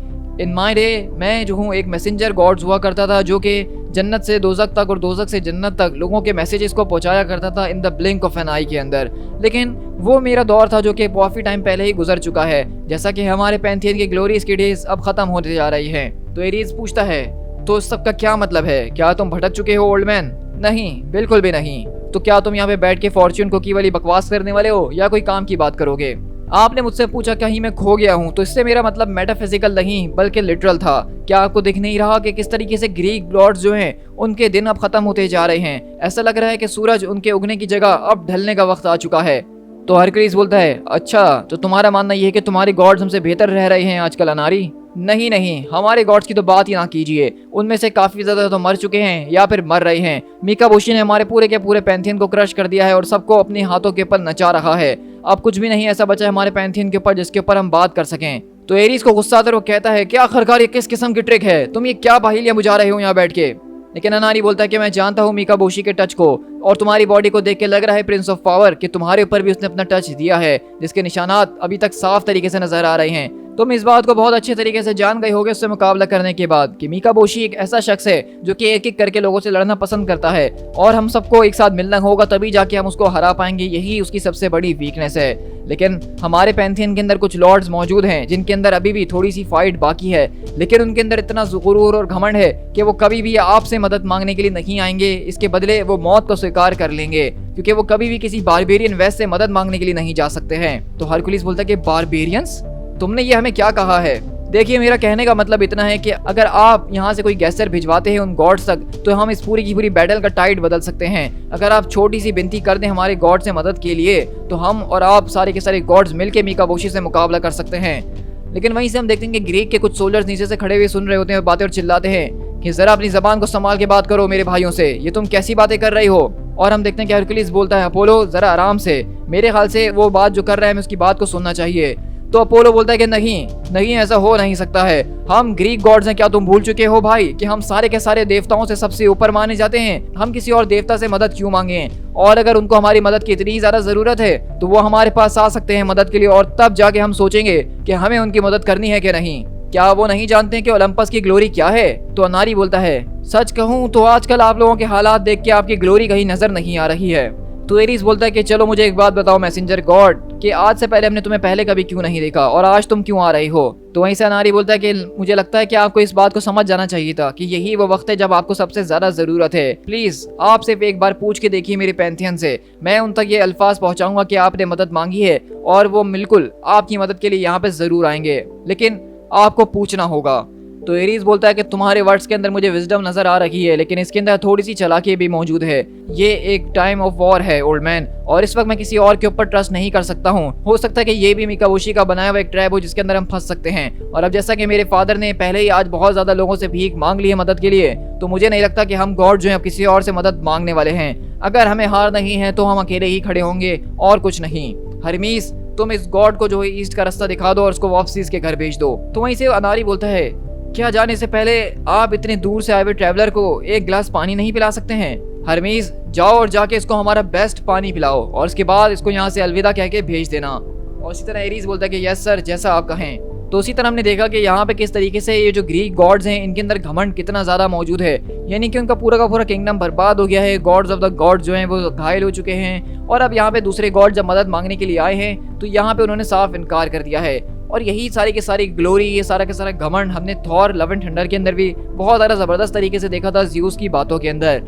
इन माई डे मैं जो हूँ एक मैसेंजर गॉड्स हुआ करता था जो कि जन्नत से दोज़ख तक और दोज़ख से जन्नत तक लोगों के मैसेजेस को पहुंचाया करता था in the blink of an eye के अंदर। लेकिन वो मेरा दौर था जो कि काफ़ी टाइम पहले ही गुजर चुका है, जैसा कि हमारे पैंथियन की ग्लोरीज की डेज अब ख़त्म होते जा रही हैं। तो एरीज पूछता है तो इस सब का क्या मतलब है, क्या तुम भटक चुके हो ओल्ड मैन? नहीं, बिल्कुल भी नहीं। तो क्या तुम यहाँ पे बैठ के फॉर्च्यून कुकी वाली बकवास करने वाले हो या कोई काम की बात करोगे? आपने मुझसे पूछा कहीं मैं खो गया हूँ, तो इससे मेरा मतलब मेटाफिजिकल नहीं बल्कि लिटरल था। क्या आपको दिख नहीं रहा कि किस तरीके से ग्रीक गॉड्स जो हैं उनके दिन अब खत्म होते जा रहे हैं? ऐसा लग रहा है कि सूरज उनके उगने की जगह अब ढलने का वक्त आ चुका है। तो हरकुलिस बोलता है अच्छा, तो तुम्हारा मानना यह है कि तुम्हारे गॉड्स हमसे बेहतर रह रहे हैं आजकल अनारी? नहीं, हमारे गॉड्स की तो बात ही ना कीजिए, उनमें से काफी ज्यादा तो मर चुके हैं या फिर मर रहे हैं। मिकाबोशी ने हमारे पूरे के पूरे पैंथियन को क्रश कर दिया है और सबको अपने हाथों के ऊपर नचा रहा है। अब कुछ भी नहीं ऐसा बचा है हमारे पैंथियन के ऊपर जिसके ऊपर हम बात कर सकें। तो एरीज को गुस्सा आता है, वो कहता है क्या आखिरकार ये किस किस्म की ट्रिक है, तुम ये क्या बाहिलियां बुझा रहे हो यहाँ बैठ के? लेकिन अनारी बोलता है कि मैं जानता हूँ मिकाबोशी के टच को, और तुम्हारी बॉडी को देख के लग रहा है प्रिंस ऑफ पावर कि तुम्हारे ऊपर भी उसने अपना टच दिया है, जिसके निशानात अभी तक साफ तरीके से नजर आ रहे हैं। तुम इस बात को बहुत अच्छे तरीके से जान गए होगे उससे मुकाबला करने के बाद कि मिकाबोशी एक ऐसा शख्स है जो कि एक एक करके लोगों से लड़ना पसंद करता है, और हम सबको एक साथ मिलना होगा तभी जाके हम उसको हरा पाएंगे, यही उसकी सबसे बड़ी वीकनेस है। लेकिन हमारे पैंथियन के अंदर कुछ लॉर्ड्स मौजूद हैं जिनके अंदर अभी भी थोड़ी सी फाइट बाकी है, लेकिन उनके अंदर इतना गुरूर और घमंड है कि वो कभी भी आपसे मदद मांगने के लिए नहीं आएंगे, इसके बदले वो मौत को स्वीकार कर लेंगे, क्योंकि वो कभी भी किसी बारबेरियन वैसे से मदद मांगने के लिए नहीं जा सकते हैं। तो हरकुलिस बोलता है कि बारबेरियंस, तुमने ये हमें क्या कहा है? देखिए, मेरा कहने का मतलब इतना है कि अगर आप यहाँ से कोई गैसर भिजवाते हैं उन गॉड्स तक, तो हम इस पूरी की पूरी बैटल का टाइड बदल सकते हैं। अगर आप छोटी सी विनती कर दें हमारे गॉड से मदद के लिए, तो हम और आप सारे के सारे गॉड्स मिलकर मिकाबोशी से मुकाबला कर सकते हैं। लेकिन वहीं से हम देखते हैं कि ग्रीक के कुछ सोल्जर्स नीचे से खड़े हुए सुन रहे होते हैं बातें और चिल्लाते हैं कि जरा अपनी जबान को संभाल के बात करो मेरे भाइयों से, ये तुम कैसी बातें कर रही हो? और हम देखते हैं कि हरकुलिस बोलता है अपोलो जरा आराम से, मेरे ख्याल से वो बात जो कर रहा है हमें उसकी बात को सुनना चाहिए। तो अपोलो बोलता है कि नहीं ऐसा हो नहीं सकता है, हम ग्रीक गॉड्स हैं, क्या तुम भूल चुके हो भाई कि हम सारे के सारे देवताओं से सबसे ऊपर माने जाते हैं? हम किसी और देवता से मदद क्यों मांगे? और अगर उनको हमारी मदद की इतनी ज्यादा जरूरत है तो वो हमारे पास आ सकते हैं मदद के लिए, और तब जाके हम सोचेंगे कि हमें उनकी मदद करनी है कि नहीं। क्या वो नहीं जानते कि ओलंपस की ग्लोरी क्या है? तो अनारी बोलता है सच कहूँ तो आजकल आप लोगों के हालात देख के आपकी ग्लोरी कहीं नजर नहीं आ रही है। तो एरीज बोलता है कि चलो मुझे एक बात बताओ मैसेंजर गॉड, कि आज से पहले हमने तुम्हें पहले कभी क्यों नहीं देखा और आज तुम क्यों आ रही हो? तो वहीं से अनारी बोलता है कि मुझे लगता है कि आपको इस बात को समझ जाना चाहिए था कि यही वो वक्त है जब आपको सबसे ज्यादा जरूरत है। प्लीज आप सिर्फ एक बार पूछ के देखिए मेरे पैंथियन से, मैं उन तक ये अल्फाज पहुंचाऊंगा कि आपने मदद मांगी है और वो बिल्कुल आपकी मदद के लिए यहाँ पे जरूर आएंगे, लेकिन आपको पूछना होगा। तो एरीज बोलता है कि तुम्हारे वर्ड्स के अंदर मुझे विजडम नजर आ रही है, लेकिन इसके अंदर थोड़ी सी चालाकी भी मौजूद है। ये एक टाइम ऑफ वॉर है ओल्ड मैन, और इस वक्त मैं किसी और के ऊपर ट्रस्ट नहीं कर सकता हूँ। हो सकता है कि ये भी मिकाबोशी का बनाया हुआ एक ट्रैप हो जिसके अंदर हम फंस सकते हैं। और अब जैसा कि मेरे फादर ने पहले ही आज बहुत ज्यादा लोगों से भीख मांग ली है मदद के लिए, तो मुझे नहीं लगता कि हम गॉड जो है किसी और से मदद मांगने वाले हैं। अगर हमें हार नहीं है तो हम अकेले ही खड़े होंगे और कुछ नहीं। हरमीस, तुम इस गॉड को जो है ईस्ट का रास्ता दिखा दो और उसको वापसी इसके घर भेज दो। तो वहीं से अनारी बोलता है क्या जाने से पहले आप इतने दूर से आए हुए ट्रैवलर को एक गिलास पानी नहीं पिला सकते हैं? हरमीज, जाओ और जाके इसको हमारा बेस्ट पानी पिलाओ और उसके बाद इसको यहाँ से अलविदा कह के भेज देना। और इसी तरह एरीज बोलता है कि यस सर, जैसा आप कहें। तो उसी तरह हमने देखा कि यहाँ पे किस तरीके से ये जो ग्रीक गॉड्स हैं इनके अंदर घमंड कितना ज़्यादा मौजूद है, यानी कि उनका पूरा का पूरा किंगडम बर्बाद हो गया है। गॉड्स ऑफ द गॉड्स जो हैं वो घायल हो चुके हैं और अब यहाँ पे दूसरे गॉड जब मदद मांगने के लिए आए हैं तो यहाँ पे उन्होंने साफ इनकार कर दिया है। और यही सारी की सारी ग्लोरी, ये सारा का सारा घमंड हमने थॉर लव एंड थंडर के अंदर भी बहुत ज़्यादा ज़बरदस्त तरीके से देखा था ज़्यूस की बातों के अंदर।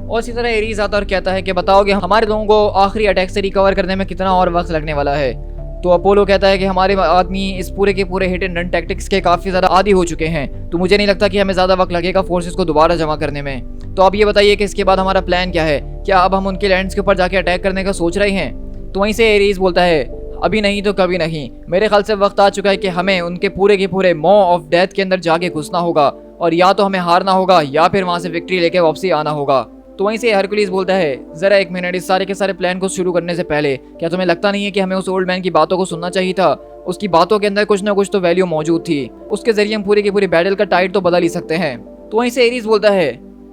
और इसी तरह एरीज आता और कहता है कि बताओगे हमारे लोगों को आखिरी अटैक से रिकवर करने में कितना और वक्त लगने वाला है। तो अपोलो कहता है कि हमारे आदमी इस पूरे के पूरे हिट एंड रन टैक्टिक्स के काफ़ी ज़्यादा आदी हो चुके हैं, तो मुझे नहीं लगता कि हमें ज़्यादा वक्त लगेगा फोर्सेस को दोबारा जमा करने में। तो अब ये बताइए कि इसके बाद हमारा प्लान क्या है, क्या अब हम उनके लैंड्स के ऊपर जाके अटैक करने का सोच रहे हैं। तो वहीं से एरीज बोलता है अभी नहीं तो कभी नहीं, मेरे ख्याल से वक्त आ चुका है कि हमें उनके पूरे के पूरे मॉ ऑफ डेथ के अंदर जाके घुसना होगा और या तो हमें हारना होगा या फिर वहाँ से विक्ट्री लेके वापसी आना होगा। तो वहीं से हरकुलिस बोलता है जरा एक मिनट, इस सारे के सारे प्लान को शुरू करने से पहले क्या तुम्हें लगता नहीं है कि हमें उस ओल्ड मैन की बातों को सुनना चाहिए था। उसकी बातों के अंदर कुछ ना कुछ तो वैल्यू मौजूद थी, उसके जरिए हम पूरी की पूरी बैटल का टाइड तो बदल ही सकते हैं। तो वहीं से एरीज बोलता है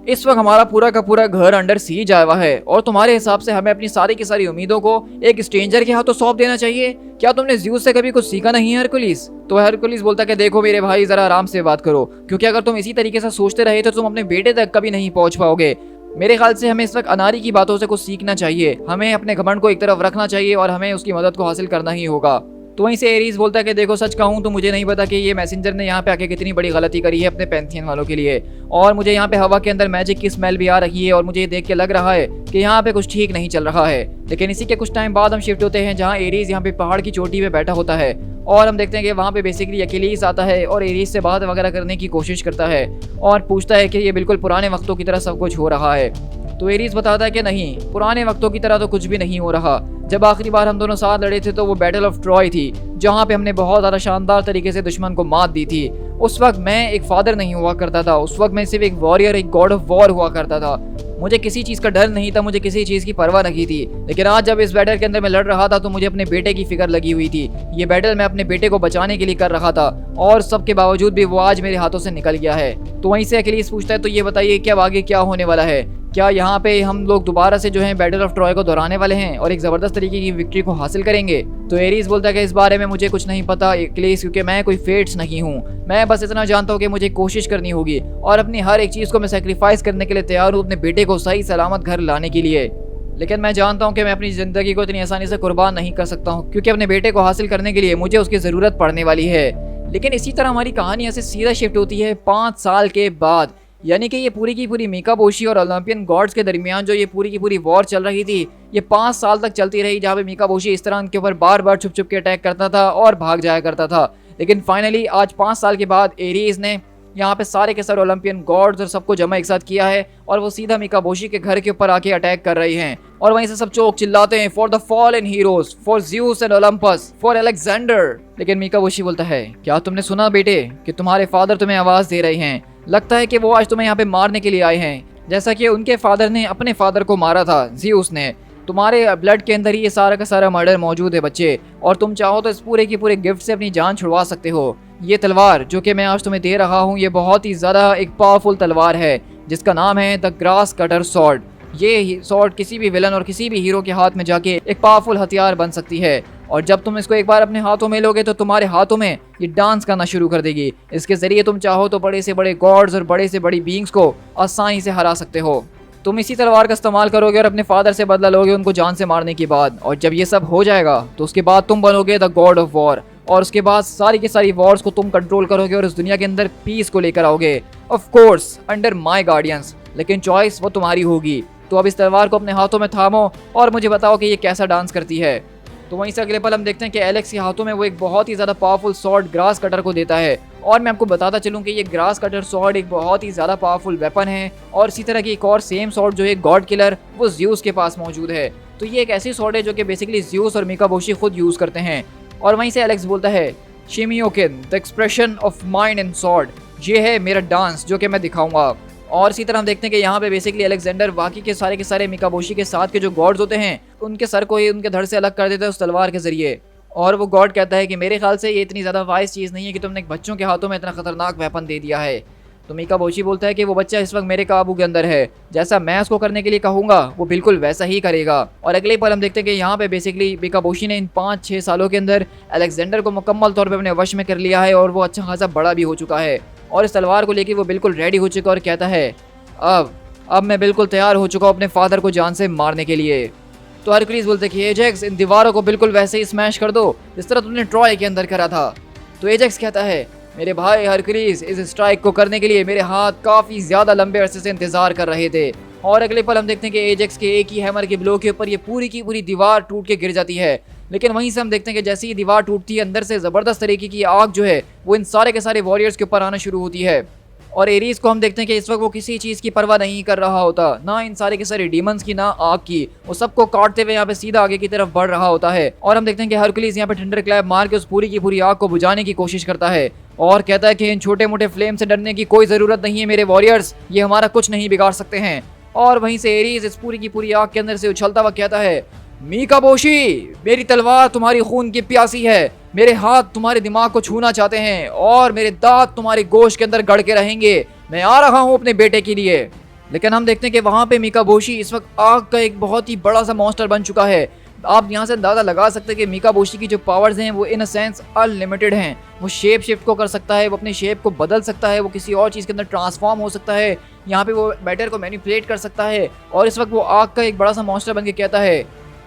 इस वक्त हमारा पूरा का पूरा घर अंडर सीज आया हुआ है और तुम्हारे हिसाब से हमें अपनी सारी की सारी उम्मीदों को एक स्ट्रेंजर के हाथों सौंप देना चाहिए। क्या तुमने ज़्यूस से कभी कुछ सीखा नहीं है हरकुलिस। तो हरकुलिस बोलता कि देखो मेरे भाई जरा आराम से बात करो, क्योंकि अगर तुम इसी तरीके से सोचते रहे तो तुम अपने बेटे तक कभी नहीं पहुंच पाओगे। मेरे ख्याल से हमें इस वक्त अनारी की बातों से कुछ सीखना चाहिए, हमें अपने घमंड को एक तरफ रखना चाहिए और हमें उसकी मदद को हासिल करना ही होगा। तो वहीं से एरीज बोलता है कि देखो सच कहूँ तो मुझे नहीं पता कि ये मैसेंजर ने यहाँ पे आके कितनी बड़ी गलती करी है अपने पैंथियन वालों के लिए, और मुझे यहाँ पे हवा के अंदर मैजिक की स्मेल भी आ रही है और मुझे ये देख के लग रहा है कि यहाँ पे कुछ ठीक नहीं चल रहा है। लेकिन इसी के कुछ टाइम बाद हम शिफ्ट होते हैं जहाँ एरीज यहाँ पे पहाड़ की चोटी पे बैठा होता है और हम देखते हैं कि वहाँ पे बेसिकली अकेलीस आता है और एरीज से बात वगैरह करने की कोशिश करता है और पूछता है कि ये बिल्कुल पुराने वक्तों की तरह सब कुछ हो रहा है। तो एरीज बताता है कि नहीं, पुराने वक्तों की तरह तो कुछ भी नहीं हो रहा। जब आखिरी बार हम दोनों साथ लड़े थे तो वो बैटल ऑफ ट्रॉय थी जहाँ पे हमने बहुत ज़्यादा शानदार तरीके से दुश्मन को मात दी थी। उस वक्त मैं एक फादर नहीं हुआ करता था, उस वक्त मैं सिर्फ एक वॉरियर, एक गॉड ऑफ वॉर हुआ करता था। मुझे किसी चीज़ का डर नहीं था, मुझे किसी चीज़ की परवाह नहीं थी। लेकिन आज जब इस बैटल के अंदर मैं लड़ रहा था तो मुझे अपने बेटे की फिक्र लगी हुई थी। ये बैटल मैं अपने बेटे को बचाने के लिए कर रहा था और सबके बावजूद भी वो आज मेरे हाथों से निकल गया है। तो वहीं से अखिलेश पूछता है तो ये बताइए कि अब आगे क्या होने वाला है, क्या यहाँ पे हम लोग दोबारा से जो है बैटल ऑफ ट्रॉय को दोहराने वाले हैं और एक ज़बरदस्त तरीके की विक्ट्री को हासिल करेंगे। तो एरीज बोलता है कि इस बारे में मुझे कुछ नहीं पता अखिलेश, क्योंकि मैं कोई फेट्स नहीं हूँ। मैं बस इतना जानता हूँ कि मुझे कोशिश करनी होगी और अपनी हर एक चीज़ को मैं सेक्रीफाइस करने के लिए तैयार हूँ अपने बेटे को सही सलामत घर लाने के लिए। लेकिन मैं जानता हूँ कि मैं अपनी ज़िंदगी को इतनी आसानी से कुर्बान नहीं कर सकता हूँ, क्योंकि अपने बेटे को हासिल करने के लिए मुझे उसकी ज़रूरत पड़ने वाली है। लेकिन इसी तरह हमारी कहानी ऐसे सीधा शिफ्ट होती है 5 साल के बाद, यानी कि ये पूरी की पूरी मीकाबोशी और ओलंपियन गॉड्स के दरमियान जो ये पूरी की पूरी वॉर चल रही थी, ये 5 साल तक चलती रही, जहाँ पे मीकाबोशी इस तरह उनके ऊपर बार बार छुप छुप के अटैक करता था और भाग जाया करता था। लेकिन फाइनली आज 5 साल के बाद एरीज ने यहाँ पे सारे के सारे ओलंपियन गॉड्स और सबको जमा एक साथ किया है और वो सीधा मीकाबोशी के घर के ऊपर आके अटैक कर रही हैं और वहीं से सब चौक चिल्लाते हैं for the fallen heroes, for Zeus and Olympus, for Alexander. लेकिन मीकाबोशी बोलता है क्या तुमने सुना बेटे कि तुम्हारे फादर तुम्हें आवाज़ दे रहे हैं, लगता है कि वो आज तुम्हें यहाँ पे मारने के लिए आए हैं, जैसा कि उनके फादर ने अपने फादर को मारा था ज़्यूस ने। तुम्हारे ब्लड के अंदर ही ये सारा का सारा मर्डर मौजूद है बच्चे, और तुम चाहो तो इस पूरे की पूरे गिफ्ट से अपनी जान छुड़वा सकते हो। ये तलवार जो कि मैं आज तुम्हें दे रहा हूँ ये बहुत ही ज़्यादा एक पावरफुल तलवार है जिसका नाम है द ग्रास कटर सॉर्ड। ये सॉर्ड किसी भी विलन और किसी भी हीरो के हाथ में जाके एक पावरफुल हथियार बन सकती है, और जब तुम इसको एक बार अपने हाथों में लोगे तो तुम्हारे हाथों में ये डांस करना शुरू कर देगी। इसके ज़रिए तुम चाहो तो बड़े से बड़े गॉड्स और बड़े से बड़ी बींग्स को आसानी से हरा सकते हो। तुम इसी तलवार का इस्तेमाल करोगे और अपने फादर से बदला लोगे उनको जान से मारने के बाद, और जब ये सब हो जाएगा तो उसके बाद तुम बनोगे द गॉड ऑफ वॉर, और उसके बाद सारी की सारी वॉर्स को तुम कंट्रोल करोगे और इस दुनिया के अंदर पीस को लेकर आओगे, of course under my guardians. लेकिन चॉइस वो तुम्हारी होगी। तो अब इस तलवार को अपने हाथों में थामो और मुझे बताओ कि ये कैसा डांस करती है। तो वहीं से अगले पल हम देखते हैं कि एलेक्स के हाथों में वो एक बहुत ही ज़्यादा पावरफुल सॉर्ड ग्रास कटर को देता है, और मैं आपको बताता चलूँ कि ये ग्रास कटर सॉर्ड एक बहुत ही ज़्यादा पावरफुल वेपन है, और इसी तरह की एक और सेम सॉर्ड जो है गॉड किलर वो ज़्यूस के पास मौजूद है। तो ये एक ऐसी सॉर्ड है जो कि बेसिकली ज़्यूस और मीकाबोशी खुद यूज़ करते हैं। और वहीं से एलेक्स बोलता है शिमियोकिन the expression of mind and sword, ये है मेरा डांस जो कि मैं दिखाऊंगा। और इसी तरह हम देखते हैं कि यहाँ पे बेसिकली अलेक्जेंडर बाकी के सारे मीकाबोशी के साथ के जो गॉड्स होते हैं उनके सर को ही उनके धड़ से अलग कर देता है उस तलवार के जरिए, और वो गॉड कहता है कि मेरे ख्याल से ये इतनी ज़्यादा वाइज चीज़ नहीं है कि तुमने बच्चों के हाथों में इतना खतरनाक वेपन दे दिया है। तो मीकाबोशी बोलता है कि वो बच्चा इस वक्त मेरे काबू के अंदर है, जैसा मैं उसको करने के लिए कहूँगा वो बिल्कुल वैसा ही करेगा। और अगले पल हम देखते हैं कि यहाँ पे बेसिकली मीकाबोशी ने इन 5-6 सालों के अंदर अलेक्जेंडर को मुकम्मल तौर पर अपने वश में कर लिया है और वो अच्छा खासा बड़ा भी हो चुका है और इस तलवार को लेकर वो बिल्कुल रेडी हो चुका और कहता है अब मैं बिल्कुल तैयार हो चुका हूँ अपने फादर को जान से मारने के लिए। तो हरक्यूलिस बोलते कि एजेक्स इन दीवारों को बिल्कुल वैसे ही स्मैश कर दो जिस तरह तुमने ट्रॉय के अंदर करा था। तो एजेक्स कहता है मेरे भाई हरक्यूलिस, इस स्ट्राइक को करने के लिए मेरे हाथ काफ़ी ज़्यादा लंबे अरसे से इंतजार कर रहे थे। और अगले पल हम देखते हैं कि एजेक्स के एक ही हैमर के ब्लो के ऊपर ये पूरी की पूरी दीवार टूट के गिर जाती है। लेकिन वहीं से हम देखते हैं कि जैसे ही दीवार टूटती है अंदर से ज़बरदस्त तरीके की आग जो है वो इन सारे के सारे वॉरियर्स के ऊपर आना शुरू होती है। और एरीज को हम देखते हैं कि इस वक्त वो किसी चीज़ की परवाह नहीं कर रहा होता, ना इन सारे के सारे डीमंस की, ना आग की। वो सबको काटते हुए यहाँ पे सीधा आगे की तरफ बढ़ रहा होता है। और हम देखते हैं कि हरक्यूलिस यहाँ पे थंडर क्लैप मार के उस पूरी की पूरी आग को बुझाने की कोशिश करता है और कहता है कि इन छोटे मोटे फ्लेम से डरने की कोई ज़रूरत नहीं है मेरे वॉरियर्स, ये हमारा कुछ नहीं बिगाड़ सकते हैं। और वहीं से एरीज इस पूरी की पूरी आग के अंदर से उछलता हुआ कहता है मीकाबोशी, मेरी तलवार तुम्हारी खून की प्यासी है, मेरे हाथ तुम्हारे दिमाग को छूना चाहते हैं और मेरे दांत तुम्हारे गोश्त के अंदर गड़ के रहेंगे। मैं आ रहा हूँ अपने बेटे के लिए। लेकिन हम देखते हैं कि वहाँ पे मीकाबोशी इस वक्त आग का एक बहुत ही बड़ा सा मॉन्स्टर बन चुका है। आप यहाँ से अंदाज़ा लगा सकते हैं कि मीकाबोशी की जो पावर्स हैं वो इन अ सेंस अनलिमिटेड हैं। वो शेप शिफ्ट को कर सकता है, वो अपनी शेप को बदल सकता है, वो किसी और चीज़ के अंदर ट्रांसफॉर्म हो सकता है, यहाँ पे वो मैटर को मैनिपुलेट कर सकता है। और इस वक्त वो आग का एक बड़ा सा मॉन्स्टर बन के कहता है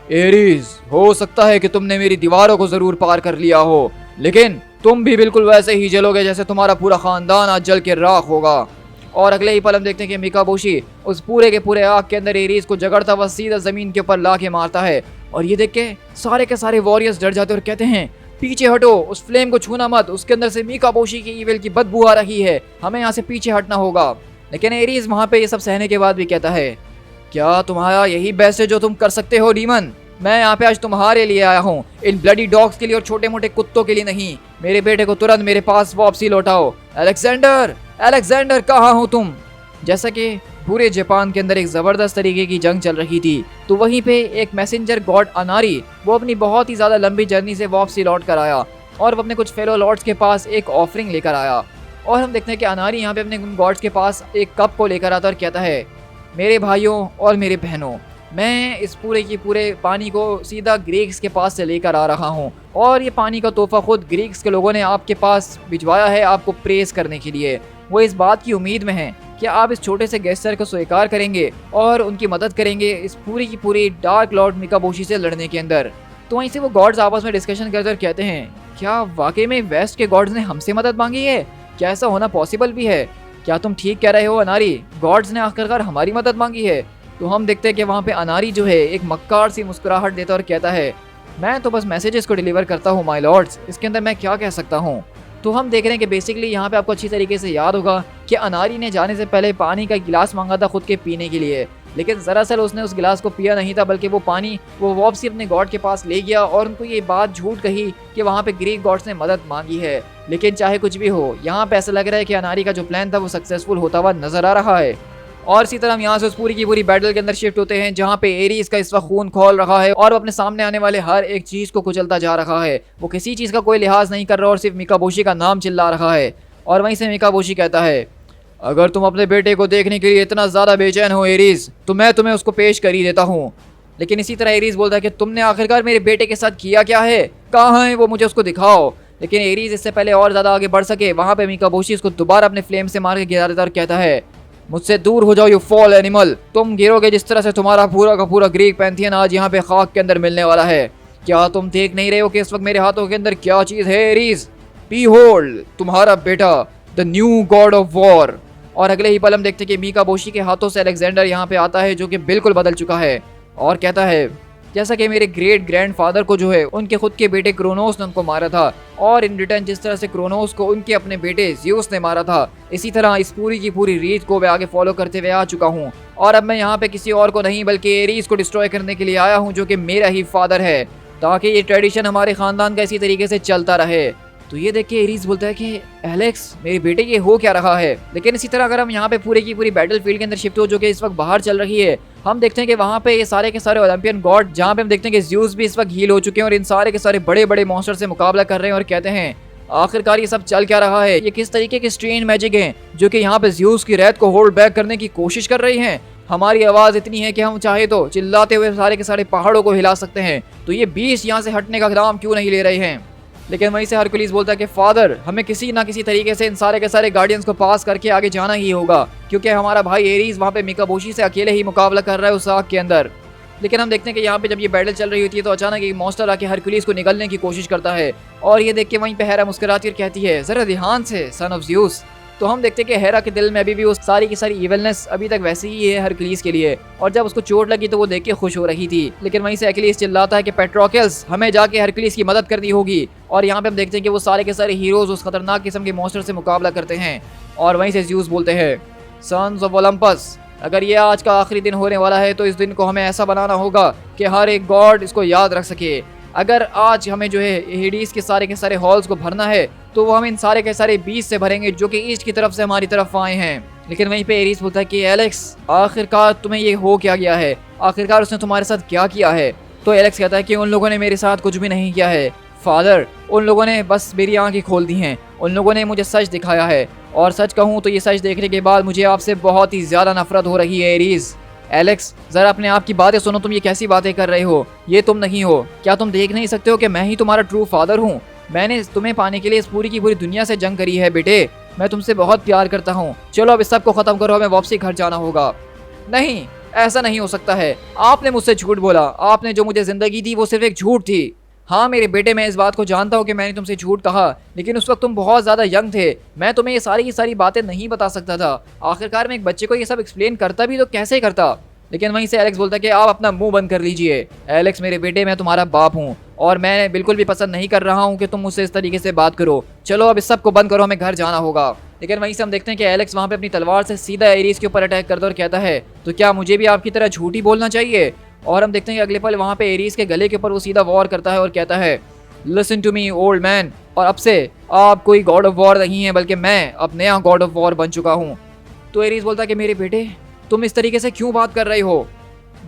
एरीज, हो सकता है कि तुमने मेरी दीवारों को जरूर पार कर लिया हो, लेकिन तुम भी बिल्कुल वैसे ही जलोगे जैसे तुम्हारा पूरा खानदान आज जल के राख होगा। और अगले ही पल हम देखते हैं कि मीकाबोशी उस पूरे के पूरे आग के अंदर एरीज को जगड़ता हुआ सीधा जमीन के ऊपर ला के मारता है। और ये देख के सारे वॉरियर्स डर जाते और कहते हैं पीछे हटो, उस फ्लेम को छूना मत, उसके अंदर से मीकाबोशी की ईविल की बदबू आ रही है, हमें यहाँ से पीछे हटना होगा। लेकिन एरीज वहाँ पे ये सब सहने के बाद भी कहता है क्या तुम्हारा यही बेस्ट है जो तुम कर सकते हो डीमन? मैं यहाँ पे आज तुम्हारे लिए आया हूँ, इन ब्लडी डॉग्स के लिए और छोटे मोटे कुत्तों के लिए नहीं। मेरे बेटे को तुरंत मेरे पास वापसी लौटाओ। अलेक्जेंडर, अलेक्जेंडर कहाँ हो तुम? जैसा कि पूरे जापान के अंदर एक ज़बरदस्त तरीके की जंग चल रही थी, तो वहीं पे एक मैसेंजर गॉड अनारी वो अपनी बहुत ही ज़्यादा लंबी जर्नी से वापसी लौट कर आया और वो अपने कुछ फेलो लॉर्ड्स के पास एक ऑफरिंग लेकर आया। और हम देखते हैं कि अनारी यहाँ पे अपने गॉड्स के पास एक कप को लेकर आता और कहता है मेरे भाइयों और मेरे बहनों, मैं इस पूरे की पूरे पानी को सीधा ग्रीक्स के पास से लेकर आ रहा हूँ और ये पानी का तोहफा खुद ग्रीक्स के लोगों ने आपके पास भिजवाया है आपको प्रेस करने के लिए। वो इस बात की उम्मीद में हैं कि आप इस छोटे से गेस्टर को स्वीकार करेंगे और उनकी मदद करेंगे इस पूरी की पूरी डार्क लॉर्ड मीकाबोशी से लड़ने के अंदर। तो वहीं से वो गॉड्स आपस में डिस्कशन करते और कहते हैं क्या वाकई में वेस्ट के गॉड्स ने हमसे मदद मांगी है? क्या ऐसा होना पॉसिबल भी है? क्या तुम ठीक कह रहे हो अनारी, गॉड्स ने आखिरकार हमारी मदद मांगी है? तो हम देखते हैं कि वहाँ पे अनारी जो है एक मक्कार सी मुस्कुराहट देता और कहता है मैं तो बस मैसेजेस को डिलीवर करता हूँ माय लॉर्ड्स, इसके अंदर मैं क्या कह सकता हूँ। तो हम देख रहे हैं कि बेसिकली यहाँ पे आपको अच्छी तरीके से याद होगा कि अनारी ने जाने से पहले पानी का गिलास मांगा था खुद के पीने के लिए, लेकिन दरअसल उसने उस गिलास को पिया नहीं था, बल्कि वो पानी वो वापसी अपने गॉड के पास ले गया और उनको ये बात झूठ कही कि वहाँ पे ग्रीक गॉड्स ने मदद मांगी है। लेकिन चाहे कुछ भी हो, यहाँ पे ऐसा लग रहा है कि अनारी का जो प्लान था वो सक्सेसफुल होता हुआ नजर आ रहा है। और इसी तरह हम यहाँ से उस पूरी की पूरी बैटल के अंदर शिफ्ट होते हैं जहाँ पे एरीज का इस वक्त खून खोल रहा है और वो अपने सामने आने वाले हर एक चीज़ को कुचलता जा रहा है। वो किसी चीज़ का कोई लिहाज नहीं कर रहा और सिर्फ मीकाबोशी का नाम चिल्ला रहा है। और वहीं से मीकाबोशी कहता है अगर तुम अपने बेटे को देखने के लिए इतना ज़्यादा बेचैन हो एरीज, तो मैं तुम्हें उसको पेश कर ही देता हूँ। लेकिन इसी तरह एरीज बोलता है कि तुमने आखिरकार मेरे बेटे के साथ किया क्या है, कहाँ है वो, मुझे उसको दिखाओ। लेकिन एरीज इससे पहले और ज़्यादा आगे बढ़ सके वहाँ पे मीकाबोशी उसको दोबारा अपने फ्लेम से मार के गिरा देता और कहता है मुझसे दूर हो जाओ यू फॉल एनिमल, तुम गिरोगे जिस तरह से तुम्हारा पूरा का पूरा ग्रीक पैंथियन आज यहाँ पे खाक के अंदर मिलने वाला है। क्या तुम देख नहीं रहे हो कि इस वक्त मेरे हाथों के अंदर क्या चीज़ है एरीज? बीहोल्ड, तुम्हारा बेटा the new God of war. और अगले ही पल हम देखते हैं कि मीकाबोशी के हाथों से अलेक्जेंडर यहाँ पे आता है जो कि बिल्कुल बदल चुका है और कहता है जैसा कि मेरे ग्रेट ग्रैंडफादर को जो है उनके खुद के बेटे क्रोनोस ने उनको मारा था और इन रिटर्न जिस तरह से क्रोनोस को उनके अपने बेटे ज़्यूस ने मारा था, इसी तरह इस पूरी की पूरी रीत को मैं आगे फॉलो करते हुए आ चुका हूँ। और अब मैं यहाँ पे किसी और को नहीं बल्कि एरीज को डिस्ट्रॉय करने के लिए आया हूँ जो कि मेरा ही फादर है, ताकि ये ट्रेडिशन हमारे ख़ानदान का इसी तरीके से चलता रहे। तो ये देख के एरीज बोलता है कि एलेक्स मेरे बेटे ये हो क्या रहा है। लेकिन इसी तरह अगर हम यहाँ पे पूरी की पूरी बैटल फील्ड के अंदर शिफ्ट हो जो कि इस वक्त बाहर चल रही है, हम देखते हैं कि वहाँ पे ये सारे के सारे ओलंपियन गॉड, जहाँ पे हम देखते हैं कि ज़्यूस भी इस वक्त हील हो चुके हैं और इन सारे के सारे बड़े बड़े मॉन्स्टर से मुकाबला कर रहे हैं और कहते हैं आखिरकार ये सब चल क्या रहा है? ये किस तरीके की स्ट्रेंज मैजिक है जो कि यहाँ पे ज़्यूस की रेत को होल्ड बैक करने की कोशिश कर रही हैं? हमारी आवाज इतनी है कि हम चाहे तो चिल्लाते हुए सारे के सारे पहाड़ों को हिला सकते हैं, तो ये बीस्ट यहाँ से हटने का नाम क्यों नहीं ले रहे हैं? लेकिन वहीं से हरकुलिस बोलता है कि फादर, हमें किसी ना किसी तरीके से इन सारे के सारे गार्डियंस को पास करके आगे जाना ही होगा, क्योंकि हमारा भाई एरीज वहाँ पे मिकाबोशी से अकेले ही मुकाबला कर रहा है उस आग के अंदर। लेकिन हम देखते हैं कि यहाँ पे जब ये बैटल चल रही होती है तो अचानक एक मॉन्स्टर आके हरकुलिस को निगलने की कोशिश करता है, और ये देख के वहीं पे हेरा मुस्कुराती और कहती है, जरा ध्यान से सन ऑफ ज़्यूस। तो हम देखते हैं कि हेरा के दिल में अभी भी उस सारी की सारी इविलनेस अभी तक वैसे ही है हरकुलिस के लिए, और जब उसको चोट लगी तो वो देख के खुश हो रही थी। लेकिन वहीं से अकिलीस चिल्लाता है कि पेट्रोकल्स, हमें जाके हरकुलिस की मदद करनी होगी। और यहाँ पे हम देखते हैं कि वो सारे के सारे हीरोज उस खतरनाक किस्म के मॉन्स्टर से मुकाबला करते हैं। और वहीं से ज़्यूस बोलते हैं, सन्स ऑफ ओलंपस, अगर ये आज का आखिरी दिन होने वाला है तो इस दिन को हमें ऐसा बनाना होगा कि हर एक गॉड इसको याद रख सके। अगर आज हमें जो है हेडीज के सारे हॉल्स को भरना है तो वो हम इन सारे के सारे बीच से भरेंगे जो कि ईस्ट की तरफ से हमारी तरफ आए हैं। लेकिन वहीं पे एरीज बोलता है कि एलेक्स, आखिरकार तुम्हें ये हो क्या गया है? आखिरकार उसने तुम्हारे साथ क्या किया है? तो एलेक्स कहता है कि उन लोगों ने मेरे साथ कुछ भी नहीं किया है फादर, उन लोगों ने बस मेरी आंखें खोल दी हैं, उन लोगों ने मुझे सच दिखाया है, और सच कहूँ तो ये सच देखने के बाद मुझे आपसे बहुत ही ज़्यादा नफरत हो रही है एरीज। एलेक्स, जरा अपने आप की बातें सुनो, तुम ये कैसी बातें कर रहे हो? ये तुम नहीं हो, क्या तुम देख नहीं सकते हो कि मैं ही तुम्हारा ट्रू फादर हूँ? मैंने तुम्हें पाने के लिए इस पूरी की पूरी दुनिया से जंग करी है बेटे, मैं तुमसे बहुत प्यार करता हूँ। चलो अब इस सब को खत्म करो, हमें वापसी घर जाना होगा। नहीं, ऐसा नहीं हो सकता है, आपने मुझसे झूठ बोला, आपने जो मुझे जिंदगी दी वो सिर्फ एक झूठ थी। हाँ मेरे बेटे, मैं इस बात को जानता हूँ कि मैंने तुमसे झूठ कहा, लेकिन उस वक्त तुम बहुत ज़्यादा यंग थे, मैं तुम्हें ये सारी की सारी बातें नहीं बता सकता था। आखिरकार मैं एक बच्चे को ये सब एक्सप्लेन करता भी तो कैसे करता? लेकिन वहीं से एलेक्स बोलता है कि आप अपना मुंह बंद कर लीजिए। एलेक्स मेरे बेटे, मैं तुम्हारा बाप हूँ और मैं बिल्कुल भी पसंद नहीं कर रहा हूँ कि तुम मुझसे इस तरीके से बात करो। चलो अब इस सब को बंद करो, हमें घर जाना होगा। लेकिन वहीं से हम देखते हैं कि एलेक्स वहाँ पे अपनी तलवार से सीधा एरीज के ऊपर अटैक करता और कहता है, तो क्या मुझे भी आपकी तरह झूठी बोलना चाहिए? और हम देखते हैं कि अगले पल वहाँ पे एरीज के गले के ऊपर वो सीधा वॉर करता है और कहता है, listen to me old man, और अब से आप कोई गॉड ऑफ वॉर नहीं है, बल्कि मैं अब नया गॉड ऑफ वॉर बन चुका हूँ। तो एरीज बोलता है कि मेरे बेटे, तुम इस तरीके से क्यों बात कर रहे हो?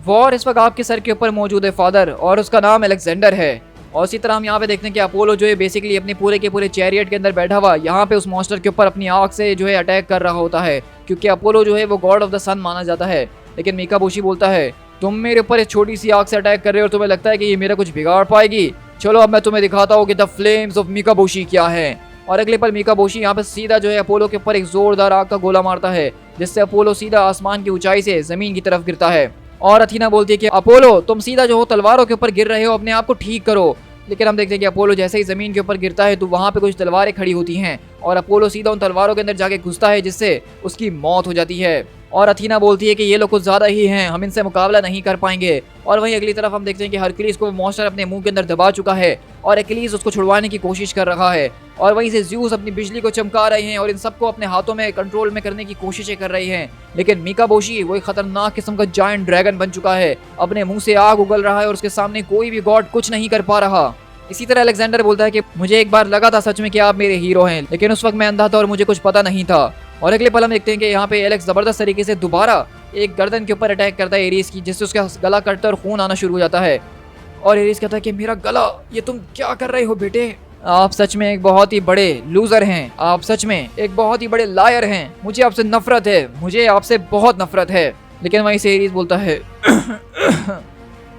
वॉर इस वक्त आपके सर के ऊपर मौजूद है फादर, और उसका नाम अलेक्जेंडर है। और इसी तरह हम यहाँ पे देखते हैं कि अपोलो जो है बेसिकली अपने पूरे के पूरे चैरियट के अंदर बैठा हुआ यहाँ पे उस मॉन्स्टर के ऊपर अपनी आँख से जो है अटैक कर रहा होता है, क्योंकि अपोलो जो है वो गॉड ऑफ द सन माना जाता है। लेकिन मिकाबोशी बोलता है, तुम मेरे ऊपर एक छोटी सी आँख से अटैक कर रहे हो और तुम्हें लगता है कि ये मेरा कुछ बिगाड़ पाएगी? चलो अब मैं तुम्हें दिखाता हूँ कि द फ्लेम्स ऑफ मिकाबोशी क्या है। और अगले पल मिकाबोशी यहाँ पे सीधा जो है अपोलो के ऊपर एक जोरदार आग का गोला मारता है, जिससे अपोलो सीधा आसमान की ऊंचाई से जमीन की तरफ गिरता है। और अथीना बोलती है कि अपोलो, तुम सीधा जो हो तलवारों के ऊपर गिर रहे हो, अपने आप को ठीक करो। लेकिन हम देखते हैं कि अपोलो जैसे ही जमीन के ऊपर गिरता है तो वहाँ पे कुछ तलवारें खड़ी होती हैं, और अपोलो सीधा उन तलवारों के अंदर जाके घुसता है, जिससे उसकी मौत हो जाती है। और अथीना बोलती है कि ये लोग कुछ ज़्यादा ही हैं, हम इनसे मुकाबला नहीं कर पाएंगे। और वहीं अगली तरफ हम देखते हैं कि हरकुलिस को मॉन्स्टर अपने मुंह के अंदर दबा चुका है और अकिलीस उसको छुड़वाने की कोशिश कर रहा है। और वहीं से ज़्यूस अपनी बिजली को चमका रहे हैं और इन सबको अपने हाथों में कंट्रोल में करने की कोशिशें कर रही हैं। लेकिन मिकाबोशी वो एक खतरनाक किस्म का जायंट ड्रैगन बन चुका है, अपने मुंह से आग उगल रहा है और उसके सामने कोई भी गॉड कुछ नहीं कर पा रहा। इसी तरह अलेक्जेंडर बोलता है कि मुझे एक बार लगा था सच में कि आप मेरे हीरो हैं, लेकिन उस वक्त मैं अंधा था और मुझे कुछ पता नहीं था। और अगले पल हम देखते हैं कि यहाँ पे एलेक्स जबरदस्त तरीके से दोबारा एक गर्दन के ऊपर अटैक करता है एरीज की, जिससे उसका गला कटता और खून आना शुरू हो जाता है। और एरीज कहता है कि मेरा गला, ये तुम क्या कर रहे हो बेटे? आप सच में एक बहुत ही बड़े लूजर हैं, आप सच में एक बहुत ही बड़े लायर हैं, मुझे आपसे नफरत है, मुझे आपसे बहुत नफरत है। लेकिन वहीं से एरीज बोलता है,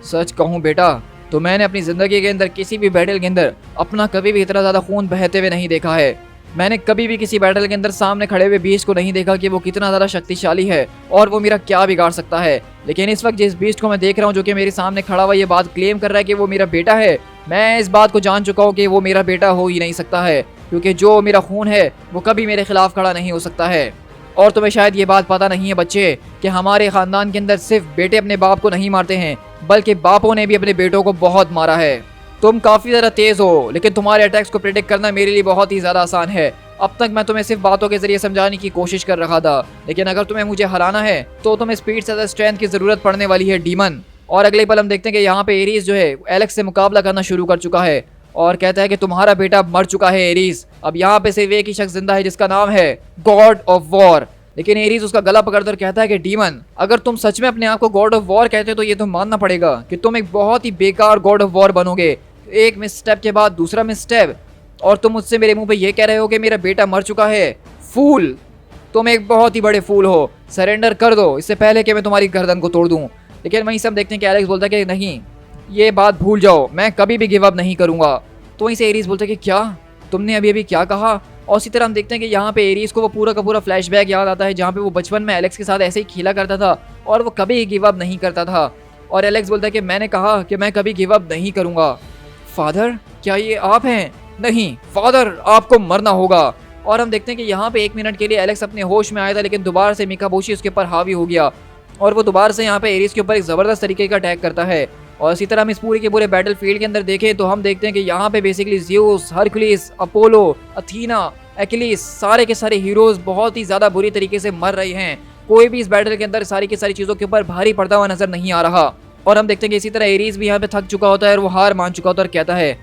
सच कहूँ बेटा, तो मैंने अपनी ज़िंदगी के अंदर किसी भी बैटल के अंदर अपना कभी भी इतना ज़्यादा खून बहते हुए नहीं देखा है। मैंने कभी भी किसी बैटल के अंदर सामने खड़े हुए बीस्ट को नहीं देखा कि वो कितना ज़्यादा शक्तिशाली है और वो मेरा क्या बिगाड़ सकता है। लेकिन इस वक्त जिस बीस्ट को मैं देख रहा हूँ जो कि मेरे सामने खड़ा हुआ ये बात क्लेम कर रहा है कि वो मेरा बेटा है, मैं इस बात को जान चुका हूँ कि वो मेरा बेटा हो ही नहीं सकता है, क्योंकि जो मेरा खून है वो कभी मेरे खिलाफ खड़ा नहीं हो सकता है। और तुम्हें शायद ये बात पता नहीं है बच्चे कि हमारे ख़ानदान के अंदर सिर्फ बेटे अपने बाप को नहीं मारते हैं, बल्कि बापों ने भी अपने बेटों को बहुत मारा है। तुम काफ़ी ज़्यादा तेज़ हो, लेकिन तुम्हारे अटैक्स को प्रेडिक्ट करना मेरे लिए बहुत ही ज़्यादा आसान है। अब तक मैं तुम्हें सिर्फ बातों के जरिए समझाने की कोशिश कर रहा था, लेकिन अगर तुम्हें मुझे हराना है तो तुम्हें स्पीड से ज़्यादा स्ट्रेंथ की ज़रूरत पड़ने वाली है डीमन। और अगले पल हम देखते हैं कि यहाँ पे एरीज जो है एलेक्स से मुकाबला करना शुरू कर चुका है और कहता है कि तुम्हारा बेटा मर चुका है एरीज, अब यहाँ पे सिर्फ एक ही शख्स जिंदा है जिसका नाम है गॉड ऑफ वॉर। लेकिन एरीज उसका गला पकड़कर कहता है कि डीमन, अगर तुम सच में अपने आप को गॉड ऑफ वॉर कहते हो तो ये तो मानना पड़ेगा कि तुम एक बहुत ही बेकार गॉड ऑफ वॉर बनोगे। एक मिस स्टेप के बाद दूसरा मिस स्टेप, और तुम मुझसे मेरे मुंह पे ये कह रहे हो कि मेरा बेटा मर चुका है। फूल, तुम एक बहुत ही बड़े फूल हो। सरेंडर कर दो इससे पहले कि मैं तुम्हारी गर्दन को तोड़ दूं। लेकिन वहीं सब देखते हैं कि एलेक्स बोलता है कि नहीं, ये बात भूल जाओ, मैं कभी भी गिव अप नहीं करूंगा। तो वहीं से एरीज बोलता है कि क्या, तुमने अभी अभी क्या कहा। और इसी तरह हम देखते हैं कि यहाँ पे एरीज को वो पूरा का पूरा फ्लैशबैक याद आता है, जहाँ पे वो बचपन में एलेक्स के साथ ऐसे ही खेला करता था और वो कभी गिव अप नहीं करता था। और एलेक्स बोलता है कि मैंने कहा कि मैं कभी गिव अप नहीं करूंगा। फादर, क्या ये आप हैं? नहीं फादर, आपको मरना होगा। और हम देखते हैं कि यहाँ पे 1 मिनट के लिए एलेक्स अपने होश में आया था, लेकिन दोबारा से मिकाबोशी उसके ऊपर हावी हो गया और वो दोबारा से यहाँ पे एरीज के ऊपर एक ज़बरदस्त तरीके का अटैक करता है। और इसी तरह हम इस पूरे के पूरे बैटल फील्ड के अंदर देखें तो हम देखते हैं कि यहाँ पे basically Zeus, Hercules, Apollo, Athena, Achilles, सारे के सारे हीरोज बहुत ही ज़्यादा बुरी तरीके से मर रहे हैं। कोई भी इस बैटल के अंदर सारी की सारी चीज़ों के ऊपर भारी पड़ता हुआ नजर नहीं आ रहा। और हम देखते हैं कि इसी तरह एरीज भी यहाँ पे थक चुका होता है और वो हार मान चुका होता है और कहता है,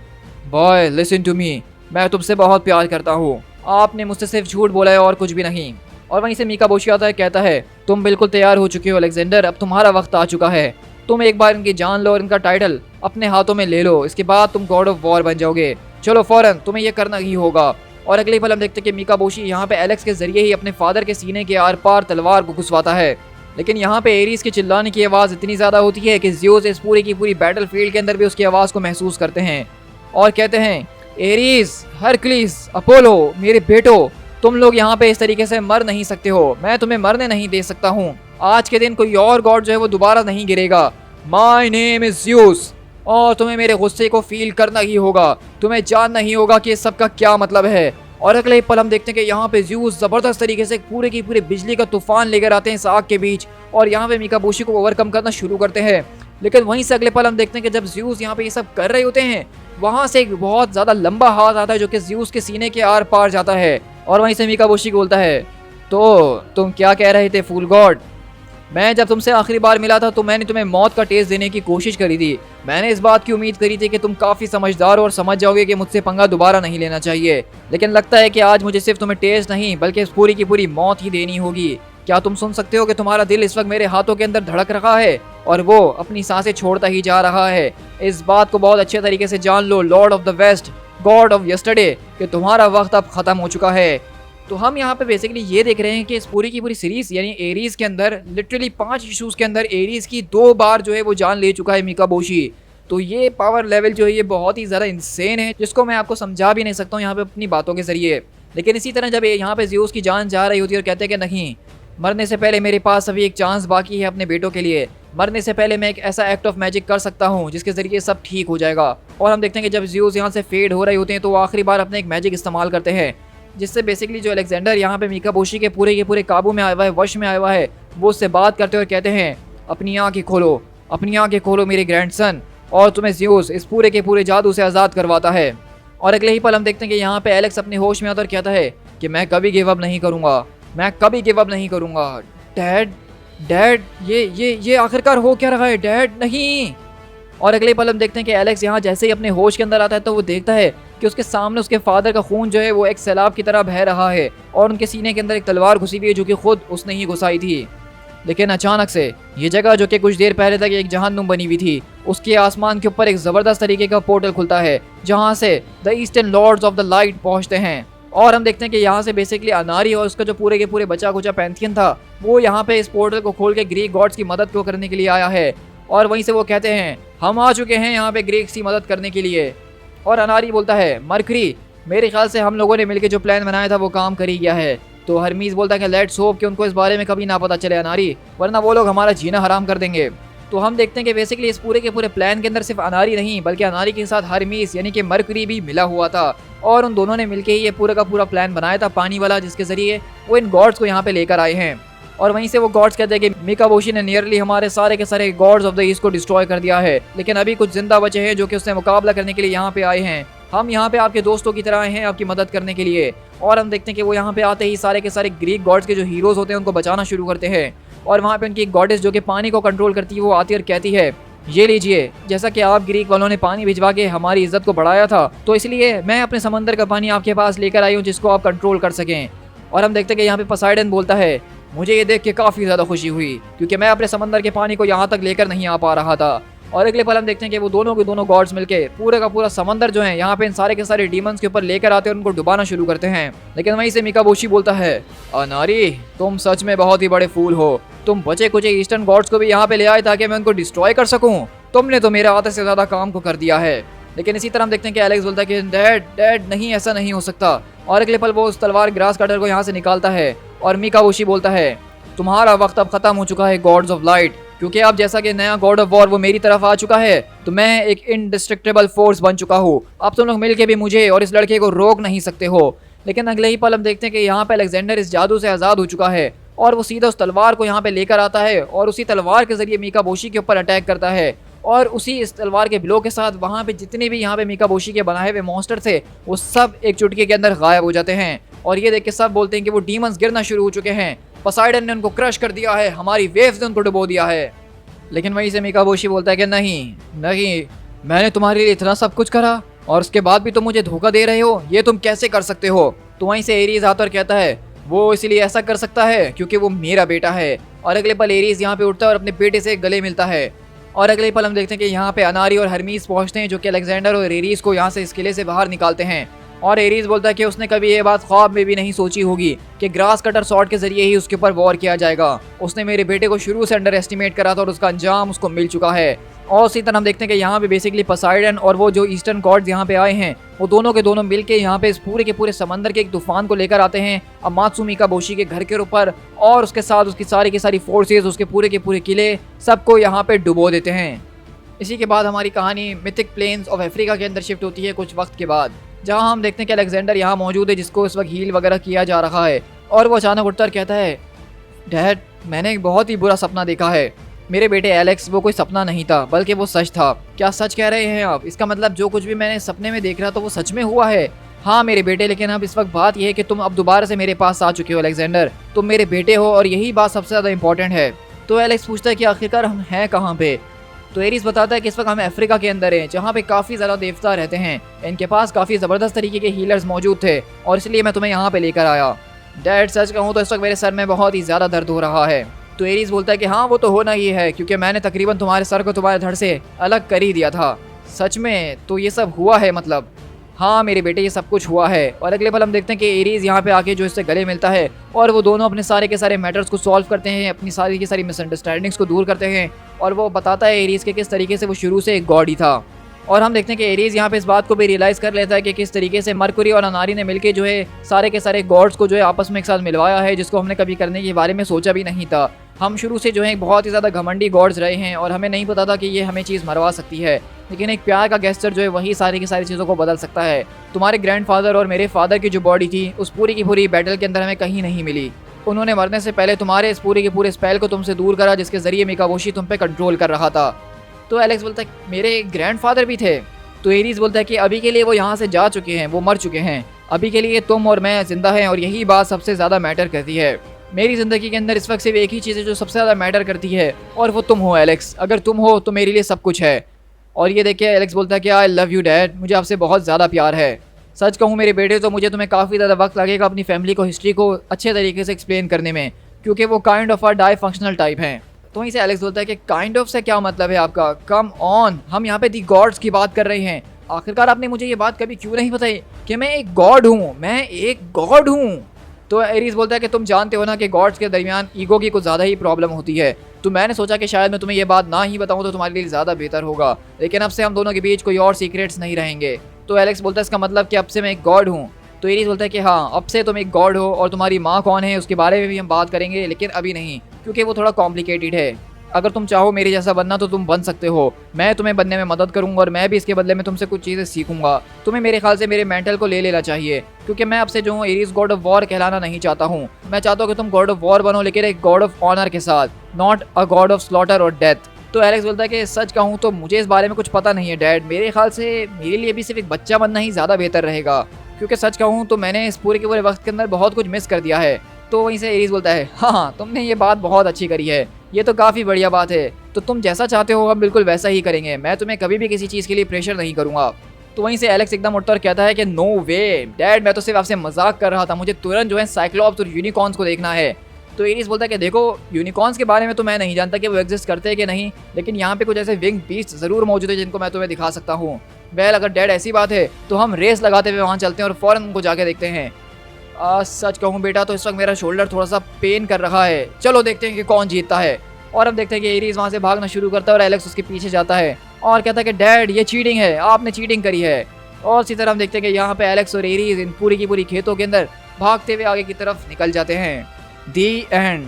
बॉय लिसन टू मी, मैं तुमसे बहुत प्यार करता हूँ, आपने मुझसे सिर्फ झूठ बोला है और कुछ भी नहीं। और वहीं से मिकाबोशी आता है, कहता है, तुम बिल्कुल तैयार हो चुके हो अलेक्जेंडर, अब तुम्हारा वक्त आ चुका है। तुम एक बार इनकी जान लो और इनका टाइटल अपने हाथों में ले लो, इसके बाद तुम गॉड ऑफ वॉर बन जाओगे। चलो फौरन, तुम्हें यह करना ही होगा। और अगले पल हम देखते हैं कि मिकाबोशी यहाँ पे एलेक्स के जरिए ही अपने फादर के सीने के आर पार तलवार को घुसवाता है। लेकिन यहाँ पे एरीज के चिल्लाने की आवाज़ इतनी ज़्यादा होती है कि ज़्यूस इस पूरी की पूरी बैटल फील्ड के अंदर भी उसकी आवाज़ को महसूस करते हैं और कहते हैं, एरीज, हरक्यूलिस, अपोलो, मेरे बेटो, तुम लोग यहाँ पे इस तरीके से मर नहीं सकते हो, मैं तुम्हें मरने नहीं दे सकता हूँ। आज के दिन कोई और गॉड जो है वो दोबारा नहीं गिरेगा। माई नेम इज ज़्यूस, और तुम्हें मेरे गुस्से को फील करना ही होगा, तुम्हें जानना ही होगा कि इस सब का क्या मतलब है। और अगले पल हम देखते हैं कि यहाँ पे ज़्यूस ज़बरदस्त तरीके से पूरे की पूरे बिजली का तूफान लेकर आते हैं इस आग के बीच और यहाँ पे मिकाबोशी को ओवरकम करना शुरू करते हैं। लेकिन वहीं से अगले पल हम देखते हैं कि जब ज़्यूस यहाँ पे ये सब कर रहे होते हैं, वहाँ से एक बहुत ज़्यादा लंबा हाथ आता है जो कि ज़्यूस के सीने के आर पार जाता है। और वहीं से मिकाबोशी बोलता है, तो तुम क्या कह रहे थे फूल गॉड? मैं जब तुमसे आखिरी बार मिला था तो मैंने तुम्हें मौत का टेस्ट देने की कोशिश करी थी। मैंने इस बात की उम्मीद करी थी कि तुम काफ़ी समझदार और समझ जाओगे कि मुझसे पंगा दोबारा नहीं लेना चाहिए। लेकिन लगता है कि आज मुझे सिर्फ तुम्हें टेस्ट नहीं बल्कि इस पूरी की पूरी मौत ही देनी होगी। क्या तुम सुन सकते हो कि तुम्हारा दिल इस वक्त मेरे हाथों के अंदर धड़क रहा है और वो अपनी सांसें छोड़ता ही जा रहा है? इस बात को बहुत अच्छे तरीके से जान लो lord of the west, god of yesterday, कि तुम्हारा वक्त अब खत्म हो चुका है। तो हम यहाँ पे बेसिकली ये देख रहे हैं कि इस पूरी की पूरी सीरीज यानी एरीज के अंदर लिटरली 5 इशूज़ के अंदर एरीज की 2 बार जो है वो जान ले चुका है मिकाबोशी। तो ये पावर लेवल जो है ये बहुत ही ज़्यादा इंसेन है, जिसको मैं आपको समझा भी नहीं सकता हूँ यहाँ पे अपनी बातों के जरिए। लेकिन इसी तरह जब यहाँ पे ज़्यूस की जान जा रही होती है और कहते हैं कि नहीं, मरने से पहले मेरे पास अभी एक चांस बाकी है अपने बेटों के लिए, मरने से पहले मैं एक ऐसा एक्ट ऑफ मैजिक कर सकता हूँ जिसके ज़रिए सब ठीक हो जाएगा। और हम देखते हैं कि जब ज़्यूस यहाँ से फेड हो रहे होते हैं तो वो आखिरी बार अपने एक मैजिक इस्तेमाल करते हैं, जिससे बेसिकली जो अलेक्जेंडर यहाँ पे मिकाबोशी के पूरे काबू में आया हुआ है, वश में आया हुआ है, वो उससे बात करते हुए कहते हैं, अपनी आँखें खोलो, अपनी आँखें खोलो मेरे ग्रैंडसन, और तुम्हें ज़्यूस इस पूरे के पूरे जादू से आज़ाद करवाता है। और अगले ही पल हम देखते हैं कि यहाँ पे एलेक्स अपने होश में आता और कहता है कि मैं कभी गिव अप नहीं करूँगा, मैं कभी गिव अप नहीं करूँगा। डैड, डैड, ये आखिरकार हो क्या रहा है डैड? नहीं। और अगले पल हम देखते हैं कि एलेक्स यहाँ जैसे ही अपने होश के अंदर आता है तो वो देखता है कि उसके सामने उसके फादर का खून जो है वो एक सैलाब की तरह बह रहा है और उनके सीने के अंदर एक तलवार घुसी हुई है जो कि खुद उसने ही घुसाई थी। लेकिन अचानक से ये जगह जो कि कुछ देर पहले तक एक जहन्नुम बनी हुई थी, उसके आसमान के ऊपर एक ज़बरदस्त तरीके का पोर्टल खुलता है जहाँ से the eastern lords of the light पहुँचते हैं। और हम देखते हैं कि यहाँ से बेसिकली अनारी और उसका जो पूरे के पूरे बचा कुचा पैंथियन था वो यहाँ पे इस पोर्टल को खोल के ग्रीक गॉड्स की मदद को करने के लिए आया है। और वहीं से वो कहते हैं, हम आ चुके हैं यहाँ पे ग्रीक्स की मदद करने के लिए। और अनारी बोलता है, मरकरी, मेरे ख्याल से हम लोगों ने मिलकर जो प्लान बनाया था वो काम कर ही गया है। तो हरमीज बोलता है कि लेट्स होप कि उनको इस बारे में कभी ना पता चले अनारी, वरना वो लोग हमारा जीना हराम कर देंगे। तो हम देखते हैं कि बेसिकली इस पूरे के पूरे प्लान के अंदर सिर्फ अनारी नहीं बल्कि अनारी के साथ हरमीज यानी कि मरकरी भी मिला हुआ था और उन दोनों ने मिलकर ही ये पूरा का पूरा प्लान बनाया था पानी वाला, जिसके जरिए वो इन गॉड्स को यहाँ पे लेकर आए हैं। और वहीं से वो गॉड्स कहते हैं कि मिकाबोशी ने नियरली हमारे सारे के सारे गॉड्स ऑफ द ईस्ट को डिस्ट्रॉय कर दिया है, लेकिन अभी कुछ जिंदा बचे हैं जो कि उससे मुकाबला करने के लिए यहाँ पे आए हैं। हम यहाँ पे आपके दोस्तों की तरह आए हैं आपकी मदद करने के लिए। और हम देखते हैं कि वो यहाँ पे आते ही सारे के सारे ग्रीक गॉड्स के जो हीरोज होते हैं उनको बचाना शुरू करते हैं। और वहाँ पे उनकी एक गॉडेस जो कि पानी को कंट्रोल करती है वो आती है और कहती है, ये लीजिए, जैसा कि आप ग्रीक वालों ने पानी भिजवा के हमारी इज्जत को बढ़ाया था तो इसलिए मैं अपने समंदर का पानी आपके पास लेकर आई हूँ जिसको आप कंट्रोल कर सकें। और हम देखते हैं कि यहाँ पे पोसाइडन बोलता है, मुझे ये देख के काफ़ी ज़्यादा खुशी हुई क्योंकि मैं अपने समंदर के पानी को यहाँ तक लेकर नहीं आ पा रहा था। और अगले पल हम देखते हैं कि वो दोनों के दोनों गॉड्स मिलके पूरे का पूरा समंदर जो है यहाँ पे इन सारे के सारे डीमंस के ऊपर लेकर आते हैं और उनको डुबाना शुरू करते हैं। लेकिन वहीं से मिकाबोशी बोलता है, अनारी तुम सच में बहुत ही बड़े फूल हो, तुम बचे कुछ ईस्टर्न गॉड्स को भी यहाँ पे ले आए ताकि मैं उनको डिस्ट्रॉय कर सकूं। तुमने तो मेरे आधे से ज्यादा काम को कर दिया है। लेकिन इसी तरह हम देखते हैं कि एलेक्स बोलता है कि डैड नहीं, ऐसा नहीं हो सकता। और अगले पल वो उस तलवार ग्रास कटर को यहाँ से निकालता है और मिकाबोशी बोलता है, तुम्हारा वक्त अब खत्म हो चुका है गॉड्स ऑफ लाइट, क्योंकि अब जैसा कि नया गॉड ऑफ वॉर वो मेरी तरफ आ चुका है तो मैं एक इनडिस्ट्रक्टेबल फोर्स बन चुका हूँ। अब तुम लोग मिलके भी मुझे और इस लड़के को रोक नहीं सकते हो। लेकिन अगले ही पल हम देखते हैं कि यहाँ पे अलेक्जेंडर इस जादू से आज़ाद हो चुका है और वो सीधा उस तलवार को यहाँ पे लेकर आता है और उसी तलवार के जरिए मिकाबोशी के ऊपर अटैक करता है। और उसी इस तलवार के ब्लो के साथ वहाँ पे जितने भी यहाँ पे मिकाबोशी के बनाए हुए मॉन्स्टर थे वो सब एक चुटकी के अंदर गायब हो जाते हैं। और ये देख के सब बोलते हैं कि वो डीमंस गिरना शुरू हो चुके हैं, पोसाइडन ने उनको क्रश कर दिया है, हमारी वेव्स ने उनको डुबो दिया है। लेकिन वहीं से मिकाबोशी बोलता है कि नहीं, मैंने तुम्हारे लिए इतना सब कुछ करा और उसके बाद भी तुम मुझे धोखा दे रहे हो, ये तुम कैसे कर सकते हो। तो वहीं से एरीज आता और कहता है वो इसलिए ऐसा कर सकता है क्योंकि वो मेरा बेटा है। और अगले पल एरीज यहाँ पे उठता है और अपने बेटे से गले मिलता है। और अगले पल हम देखते हैं कि यहाँ पे अनारी और हरमीस पहुंचते हैं जो कि अलेक्जेंडर और एरीज को यहाँ से इस किले से बाहर निकालते हैं। और एरीज बोलता है कि उसने कभी ये बात ख्वाब में भी नहीं सोची होगी कि ग्रास कटर शॉट के जरिए ही उसके ऊपर वॉर किया जाएगा। उसने मेरे बेटे को शुरू से अंडर एस्टिमेट करा था और उसका अंजाम उसको मिल चुका है। और उसी तरह हम देखते हैं कि यहाँ पे बेसिकली पोसाइडन और वो जो ईस्टर्न गॉड्स यहाँ पे आए हैं वो दोनों के दोनों मिलके यहाँ पे इस पूरे के पूरे समंदर के एक तूफान को लेकर आते हैं अमात्सु मिकाबोशी के घर के ऊपर और उसके साथ उसकी सारी की सारी फोर्सेज, उसके पूरे के पूरे किले, सबको यहाँ पे डुबो देते हैं। इसी के बाद हमारी कहानी मिथिक प्लेन्स ऑफ अफ्रीका के अंदर शिफ्ट होती है कुछ वक्त के बाद, जहाँ हम देखते हैं कि अलेक्जेंडर यहाँ मौजूद है जिसको इस वक्त हील वगैरह किया जा रहा है। और वो अचानक उठकर कहता है, डैड मैंने एक बहुत ही बुरा सपना देखा है। मेरे बेटे एलेक्स, वो कोई सपना नहीं था बल्कि वो सच था। क्या सच कह रहे हैं आप? इसका मतलब जो कुछ भी मैंने सपने में देख रहा था वो सच में हुआ है? हाँ मेरे बेटे, लेकिन अब इस वक्त बात यह है कि तुम अब दोबारा से मेरे पास आ चुके हो अलेक्जेंडर, तुम मेरे बेटे हो और यही बात सबसे ज़्यादा इंपॉर्टेंट है। तो एलेक्स पूछता है कि आखिरकार हम हैं कहाँ पे? तो एरीज बताता है कि इस वक्त हम अफ्रीका के अंदर हैं जहाँ पे काफ़ी ज़्यादा देवता रहते हैं, इनके पास काफ़ी ज़बरदस्त तरीके के हीलर्स मौजूद थे और इसलिए मैं तुम्हें यहाँ पे लेकर आया। डैड सच कहूँ तो इस वक्त मेरे सर में बहुत ही ज़्यादा दर्द हो रहा है। तो एरीज बोलता है कि हाँ वो तो होना ही है क्योंकि मैंने तकरीबन तुम्हारे सर को तुम्हारे धड़ से अलग कर ही दिया था। सच में? तो ये सब हुआ है मतलब? हाँ मेरे बेटे ये सब कुछ हुआ है। और अगले पल हम देखते हैं कि एरीज यहाँ पे आके जो इससे गले मिलता है और वो दोनों अपने सारे के सारे मैटर्स को सॉल्व करते हैं, अपनी सारी की सारी मिसअंडरस्टैंडिंग्स को दूर करते हैं। और वो बताता है एरीज के किस तरीके से वो शुरू से एक गॉड ही था। और हम देखते हैं कि एरीज यहाँ पे इस बात को भी रियलाइज़ कर लेता है कि किस तरीके से मरकुरी और अनारी ने मिलकर जो है सारे के सारे गॉड्स को जो है आपस में एक साथ मिलवाया है, जिसको हमने कभी करने के बारे में सोचा भी नहीं था। हम शुरू से जो है बहुत ही ज़्यादा घमंडी गॉड्स रहे हैं और हमें नहीं पता था कि ये हमें चीज़ मरवा सकती है, लेकिन एक प्यार का गेस्चर जो है वही सारी की सारी चीज़ों को बदल सकता है। तुम्हारे ग्रैंडफादर और मेरे फादर की जो बॉडी थी उस पूरी की पूरी बैटल के अंदर हमें कहीं नहीं मिली। उन्होंने मरने से पहले तुम्हारे इस पूरे के पूरे स्पेल को तुमसे दूर करा जिसके जरिए मिकाबोशी तुम पे कंट्रोल कर रहा था। तो एलेक्स बोलता है मेरे ग्रैंडफादर भी थे? तो एरीज बोलता है कि अभी के लिए वो यहाँ से जा चुके हैं, वो मर चुके हैं, अभी के लिए तुम और मैं जिंदा हैं और यही बात सबसे ज़्यादा मैटर करती है। मेरी ज़िंदगी के अंदर इस वक्त सिर्फ एक ही चीज़ है जो सबसे ज़्यादा मैटर करती है और वो तुम हो एलेक्स। अगर तुम हो तो मेरे लिए सब कुछ है। और ये देखिए एलेक्स बोलता है कि आई लव यू डैड, मुझे आपसे बहुत ज़्यादा प्यार है। सच कहूँ मेरे बेटे तो मुझे तुम्हें काफ़ी ज़्यादा वक्त लगेगा अपनी फैमिली को हिस्ट्री को अच्छे तरीके से एक्सप्लेन करने में, क्योंकि वो kind of a dysfunctional type हैं। तो वहीं से एलेक्स बोलता है कि काइंड ऑफ से क्या मतलब है आपका? कम ऑन, हम यहाँ पे दी गॉड्स की बात कर रहे हैं। आखिरकार आपने मुझे ये बात कभी क्यों नहीं बताई कि मैं एक गॉड हूँ, मैं एक गॉड हूँ। तो एरीज बोलता है कि तुम जानते हो ना कि गॉड्स के दरमियान ईगो की कुछ ज़्यादा ही प्रॉब्लम होती है, तो मैंने सोचा कि शायद मैं तुम्हें ये बात ना ही बताऊं तो तुम्हारे लिए ज़्यादा बेहतर होगा, लेकिन अब से हम दोनों के बीच कोई और सीक्रेट्स नहीं रहेंगे। तो एलेक्स बोलता है इसका मतलब कि अब से मैं एक गॉड हूँ? तो एरीज बोलता है कि हाँ, अब से तुम एक गॉड हो और तुम्हारी माँ कौन है उसके बारे में भी हम बात करेंगे, लेकिन अभी नहीं क्योंकि वो थोड़ा कॉम्प्लिकेटेड है। अगर तुम चाहो मेरे जैसा बनना तो तुम बन सकते हो, मैं तुम्हें बनने में मदद करूंगा और मैं भी इसके बदले में तुमसे कुछ चीज़ें सीखूंगा। तुम्हें मेरे ख्याल से मेरे मेंटल को ले लेना चाहिए क्योंकि मैं आपसे जो हूँ एरीज गॉड ऑफ वॉर कहलाना नहीं चाहता हूँ। मैं चाहता हूँ कि तुम गॉड ऑफ वॉर बनो, लेकिन एक गॉड ऑफ ऑनर के साथ, not a God of slaughter और डेथ। तो एलेक्स बोलता है कि सच कहूँ तो मुझे इस बारे में कुछ पता नहीं है डैड, मेरे ख्याल से मेरे लिए भी सिर्फ एक बच्चा बनना ही ज़्यादा बेहतर रहेगा, क्योंकि सच कहूँ तो मैंने इस पूरे के पूरे वक्त के अंदर बहुत कुछ मिस कर दिया है। तो वहीं से एरीज बोलता है हाँ तुमने ये बात बहुत अच्छी करी है, ये तो काफ़ी बढ़िया बात है, तो तुम जैसा चाहते हो हम बिल्कुल वैसा ही करेंगे, मैं तुम्हें कभी भी किसी चीज़ के लिए प्रेशर नहीं करूँगा। तो वहीं से एलेक्स एकदम उठता और कहता है कि नो वे डैड, मैं तो सिर्फ आपसे मजाक कर रहा था, मुझे तुरंत जो है साइक्लॉप्स और यूनिकॉर्न्स को देखना है। तो एरीज बोलता है कि देखो यूनिकॉर्न्स के बारे में तो मैं नहीं जानता कि वो एग्जिस्ट करते हैं कि नहीं, लेकिन यहाँ पे कुछ ऐसे विंग बीस्ट जरूर मौजूद है जिनको मैं तुम्हें दिखा सकता हूँ। वेल अगर डैड ऐसी बात है तो हम रेस लगाते हुए वहाँ चलते हैं और फौरन उनको जाके देखते हैं। सच कहूँ बेटा तो इस वक्त मेरा शोल्डर थोड़ा सा पेन कर रहा है, चलो देखते हैं कि कौन जीतता है। और हम देखते हैं कि एरीज वहाँ से भागना शुरू करता है और एलेक्स उसके पीछे जाता है और कहता है कि डैड ये चीटिंग है, आपने चीटिंग करी है। और इसी तरह हम देखते हैं कि यहाँ पे एलेक्स और एरीज इन पूरी की पूरी खेतों के अंदर भागते हुए आगे की तरफ निकल जाते हैं। दी एंड।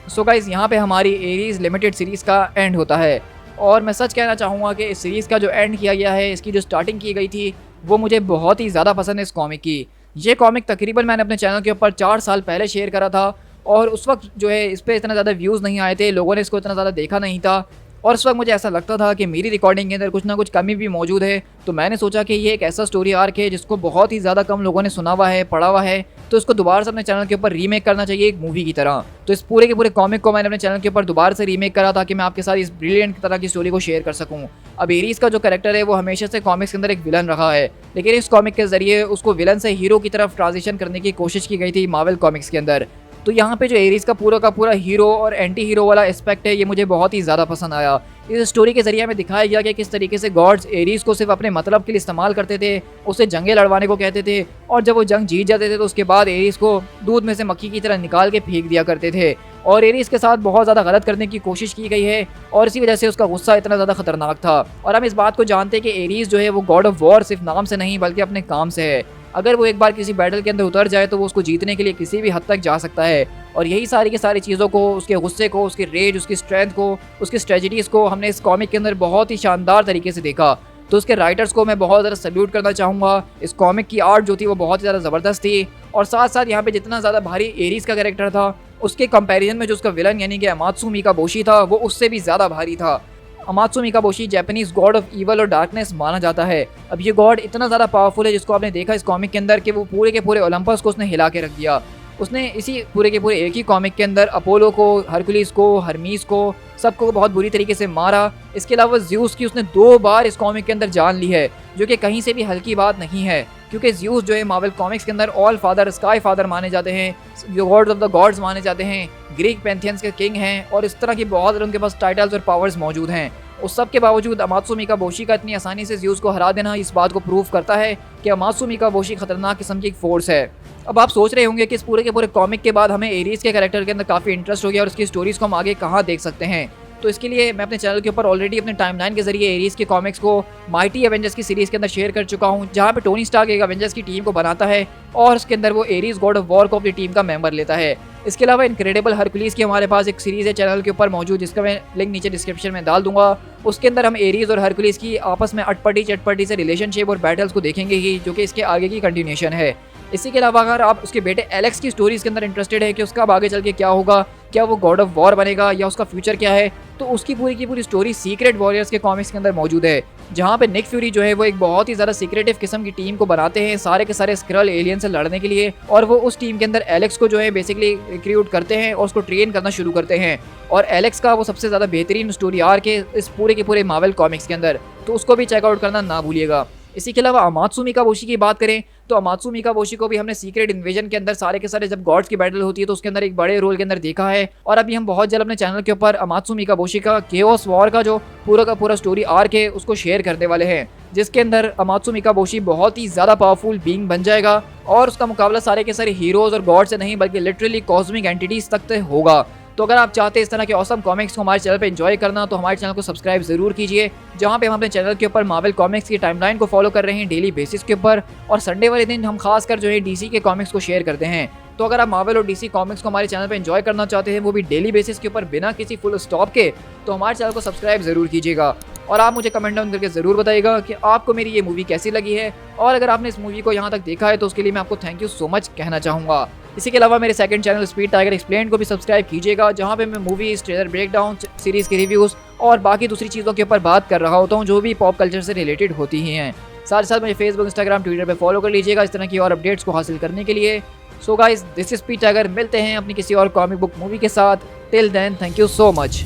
सो गाइस यहाँ पे हमारी एरीज लिमिटेड सीरीज़ का एंड होता है और मैं सच कहना चाहूँगा कि इस सीरीज़ का जो एंड किया गया है, इसकी जो स्टार्टिंग की गई थी वो मुझे बहुत ही ज़्यादा पसंद है इस कॉमिक की। ये कॉमिक तकरीबन मैंने अपने चैनल के ऊपर 4 साल पहले शेयर करा था और उस वक्त जो है इस पर इतना ज़्यादा व्यूज़ नहीं आए थे, लोगों ने इसको इतना ज़्यादा देखा नहीं था और उस वक्त मुझे ऐसा लगता था कि मेरी रिकॉर्डिंग के अंदर कुछ ना कुछ कमी भी मौजूद है। तो मैंने सोचा कि ये एक ऐसा स्टोरी आर्क है जिसको बहुत ही ज़्यादा कम लोगों ने सुना हुआ है, पढ़ा हुआ है, तो इसको दोबारा से अपने चैनल के ऊपर रीमेक करना चाहिए एक मूवी की तरह। तो इस पूरे के पूरे कॉमिक को मैंने अपने चैनल के ऊपर दोबारा से रीमेक करा ताकि मैं आपके साथ इस ब्रिलियंट तरह की स्टोरी को शेयर कर सकूँ। अब एरीज का जो कैरेक्टर है वो हमेशा से कॉमिक्स के अंदर एक विलन रहा है, लेकिन इस कॉमिक के जरिए उसको विलन से हीरो की तरफ ट्रांजिशन करने की कोशिश की गई थी मार्वल कॉमिक्स के अंदर। तो यहाँ पे जो एरीज का पूरा हीरो और एंटी हीरो वाला एस्पेक्ट है ये मुझे बहुत ही ज़्यादा पसंद आया। इस स्टोरी के जरिए हमें दिखाया गया कि किस तरीके से गॉड्स एरीज को सिर्फ अपने मतलब के लिए इस्तेमाल करते थे, उसे जंगें लड़वाने को कहते थे और जब वो जंग जीत जाते थे तो उसके बाद एरीज को दूध में से मक्खी की तरह निकाल के फेंक दिया करते थे और एरीज के साथ बहुत ज़्यादा गलत करने की कोशिश की गई है और इसी वजह से उसका गुस्सा इतना ज़्यादा खतरनाक था। और हम इस बात को जानते हैं कि एरीज जो है वो गॉड ऑफ वॉर सिर्फ नाम से नहीं बल्कि अपने काम से है। अगर वो एक बार किसी बैटल के अंदर उतर जाए तो वो उसको जीतने के लिए किसी भी हद तक जा सकता है और यही सारी की सारी चीज़ों को, उसके गुस्से को, उसकी रेज, उसकी स्ट्रेंथ को, उसकी स्ट्रेटजीज को हमने इस कॉमिक के अंदर बहुत ही शानदार तरीके से देखा। तो उसके राइटर्स को मैं बहुत ज़्यादा सल्यूट करना चाहूँगा। इस कॉमिक की आर्ट जो थी वो बहुत ही ज़्यादा ज़बरदस्त थी और साथ साथ यहाँ पे जितना ज़्यादा भारी एरीज का कैरेक्टर था उसके कंपैरिजन में जो उसका विलन यानी कि अमात्सु मिकाबोशी था वो उससे भी ज़्यादा भारी था। अमात्सु मिकाबोशी जापानीज गॉड ऑफ ईवल और डार्कनेस माना जाता है। अब ये गॉड इतना ज़्यादा पावरफुल है जिसको आपने देखा इस कॉमिक के अंदर कि वो पूरे के पूरे ओलंपस को उसने हिला के रख दिया। उसने इसी पूरे के पूरे एक ही कॉमिक के अंदर अपोलो को, हरकुलिस को, हरमीस को, सबको बहुत बुरी तरीके से मारा। इसके अलावा ज़्यूस की उसने 2 बार इस कॉमिक के अंदर जान ली है, जो कि कहीं से भी हल्की बात नहीं है क्योंकि ज़्यूस जो है मार्वल कॉमिक्स के अंदर ऑल फादर, स्काई फादर माने जाते हैं, गॉड्स ऑफ द गॉड्स माने जाते हैं, ग्रीक पैंथियंस के किंग हैं और इस तरह की बहुत उनके पास टाइटल्स और पावर्स मौजूद हैं। उस सब के बावजूद अमात्सु मिकाबोशी का इतनी आसानी से ज़्यूस को हरा देना इस बात को प्रूव करता है कि अमात्सु मिकाबोशी खतरनाक किस्म की एक फोर्स है। अब आप सोच रहे होंगे कि इस पूरे के पूरे कॉमिक के बाद हमें एरीज के कैरेक्टर के अंदर काफ़ी इंटरेस्ट हो गया और उसकी स्टोरीज़ को हम आगे कहाँ देख सकते हैं। तो इसके लिए मैं अपने चैनल के ऊपर ऑलरेडी अपने टाइमलाइन के जरिए एरीज के कॉमिक्स को माइटी एवेंजर्स की सीरीज़ के अंदर शेयर कर चुका हूँ, जहाँ पे टोनी स्टार्क एक एवेंजर्स की टीम को बनाता है और उसके अंदर वो एरीज गॉड ऑफ वॉर को अपनी टीम का मेंबर लेता है। इसके अलावा इनक्रेडिबल हरकुलिस की हमारे पास एक सीरीज़ है चैनल के ऊपर मौजूद, जिसका मैं लिंक नीचे डिस्क्रिप्शन में डाल दूंगा। उसके अंदर हम एरीज और हरकुलिस की आपस में अटपटी चटपटी से रिलेशनशिप और बैटल्स को देखेंगे ही, जो कि इसके आगे की कंटिन्यूशन है। इसी के अलावा अगर आप उसके बेटे एलेक्स की स्टोरीज के अंदर इंटरेस्टेड है कि उसका अब आगे चल के क्या होगा, क्या वो गॉड ऑफ वॉर बनेगा या उसका फ्यूचर क्या है, तो उसकी पूरी की पूरी स्टोरी सीक्रेट वॉरियर्स के कॉमिक्स के अंदर मौजूद है, जहाँ पे निक फ्यूरी जो है वो एक बहुत ही ज़्यादा सीक्रेटिव किस्म की टीम को बनाते हैं सारे के सारे स्क्रल एलियन से लड़ने के लिए और वो उस टीम के अंदर एलेक्स को जो है बेसिकली रिक्रूट करते हैं और उसको ट्रेन करना शुरू करते हैं और एलेक्स का वो सबसे ज़्यादा बेहतरीन स्टोरी आर्क है इस पूरे के पूरे मार्वल कॉमिक्स के अंदर, तो उसको भी चेकआउट करना ना भूलिएगा। इसी के अलावा अमात्सु मिकाबोशी की बात करें तो अमात्सु मिकाबोशी को भी हमने सीक्रेट इन्वेजन के अंदर सारे के सारे जब गॉड्स की बैटल होती है तो उसके अंदर एक बड़े रोल के अंदर देखा है और अभी हम बहुत जल्द अपने चैनल के ऊपर अमात्सु मिकाबोशी का केओस वॉर का जो पूरा का पूरा स्टोरी आर्क है उसको शेयर करने वाले हैं, जिसके अंदर अमात्सु मिकाबोशी बहुत ही ज़्यादा पावरफुल बीइंग बन जाएगा और उसका मुकाबला सारे के सारे हीरोज़ और गॉड से नहीं बल्कि लिटरली कॉस्मिक एंटिटीज़ तक होगा। तो अगर आप चाहते हैं इस तरह के ऑसम कॉमिक्स को हमारे चैनल पे एंजॉय करना तो हमारे चैनल को सब्सक्राइब जरूर कीजिए, जहां पे हम अपने चैनल के ऊपर मार्वल कॉमिक्स की टाइमलाइन को फॉलो कर रहे हैं डेली बेसिस के ऊपर और संडे वाले दिन हम खासकर जो है डीसी के कॉमिक्स को शेयर करते हैं। तो अगर आप मार्वल और डीसी कॉमिक्स को हमारे चैनल पे एंजॉय करना चाहते हैं वो भी डेली बेसिस के ऊपर बिना किसी फुल स्टॉप के, तो हमारे चैनल को सब्सक्राइब जरूर कीजिएगा और आप मुझे कमेंट डाउन करके ज़रूर बताइएगा कि आपको मेरी ये मूवी कैसी लगी है और अगर आपने इस मूवी को यहाँ तक देखा है तो उसके लिए मैं आपको थैंक यू सो मच कहना चाहूँगा। इसी के अलावा मेरे second channel speed tiger explain को भी सब्सक्राइब कीजिएगा, जहाँ पे मैं मूवीज, ट्रेलर ब्रेकडाउन, सीरीज़ के रिव्यूज़ और बाकी दूसरी चीज़ों के ऊपर बात कर रहा होता हूँ जो भी पॉप कल्चर से रिलेटेड होती ही हैं। साथ ही साथ मुझे फेसबुक, इंस्टाग्राम, ट्विटर पर फॉलो कर लीजिएगा इस तरह की और अपडेट्स को हासिल करने के लिए। So guys, this is speed tiger, मिलते हैं अपनी किसी और कॉमिक बुक मूवी के साथ। Till then, thank you so much.